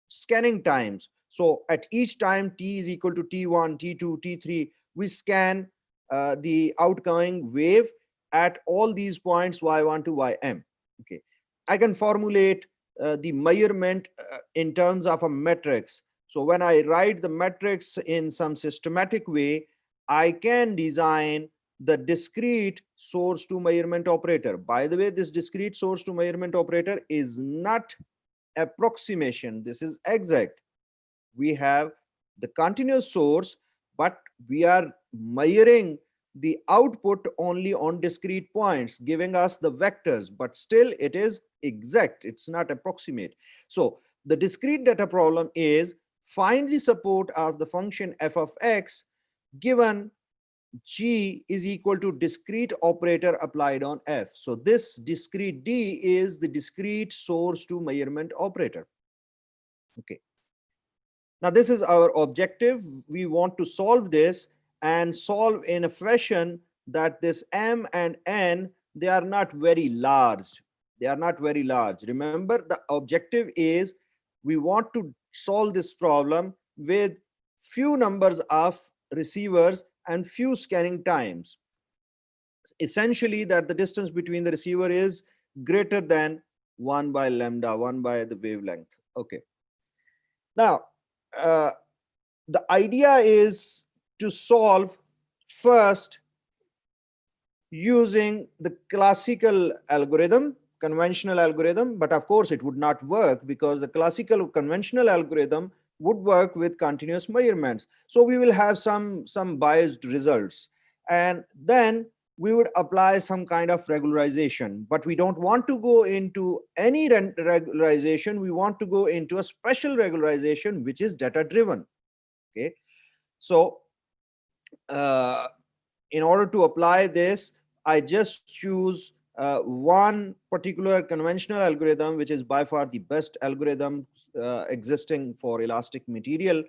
scanning times. So at each time t is equal to t1, t2, t3, we scan the outgoing wave at all these points y1 to ym. Okay, I can formulate the measurement in terms of a matrix. So when I write the matrix in some systematic way, I can design the discrete source to measurement operator. By the way, this discrete source to measurement operator is not approximation. This is exact. We have the continuous source, but we are measuring the output only on discrete points, giving us the vectors, but still it is exact. It's not approximate. So the discrete data problem is find the support of the function f of x given g is equal to discrete operator applied on f. So this discrete d is the discrete source to measurement operator. Okay. Now this is our objective. We want to solve this and solve in a fashion that this m and n, they are not very large. They are not very large. Remember, the objective is we want to solve this problem with few numbers of receivers and few scanning times. Essentially that the distance between the receiver is greater than 1 by lambda, 1 by the wavelength. Okay. Now, the idea is to solve first using the classical algorithm, conventional algorithm, but of course it would not work because the classical conventional algorithm would work with continuous measurements. So we will have some biased results, and then we would apply some kind of regularization, but we don't want to go into any regularization. We want to go into a special regularization, which is data driven. Okay, so in order to apply this, I just choose one particular conventional algorithm, which is by far the best algorithm existing for elastic material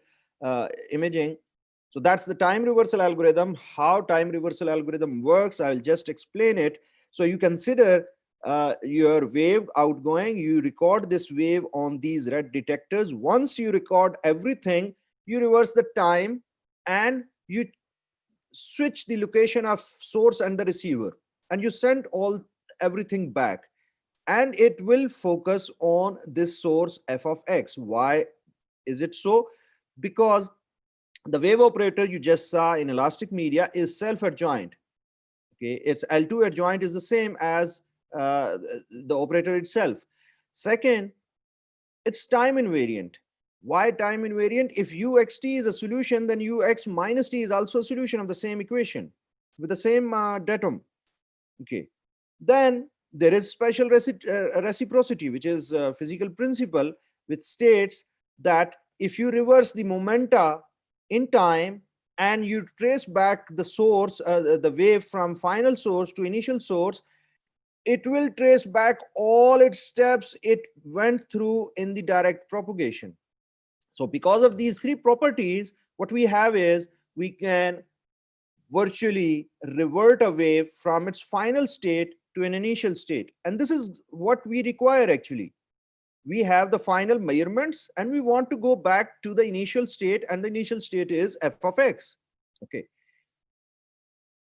imaging. So that's the time reversal algorithm. How time reversal algorithm works, I'll just explain it. So you consider your wave outgoing, you record this wave on these red detectors. Once you record everything, you reverse the time and you switch the location of source and the receiver, and you send everything back, and it will focus on this source f of x. Why is it so? Because the wave operator you just saw in elastic media is self-adjoint. Okay, its L2 adjoint is the same as the operator itself. Second, it's time invariant. Why time invariant? If uxt is a solution, then ux minus t is also a solution of the same equation with the same datum. Okay, then there is special reciprocity, which is a physical principle which states that if you reverse the momenta in time and you trace back the source, the wave from final source to initial source, it will trace back all its steps it went through in the direct propagation. So because of these three properties, what we have is we can virtually revert a wave from its final state to an initial state. And this is what we require actually. We have the final measurements and we want to go back to the initial state, and the initial state is f of x. Okay.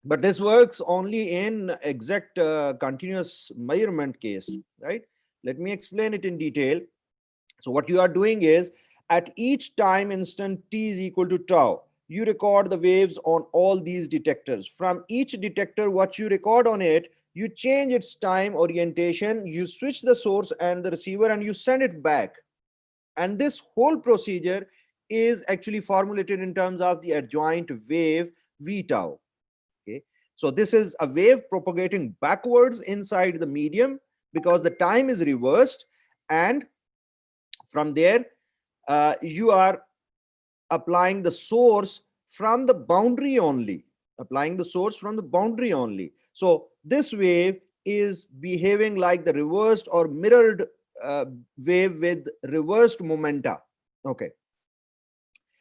But this works only in exact continuous measurement case, right? Let me explain it in detail. So what you are doing is, at each time instant t is equal to tau, you record the waves on all these detectors. From each detector, what you record on it, you change its time orientation, you switch the source and the receiver, and you send it back. And this whole procedure is actually formulated in terms of the adjoint wave v tau. Okay, so this is a wave propagating backwards inside the medium because the time is reversed, and from there you are applying the source from the boundary only, So this wave is behaving like the reversed or mirrored wave with reversed momenta. Okay,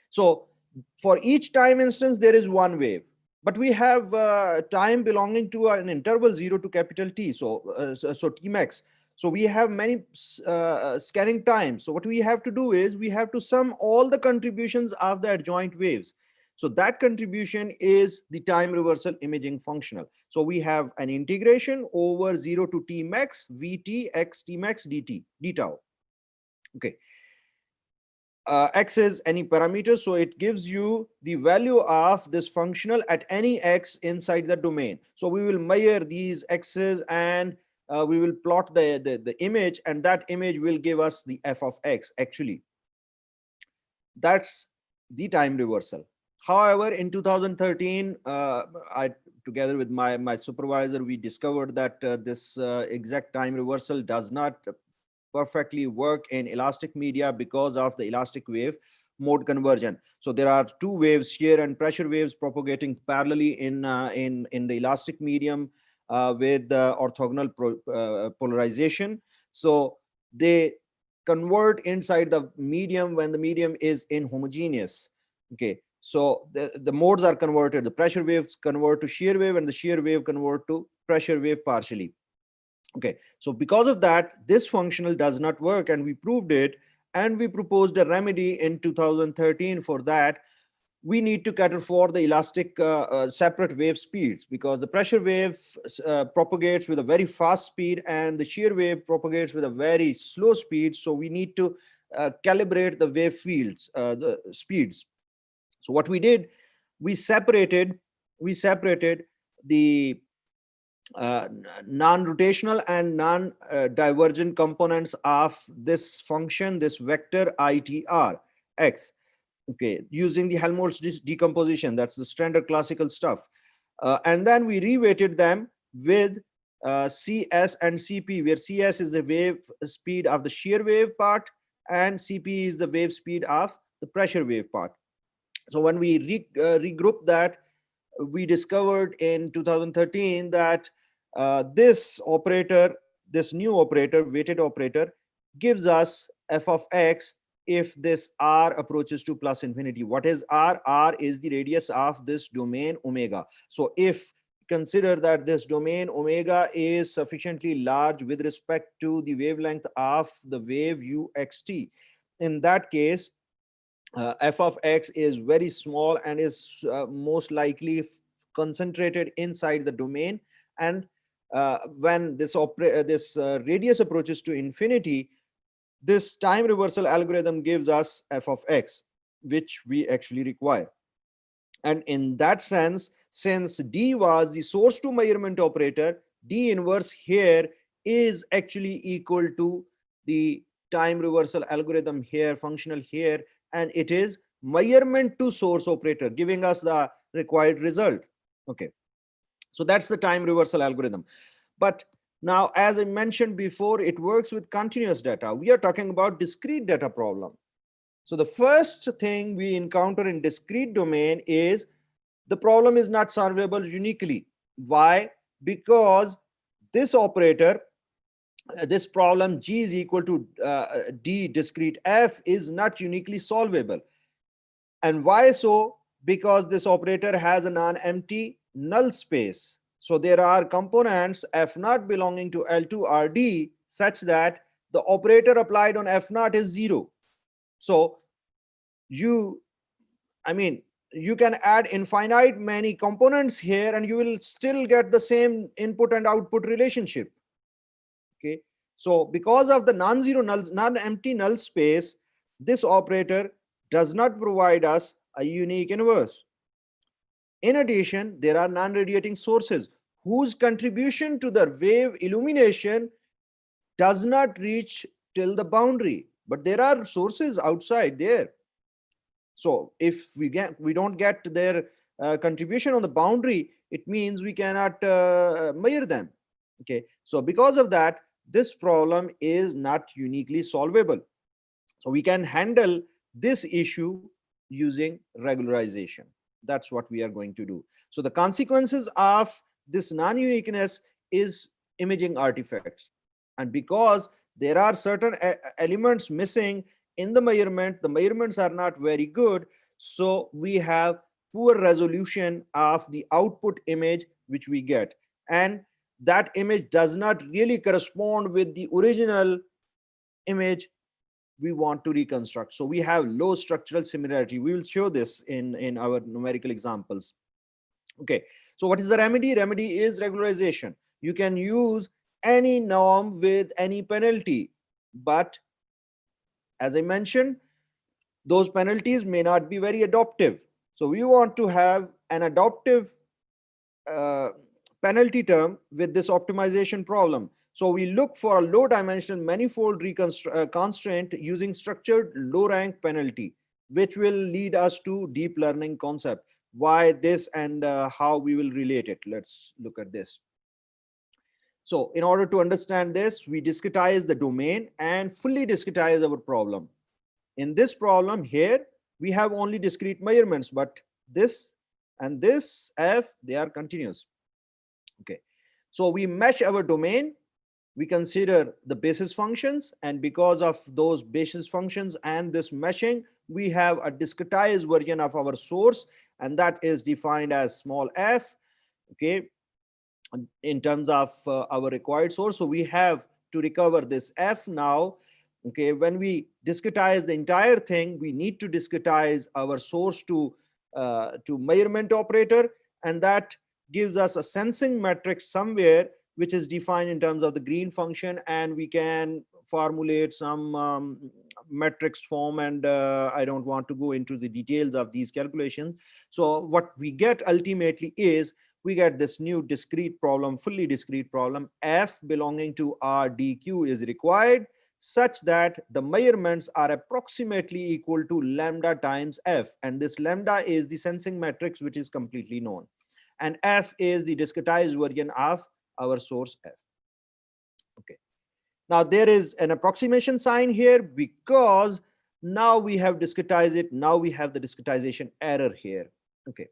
so for each time instance there is one wave, but we have time belonging to an interval 0 to capital T, so Tmax. So we have many scanning times. So what we have to do is we have to sum all the contributions of the adjoint waves. So that contribution is the time reversal imaging functional. So we have an integration over 0 to Tmax Vt x Tmax dt d tau. Okay. X is any parameter, so it gives you the value of this functional at any x inside the domain. So we will measure these x's and we will plot the image, and that image will give us the f of x actually. That's the time reversal. However, in 2013, I together with my supervisor, we discovered that this exact time reversal does not perfectly work in elastic media because of the elastic wave mode conversion. So there are two waves, shear and pressure waves, propagating parallelly in the elastic medium with orthogonal polarization. So they convert inside the medium when the medium is inhomogeneous. Okay, so the modes are converted. The pressure waves convert to shear wave, and the shear wave convert to pressure wave partially. Okay, so because of that, this functional does not work, and we proved it, and we proposed a remedy in 2013 for that. We need to cater for the elastic separate wave speeds, because the pressure wave propagates with a very fast speed and the shear wave propagates with a very slow speed. So we need to calibrate the wave fields, the speeds. So what we did, we separated the non-rotational and non-divergent components of this function, this vector ITR x. Okay, using the Helmholtz decomposition, that's the standard classical stuff. And then we reweighted them with CS and CP, where CS is the wave speed of the shear wave part and CP is the wave speed of the pressure wave part. So when we regrouped that, we discovered in 2013 that this operator, this new operator, weighted operator, gives us f of x if this r approaches to plus infinity. What is r? R is the radius of this domain omega. So if consider that this domain omega is sufficiently large with respect to the wavelength of the wave uxt, in that case, f of x is very small and is most likely concentrated inside the domain. And when this radius approaches to infinity, this time reversal algorithm gives us f of x, which we actually require. And in that sense, since d was the source to measurement operator, d inverse here is actually equal to the time reversal algorithm here, functional here, and it is measurement to source operator, giving us the required result. Okay, so that's the time reversal algorithm. But now, as I mentioned before, it works with continuous data. We are talking about discrete data problem. So the first thing we encounter in discrete domain is the problem is not solvable uniquely. Why? Because this operator, this problem G is equal to D discrete F is not uniquely solvable. And why so? Because this operator has a non-empty null space. So there are components F naught belonging to L2 RD such that the operator applied on F naught is 0. So you can add infinite many components here and you will still get the same input and output relationship. Okay, so because of the non-zero null, non-empty null space, this operator does not provide us a unique inverse. In addition, there are non-radiating sources whose contribution to the wave illumination does not reach till the boundary, but there are sources outside there. So if we don't get their contribution on the boundary, it means we cannot measure them. Okay, so because of that, this problem is not uniquely solvable. So we can handle this issue using regularization. That's what we are going to do. So the consequences of this non-uniqueness is imaging artifacts. And because there are certain elements missing in the measurements are not very good. So we have poor resolution of the output image which we get. And that image does not really correspond with the original image we want to reconstruct. So we have low structural similarity. We will show this in our numerical examples. Okay, so what is the remedy? Remedy is regularization. You can use any norm with any penalty, but as I mentioned, those penalties may not be very adaptive. So we want to have an adaptive penalty term with this optimization problem. So we look for a low dimensional manifold constraint using structured low rank penalty, which will lead us to deep learning concept. Why this and how we will relate it. Let's look at this. So in order to understand this, we discretize the domain and fully discretize our problem. In this problem here, we have only discrete measurements, but this and this F, they are continuous. Okay, so we mesh our domain, we consider the basis functions, and because of those basis functions and this meshing, we have a discretized version of our source, and that is defined as small f, okay, in terms of our required source. So we have to recover this f now. Okay, when we discretize the entire thing, we need to discretize our source to measurement operator, and that gives us a sensing matrix somewhere which is defined in terms of the green function, and we can formulate some matrix form, and I don't want to go into the details of these calculations. So what we get ultimately is we get this new discrete problem, fully discrete problem. F belonging to RDQ is required such that the measurements are approximately equal to lambda times F. And this lambda is the sensing matrix, which is completely known. And F is the discretized version of our source F. Okay. Now there is an approximation sign here because now we have discretized it. Now we have the discretization error here. Okay.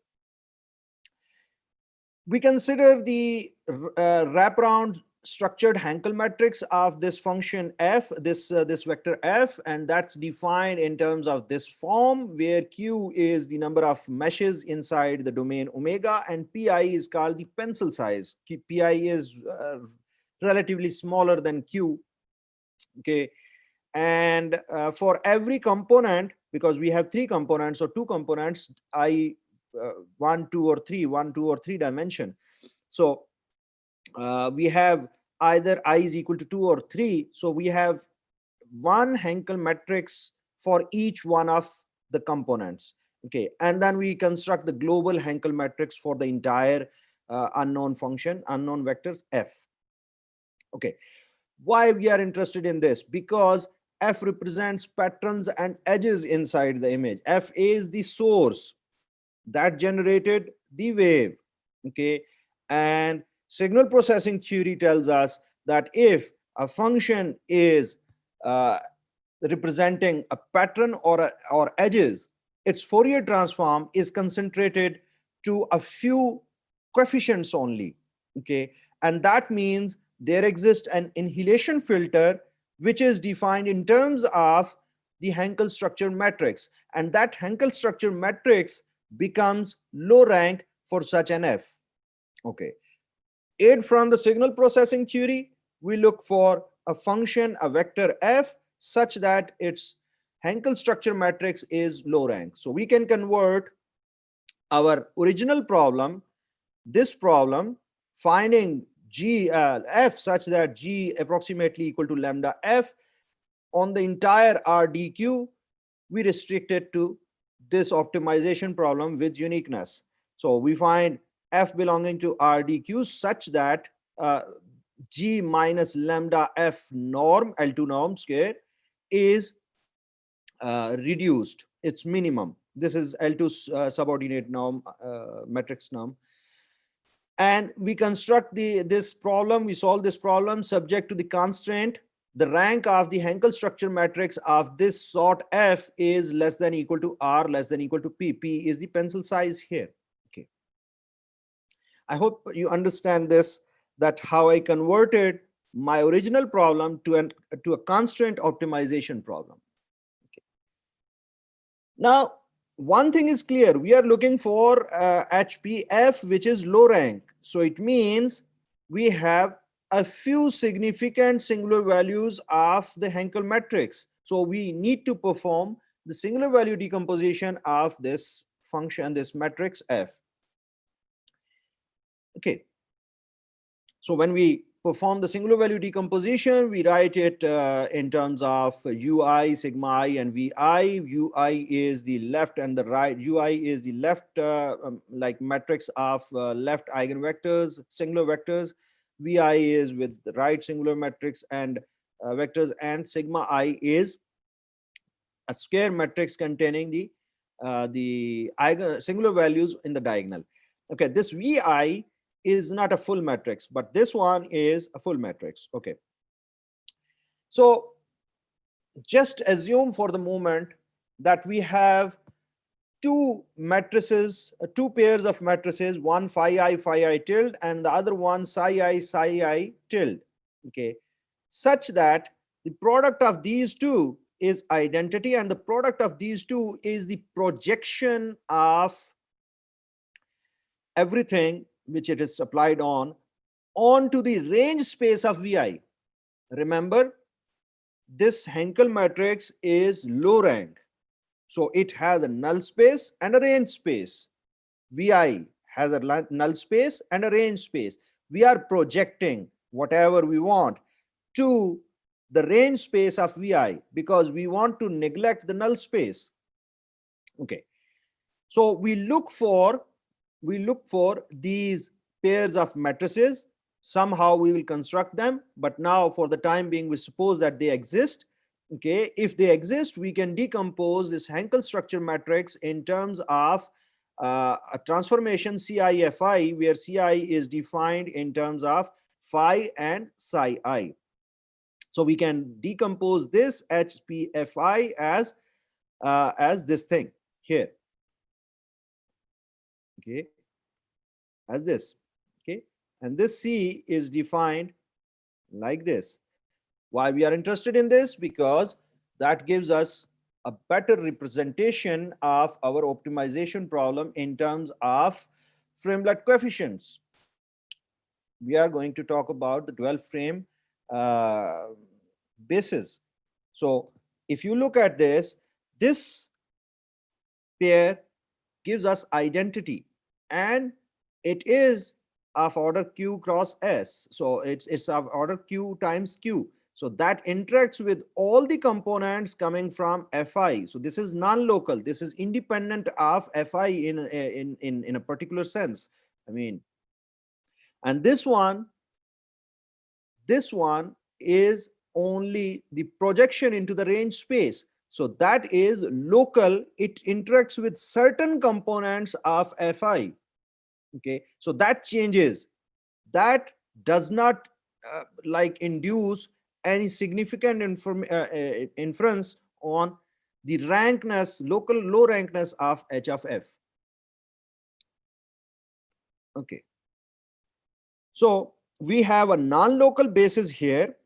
We consider the wraparound structured Hankel matrix of this function f, this vector f, and that's defined in terms of this form where q is the number of meshes inside the domain omega, and pi is called the pencil size. Pi is relatively smaller than q. Okay, and for every component, because we have 3 components or 2 components, I 1, 2, or 3 dimension. So we have either I is equal to 2 or 3. So we have one Hankel matrix for each one of the components. Okay, and then we construct the global Hankel matrix for the entire unknown function, unknown vectors f. Okay, why we are interested in this? Because f represents patterns and edges inside the image. F is the source that generated the wave. Okay, and signal processing theory tells us that if a function is representing a pattern or edges, its Fourier transform is concentrated to a few coefficients only. Okay, and that means there exists an annihilation filter which is defined in terms of the Hankel structure matrix, and that Hankel structure matrix becomes low rank for such an f. Okay, aid from the signal processing theory, we look for a function, a vector f, such that its Hankel structure matrix is low rank. So we can convert our original problem, this problem, finding g f such that g approximately equal to lambda f on the entire RDQ, we restrict it to this optimization problem with uniqueness. So we find f belonging to RDQ such that g minus lambda f norm, L2 norm square, is reduced, it's minimum. This is L2 subordinate norm, matrix norm. And we construct this problem, we solve this problem subject to the constraint. The rank of the Hankel structure matrix of this sort f is less than equal to r, less than equal to p. P is the pencil size here. Okay, I hope you understand this, that how I converted my original problem to a constraint optimization problem. Okay. Now, one thing is clear, we are looking for HPF, which is low rank. So it means we have a few significant singular values of the Hankel matrix. So we need to perform the singular value decomposition of this function, this matrix f. Okay. So when we perform the singular value decomposition, we write it in terms of ui, sigma I, and vi. Ui is the left and the right. Ui is the left like matrix of left eigenvectors, singular vectors. Vi is with the right singular matrix and vectors, and sigma I is a square matrix containing the singular values in the diagonal. Okay, this Vi is not a full matrix, but this one is a full matrix. Okay, so just assume for the moment that we have two matrices, two pairs of matrices, one phi I tilde and the other one psi I tilde. Okay, such that the product of these two is identity, and the product of these two is the projection of everything which it is applied onto the range space of Vi. Remember, this Hankel matrix is low rank. So it has a null space and a range space. Vi has a null space and a range space. We are projecting whatever we want to the range space of Vi because we want to neglect the null space. Okay. So we look for these pairs of matrices. Somehow we will construct them, but now for the time being, we suppose that they exist. Okay, if they exist, we can decompose this Hankel structure matrix in terms of a transformation CI-FI, where CI is defined in terms of phi and psi I. So we can decompose this HPFI as this thing here. Okay, as this. Okay, and this C is defined like this. Why we are interested in this? Because that gives us a better representation of our optimization problem in terms of framelet coefficients. We are going to talk about the 12 frame basis. So if you look at this, this pair gives us identity, and it is of order Q cross S. So it's of order Q times Q. So that interacts with all the components coming from Fi. So this is non-local. This is independent of Fi in a particular sense. I mean, and this one is only the projection into the range space. So that is local. It interacts with certain components of Fi. Okay, so that changes. That does not like induce any significant inference on the rankness, local low rankness of H of F. Okay, so we have a non-local basis here,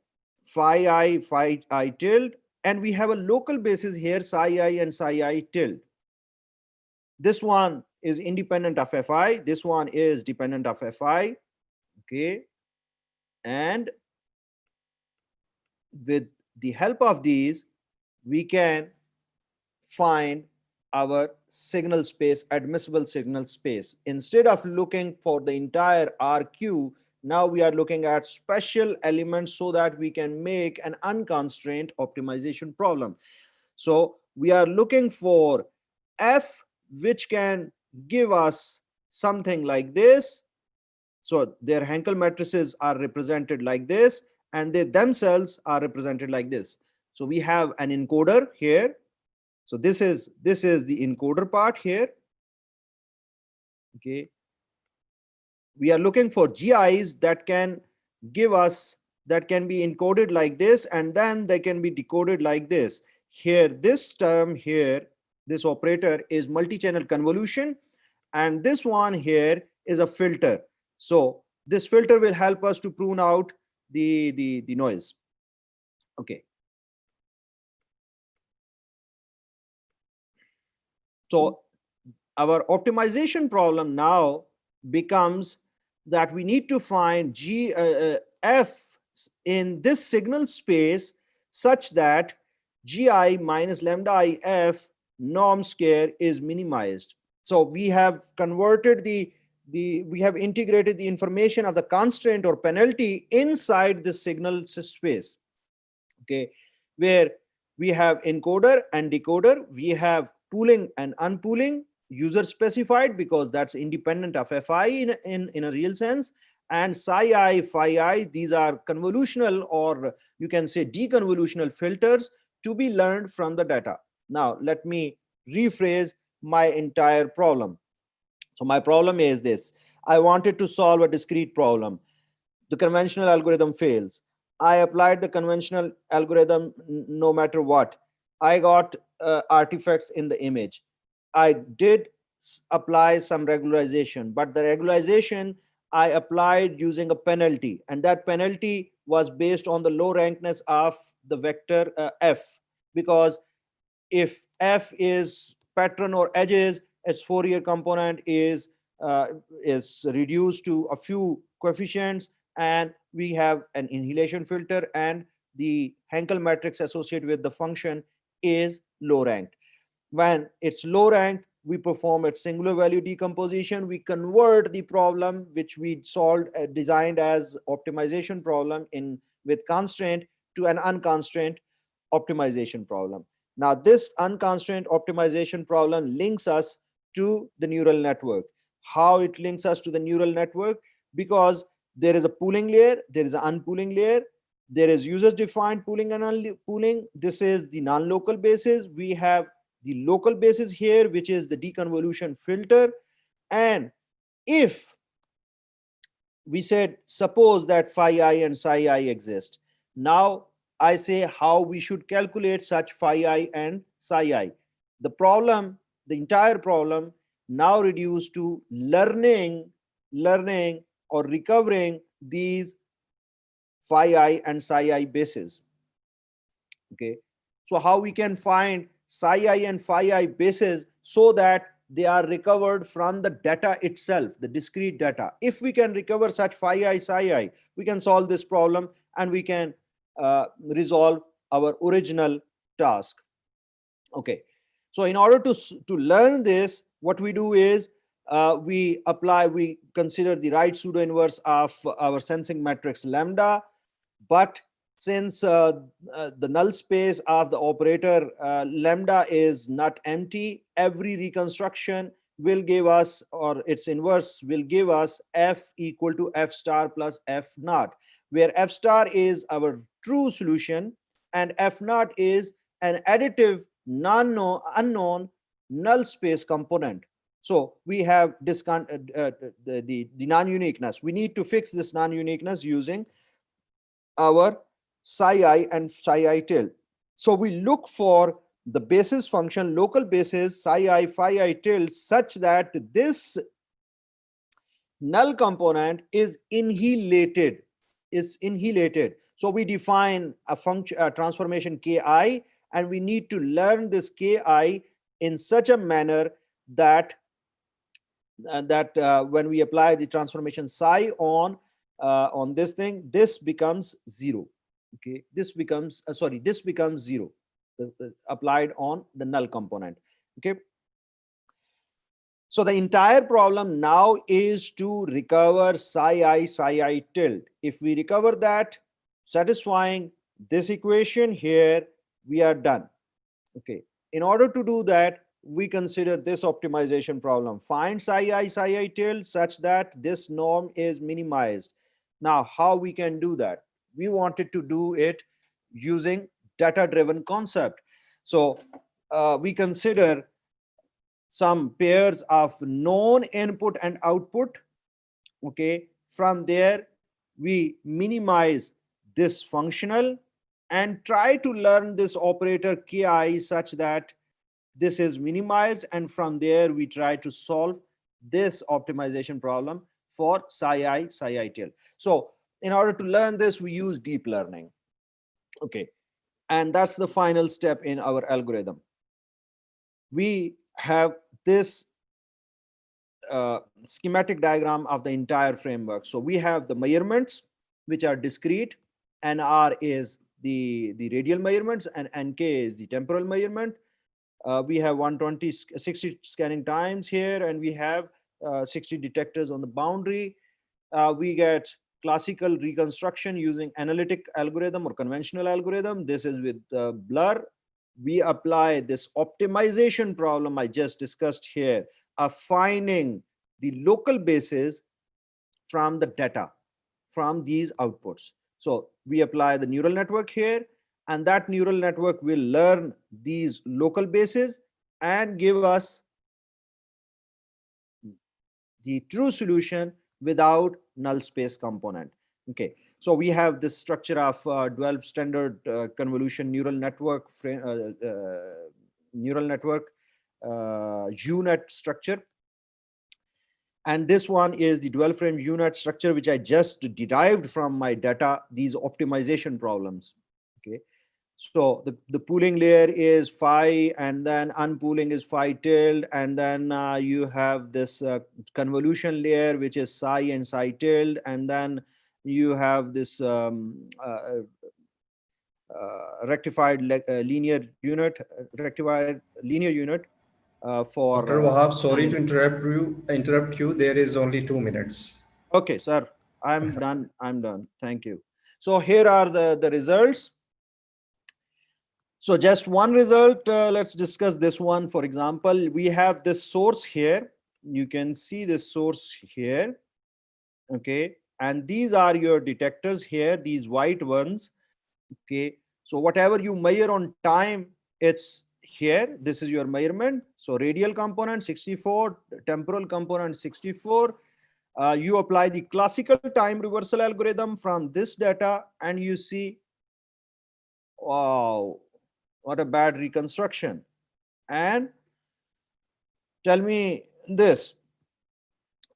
phi I tilde, and we have a local basis here, psi I and psi I tilde. This one is independent of Fi. This one is dependent of Fi. Okay, and with the help of these, we can find our signal space, admissible signal space. Instead of looking for the entire RQ, now we are looking at special elements so that we can make an unconstrained optimization problem. So we are looking for F, which can give us something like this. So their Hankel matrices are represented like this, and they themselves are represented like this. So we have an encoder here. So this is the encoder part here. Okay, we are looking for GIs that can give us, that can be encoded like this, and then they can be decoded like this. Here, this term here, this operator is multi-channel convolution, and this one here is a filter. So this filter will help us to prune out the noise. Okay. So our optimization problem now becomes that we need to find F in this signal space such that GI minus lambda IF norm square is minimized. So we have converted we have integrated the information of the constraint or penalty inside the signal space. Okay, where we have encoder and decoder, we have pooling and unpooling, user specified because that's independent of Fi in a real sense, and psi I, phi I, these are convolutional, or you can say deconvolutional filters to be learned from the data. Now let me rephrase my entire problem. So my problem is this: I wanted to solve a discrete problem. The conventional algorithm fails. I applied the conventional algorithm no matter what. I got artifacts in the image. I did apply some regularization, but the regularization I applied using a penalty, and that penalty was based on the low rankness of the vector F, because if F is pattern or edges, its Fourier component is reduced to a few coefficients, and we have an inhalation filter, and the Hankel matrix associated with the function is low ranked. When it's low ranked, we perform its singular value decomposition. We convert the problem which we solved, designed as optimization problem with constraint, to an unconstrained optimization problem. Now this unconstrained optimization problem links us to the neural network. How it links us to the neural network? because there is a pooling layer, there is an unpooling layer, there is user-defined pooling and unpooling. This is the non-local basis. We have the local basis here, which is the deconvolution filter. And if we said, suppose that phi I and psi I exist, now I say how we should calculate such phi I and psi I. The problem, the entire problem now reduced to learning or recovering these phi I and psi I bases. Okay, so how we can find psi I and phi I bases so that they are recovered from the data itself, the discrete data. If we can recover such phi I, psi I, we can solve this problem and we can resolve our original task. Okay, so in order to learn this, what we do is we consider the right pseudo inverse of our sensing matrix lambda. But since the null space of the operator lambda is not empty, every reconstruction will give us, or its inverse will give us, f equal to f star plus f naught, where f star is our true solution and f naught is an additive unknown null space component. So we have the non-uniqueness. We need to fix this non-uniqueness using our psi I and psi I tilde. So we look for the basis function, local basis psi I, phi I tilde, such that this null component is annihilated. So we define a function, a transformation ki, and we need to learn this ki in such a manner that when we apply the transformation psi on this thing, this becomes zero. Okay, this becomes zero, applied on the null component. Okay, so the entire problem now is to recover psi I tilde. If we recover that, satisfying this equation here, we are done. Okay, in order to do that, we consider this optimization problem. Find psi I tilde such that this norm is minimized. Now, how we can do that? We wanted to do it using data-driven concept. So we consider some pairs of known input and output. Okay, from there we minimize this functional and try to learn this operator ki such that this is minimized, and from there we try to solve this optimization problem for psi I tilde. So in order to learn this, we use deep learning. Okay, and that's the final step in our algorithm. We have this schematic diagram of the entire framework. So we have the measurements, which are discrete. NR is the radial measurements and NK is the temporal measurement. We have 60 scanning times here, and we have 60 detectors on the boundary. We get classical reconstruction using analytic algorithm or conventional algorithm. This is with blur. We apply this optimization problem I just discussed here of finding the local basis from the data, from these outputs. So we apply the neural network here, and that neural network will learn these local bases and give us the true solution without null space component. Okay, so we have this structure of 12 standard convolution neural network UNet structure. And this one is the dual frame UNet structure, which I just derived from my data, these optimization problems. Okay, so the pooling layer is phi, and then unpooling is phi tilde, and then you have this convolution layer, which is psi and psi tilde, and then you have this rectified linear unit for Dr. Wahab, sorry to interrupt you. There is only 2 minutes. Okay, sir, I'm done. Thank you. So here are the results. So just one result, let's discuss this one. For example, we have this source here. You can see this source here. Okay, and these are your detectors here, these white ones. Okay, so whatever you measure on time, it's here. This is your measurement. So radial component 64, temporal component 64. You apply the classical time reversal algorithm from this data, and you see, wow, what a bad reconstruction. And tell me this,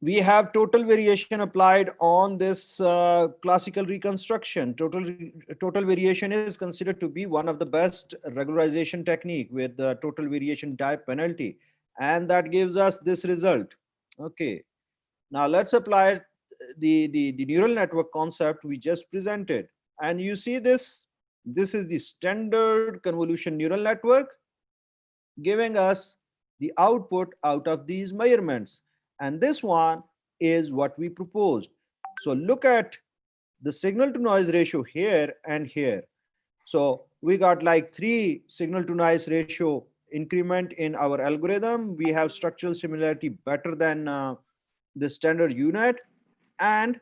we have total variation applied on this classical reconstruction. Total variation is considered to be one of the best regularization technique with the total variation type penalty, and that gives us this result. Okay, now let's apply the neural network concept we just presented, and you see this is the standard convolution neural network giving us the output out of these measurements. And this one is what we proposed. So look at the signal to noise ratio here and here. So we got like 3 signal to noise ratio increment in our algorithm. We have structural similarity better than the standard unit, and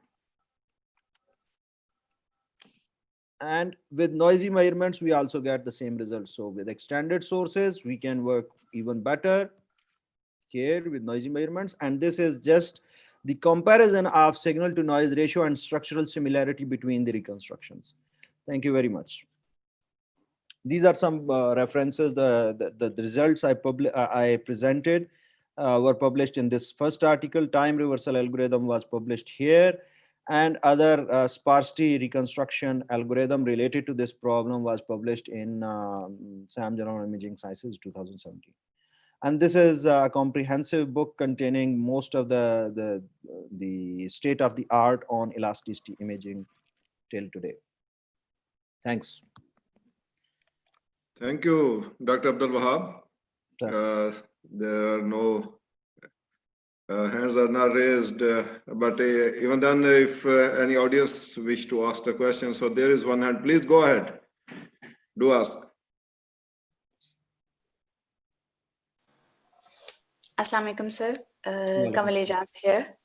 with noisy measurements we also get the same result. So with extended sources we can work even better here with noisy measurements, and this is just the comparison of signal to noise ratio and structural similarity between the reconstructions. Thank you very much. These are some references. The results I presented were published in this first article. Time reversal algorithm was published here, and other sparsity reconstruction algorithm related to this problem was published in SAM Journal of Imaging Sciences 2017. And this is a comprehensive book containing most of the state of the art on elasticity imaging till today. Thanks. Thank you, Dr. Abdul Wahab. There are no hands are not raised, but even then, if any audience wish to ask the question, so there is one hand. Please go ahead. Do ask. Assalamu alaikum, sir. Kamal Ejaz here.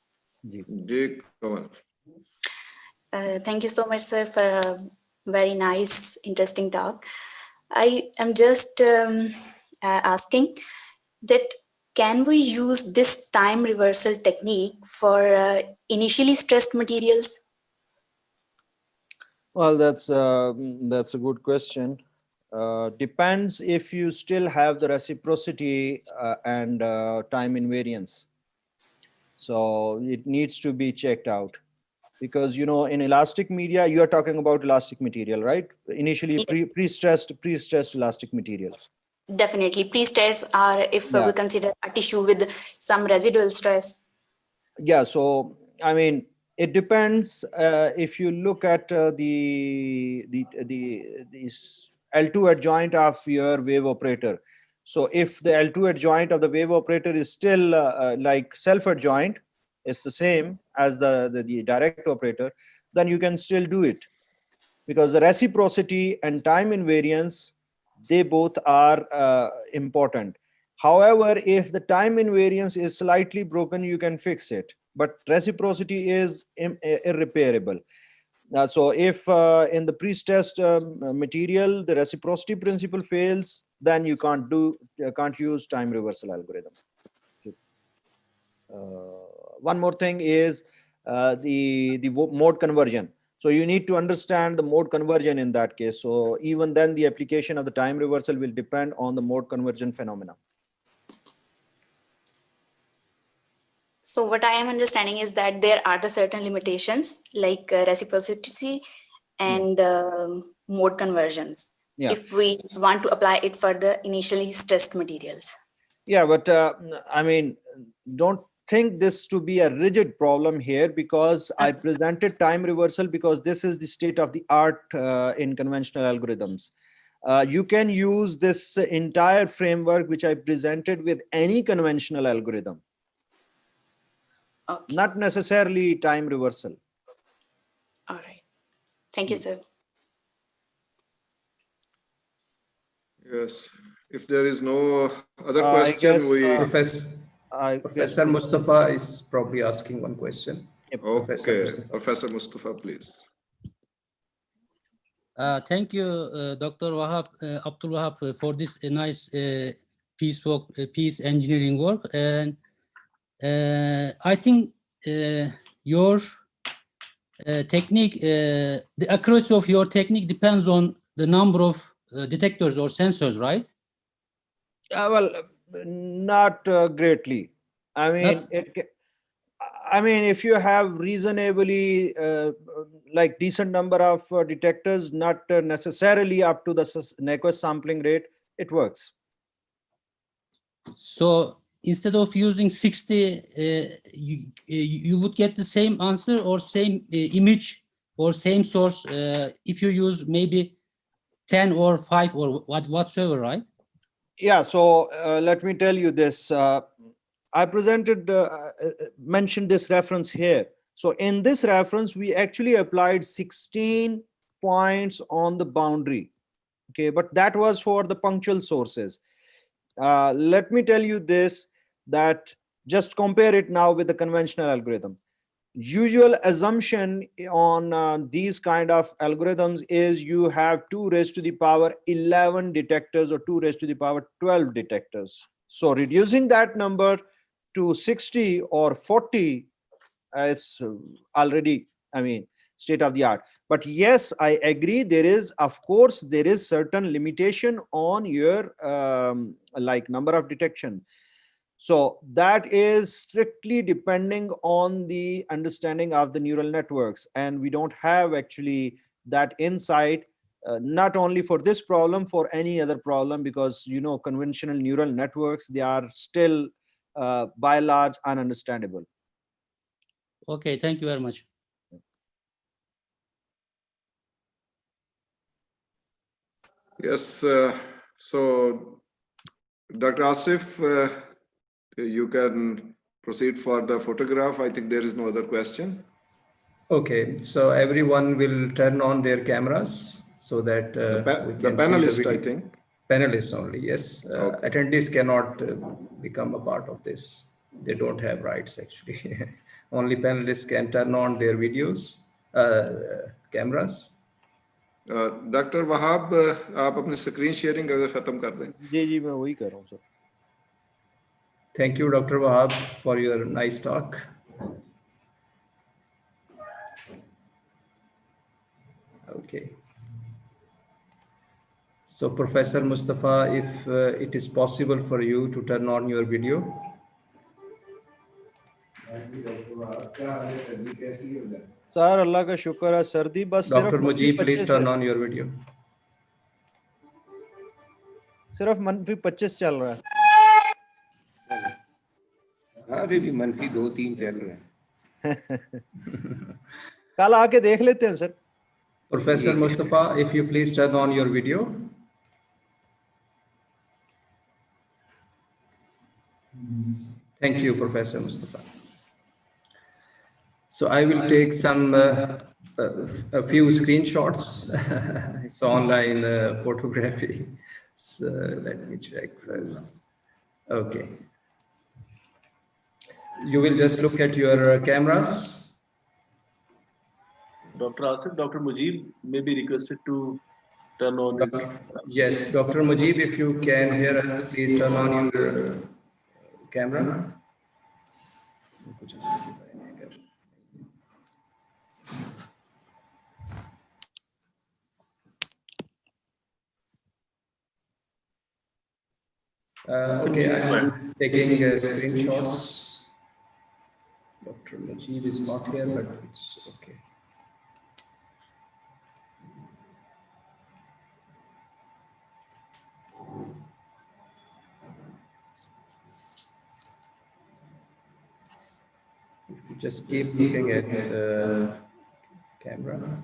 Thank you so much, sir, for a very nice, interesting talk. I am just asking that can we use this time reversal technique for initially stressed materials? Well, that's a good question. Depends if you still have the reciprocity and time invariance. So it needs to be checked out, because in elastic media you are talking about elastic material, right? Initially pre-stressed elastic material. Definitely, pre-stress are if we consider a tissue with some residual stress. Yeah, so I mean, it depends. If you look at the L2 adjoint of your wave operator. So if the L2 adjoint of the wave operator is still like self-adjoint, it's the same as the direct operator, then you can still do it, because the reciprocity and time invariance, they both are important. However, if the time invariance is slightly broken, you can fix it, but reciprocity is irreparable. So if in the pre-stressed material the reciprocity principle fails, then you can't use time reversal algorithm. One more thing is the mode conversion. So you need to understand the mode conversion in that case. So even then the application of the time reversal will depend on the mode conversion phenomena. So what I am understanding is that there are the certain limitations like reciprocity and mode conversions. Yeah. If we want to apply it for the initially stressed materials. Yeah, but I mean, don't think this to be a rigid problem here, because I presented time reversal because this is the state of the art in conventional algorithms. You can use this entire framework which I presented with any conventional algorithm. Okay. Not necessarily time reversal. All right. Thank you, sir. Yes. If there is no other question, Professor Mustafa is probably asking one question. Okay, Professor Mustafa, please. Thank you, Dr. Wahab, Abdul Wahab, for this nice peace engineering work. And I think your technique, the accuracy of your technique depends on the number of detectors or sensors, right? Well, not greatly. I mean, I mean, if you have reasonably like decent number of detectors, not necessarily up to the Nyquist sampling rate, it works. So instead of using 60, you would get the same answer or same image or same source if you use maybe 10 or 5 or whatsoever, right? Yeah, so let me tell you this. I mentioned this reference here. So in this reference, we actually applied 16 points on the boundary. Okay, but that was for the punctual sources. Let me tell you this, that just compare it now with the conventional algorithm. Usual assumption on these kind of algorithms is you have 2 raised to the power 11 detectors or 2 raised to the power 12 detectors. So reducing that number to 60 or 40, it's already, I mean, state of the art. But yes, I agree, there is, of course, there is certain limitation on your like number of detection. So that is strictly depending on the understanding of the neural networks. And we don't have actually that insight, not only for this problem, for any other problem, because, you know, conventional neural networks, they are still by and large ununderstandable. Okay, thank you very much. Yes, so Dr. Asif, you can proceed for the photograph. I think there is no other question. Okay, so everyone will turn on their cameras so that we can panelist, see the video. I think. Panelists only, yes. Okay. Attendees cannot become a part of this. They don't have rights actually. Only panelists can turn on their videos, cameras. Doctor Wahab आप अपनी screen sharing अगर खत्म कर दें. जी मैं वही कर रहा हूं sir. Thank you, Dr. Wahab, for your nice talk. Okay. So, Professor Mustafa, if it is possible for you to turn on your video. Sir Allah का शुक्र है, सर्दी बस Dr. Mujib, please turn on your video. सिर्फ -25 चल रहा है. अभी भी -2-3 चल रहे हैं. कल आके देख लेते हैं sir. Professor Mustafa, if you please turn on your video. Thank you, Professor Mustafa. So I will take some a few screenshots. It's online photography. So let me check first. Okay. You will just look at your cameras. Dr. Asif, Dr. Mujib may be requested to turn on his... Yes, Dr. Mujib, if you can hear us, please turn on your camera. Okay, I'm taking screenshots. Dr. Mujib is not here, but it's okay. If you just keep looking at the camera.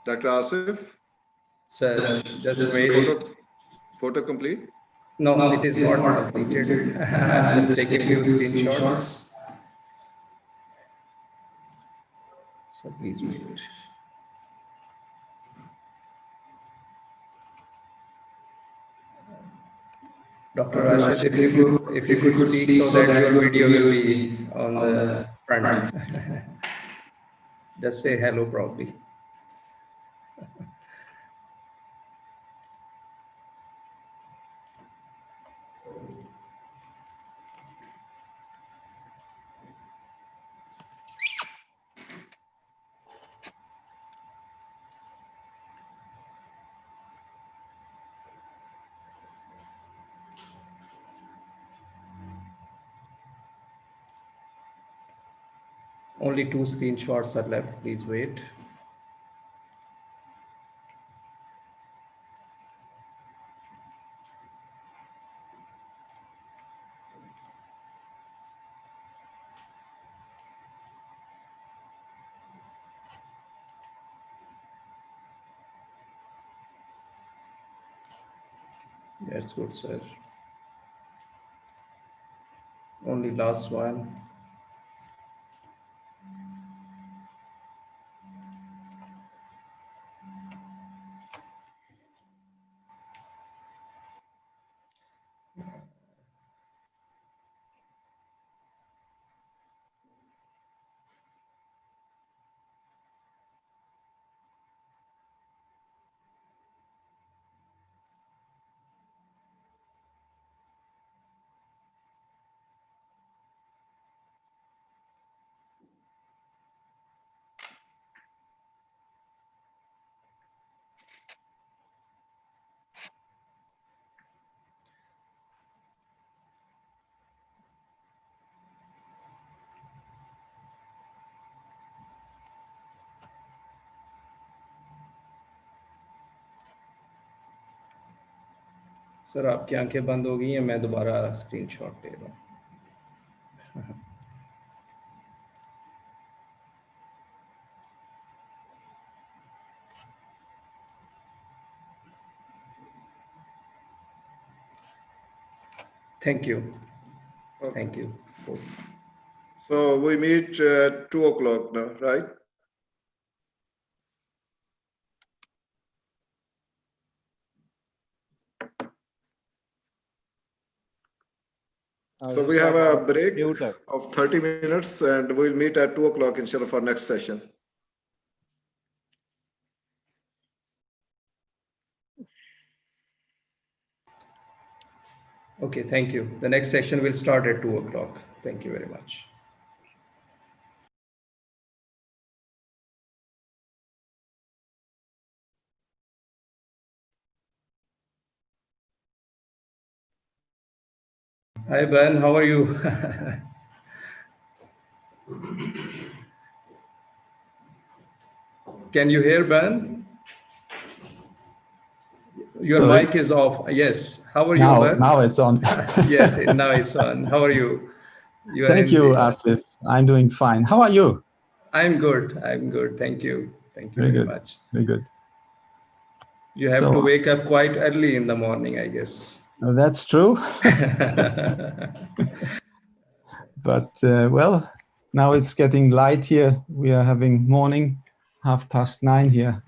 Dr. Asif? Sir, just wait. Photo complete? No, it is not completed. I'm just taking few screenshots. So please wait. Dr. Rashid, if you could speak so that your video will be on the front. Just say hello probably. Only 2 screenshots are left. Please wait. That's good, sir. Only last one. Sir आपकी आंखें बंद हो गई हैं, मैं दोबारा screenshot ले रहा हूँ. Thank you. Thank you. So we meet at 2 o'clock now, right? So we have a break of 30 minutes and we'll meet at 2 o'clock instead of our next session. Okay, thank you. The next session will start at 2 o'clock. Thank you very much. Hi, Ben. How are you? Can you hear, Ben? Your Sorry. mic is off. Yes. How are you, Now, Ben? now it's on. Yes, now it's on. How are you? You Thank you, Asif. I'm doing fine. How are you? I'm good. I'm good. Thank you. Thank you Very very good. much. Very good. You have to wake up quite early in the morning, I guess. That's true. But well, now it's getting light here. We are having morning, 9:30 here.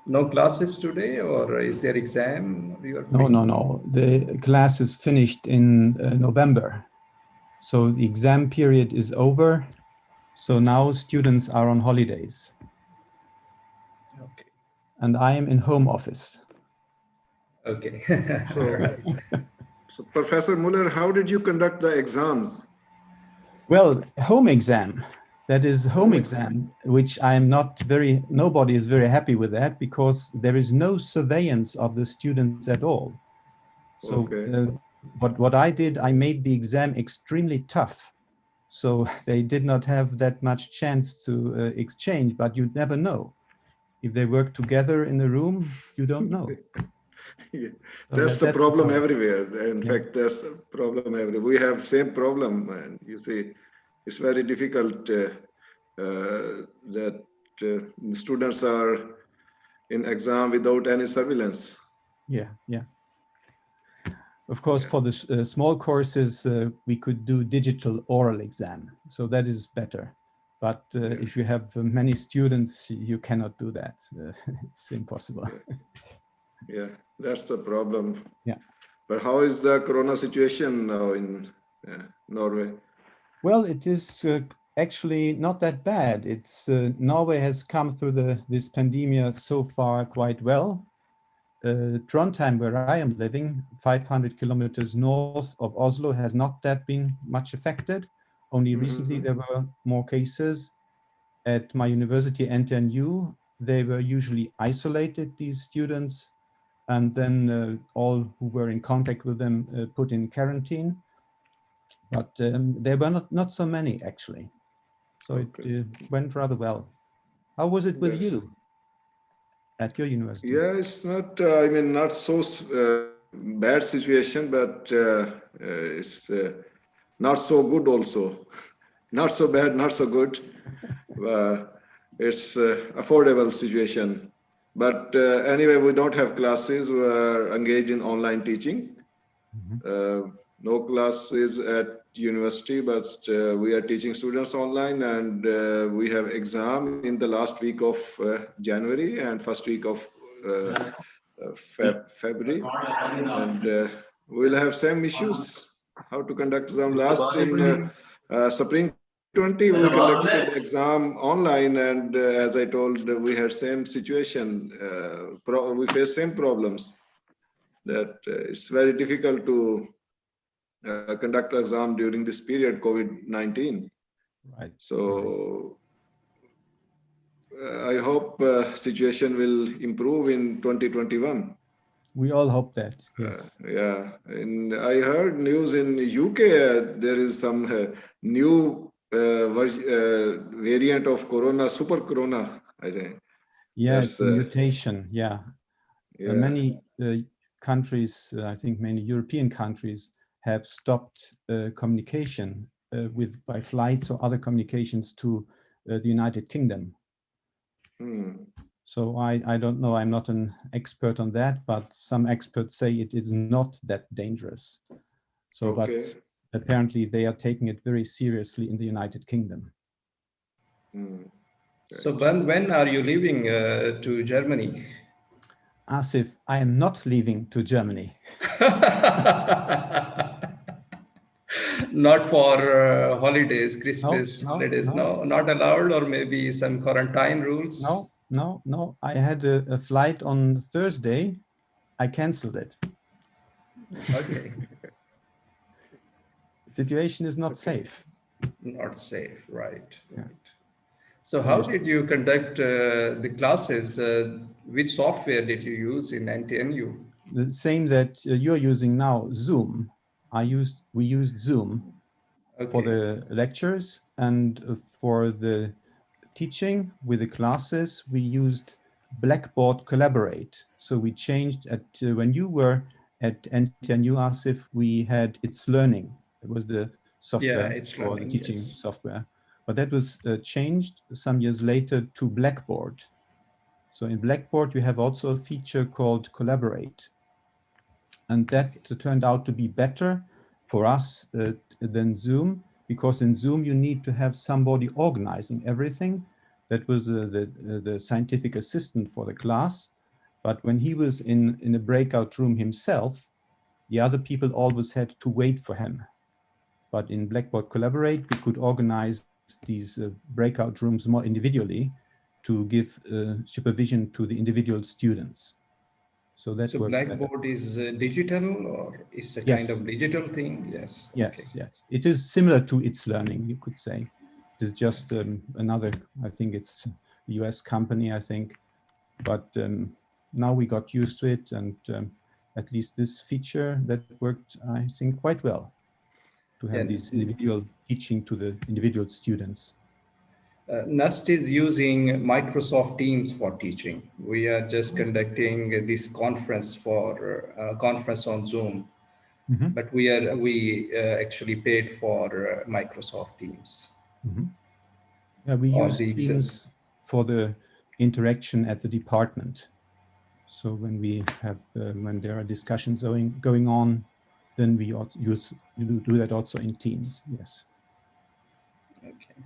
No classes today, or is there exam? No. The class is finished in November. So the exam period is over. So now students are on holidays. Okay. And I am in home office. Okay. So Professor Muller, how did you conduct the exams? Well, home exam. That is home exam, which nobody is very happy with that because there is no surveillance of the students at all. So what I did, I made the exam extremely tough. So they did not have that much chance to exchange, but you never know. If they work together in the room, you don't know. Yeah. So That's the problem everywhere. In fact, that's the problem everywhere. We have same problem, and you see, it's very difficult that the students are in exam without any surveillance. Yeah, yeah. Of course, for the small courses, we could do digital oral exam, so that is better. But if you have many students, you cannot do that. It's impossible. Yeah, that's the problem. Yeah. But how is the corona situation now in Norway? Well, it is actually not that bad. It's Norway has come through this pandemic so far quite well. Trondheim, where I am living, 500 kilometers north of Oslo, has not that been much affected. Only recently there were more cases. At my university, NTNU, they were usually isolated, these students, and then all who were in contact with them put in quarantine. But there were not so many, actually. So it went rather well. How was it with you at your university? Yeah, it's not, I mean, not so bad situation, but it's not so good also. Not so bad, not so good. It's affordable situation. But anyway, we don't have classes. We are engaged in online teaching. No classes at university, but we are teaching students online, and we have exam in the last week of January and first week of February, and we'll have same issues how to conduct exam. Last in spring 2020 we conducted the exam online, and as I told, we had same situation. We face same problems, that it's very difficult to conduct exam during this period, COVID-19. Right. So I hope situation will improve in 2021. We all hope that, yes. Yeah, and I heard news in UK, there is some new variant of corona, super corona, I think. Yeah, it's a mutation, yeah. Yeah. Many countries, I think many European countries, have stopped communication by flights or other communications to the United Kingdom. So I don't know, I'm not an expert on that, but some experts say it is not that dangerous. So, but apparently they are taking it very seriously in the United Kingdom. So when are you leaving to Germany? Asif, I am not leaving to Germany. Not for holidays, Christmas holidays, no, not allowed, or maybe some quarantine rules? No. I had a flight on Thursday. I canceled it. Okay. The situation is not safe. Not safe, right. So how did you conduct the classes? Which software did you use in NTNU? The same that you're using now, Zoom. We used Zoom for the lectures, and for the teaching with the classes, we used Blackboard Collaborate. So we changed when you were at NTNU, Asif, we had It's Learning. It was the software for the teaching software. But that was changed some years later to Blackboard. So in Blackboard, you have also a feature called Collaborate. And that turned out to be better for us than Zoom, because in Zoom, you need to have somebody organizing everything. That was the scientific assistant for the class. But when he was in a breakout room himself, the other people always had to wait for him. But in Blackboard Collaborate, we could organize these breakout rooms more individually to give supervision to the individual students. So that worked Blackboard is digital, or is a kind of digital thing? Yes. Yes. It is similar to It's Learning, you could say. It is just another, I think it's a US company, I think. But now we got used to it, and at least this feature that worked, I think, quite well, to have these individual teaching to the individual students. NUST is using Microsoft Teams for teaching. We are just conducting this conference conference on Zoom, but we actually paid for Microsoft Teams. We or use the Excel? Teams for the interaction at the department. So when we have when there are discussions going on, then we also do that also in Teams. Yes. Okay.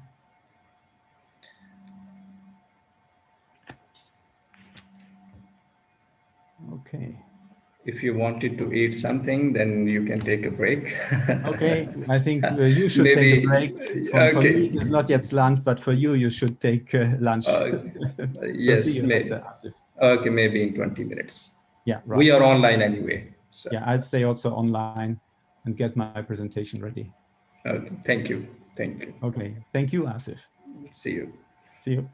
Okay. If you wanted to eat something, then you can take a break. Okay, I think you should take a break. For me, it's not yet lunch, but for you, you should take lunch. So see Yes, you later, Asif. Okay, maybe in 20 minutes. Yeah, right. We are online anyway. So. Yeah, I'd stay also online and get my presentation ready. Okay, thank you. Thank you. Okay, thank you, Asif. See you. See you.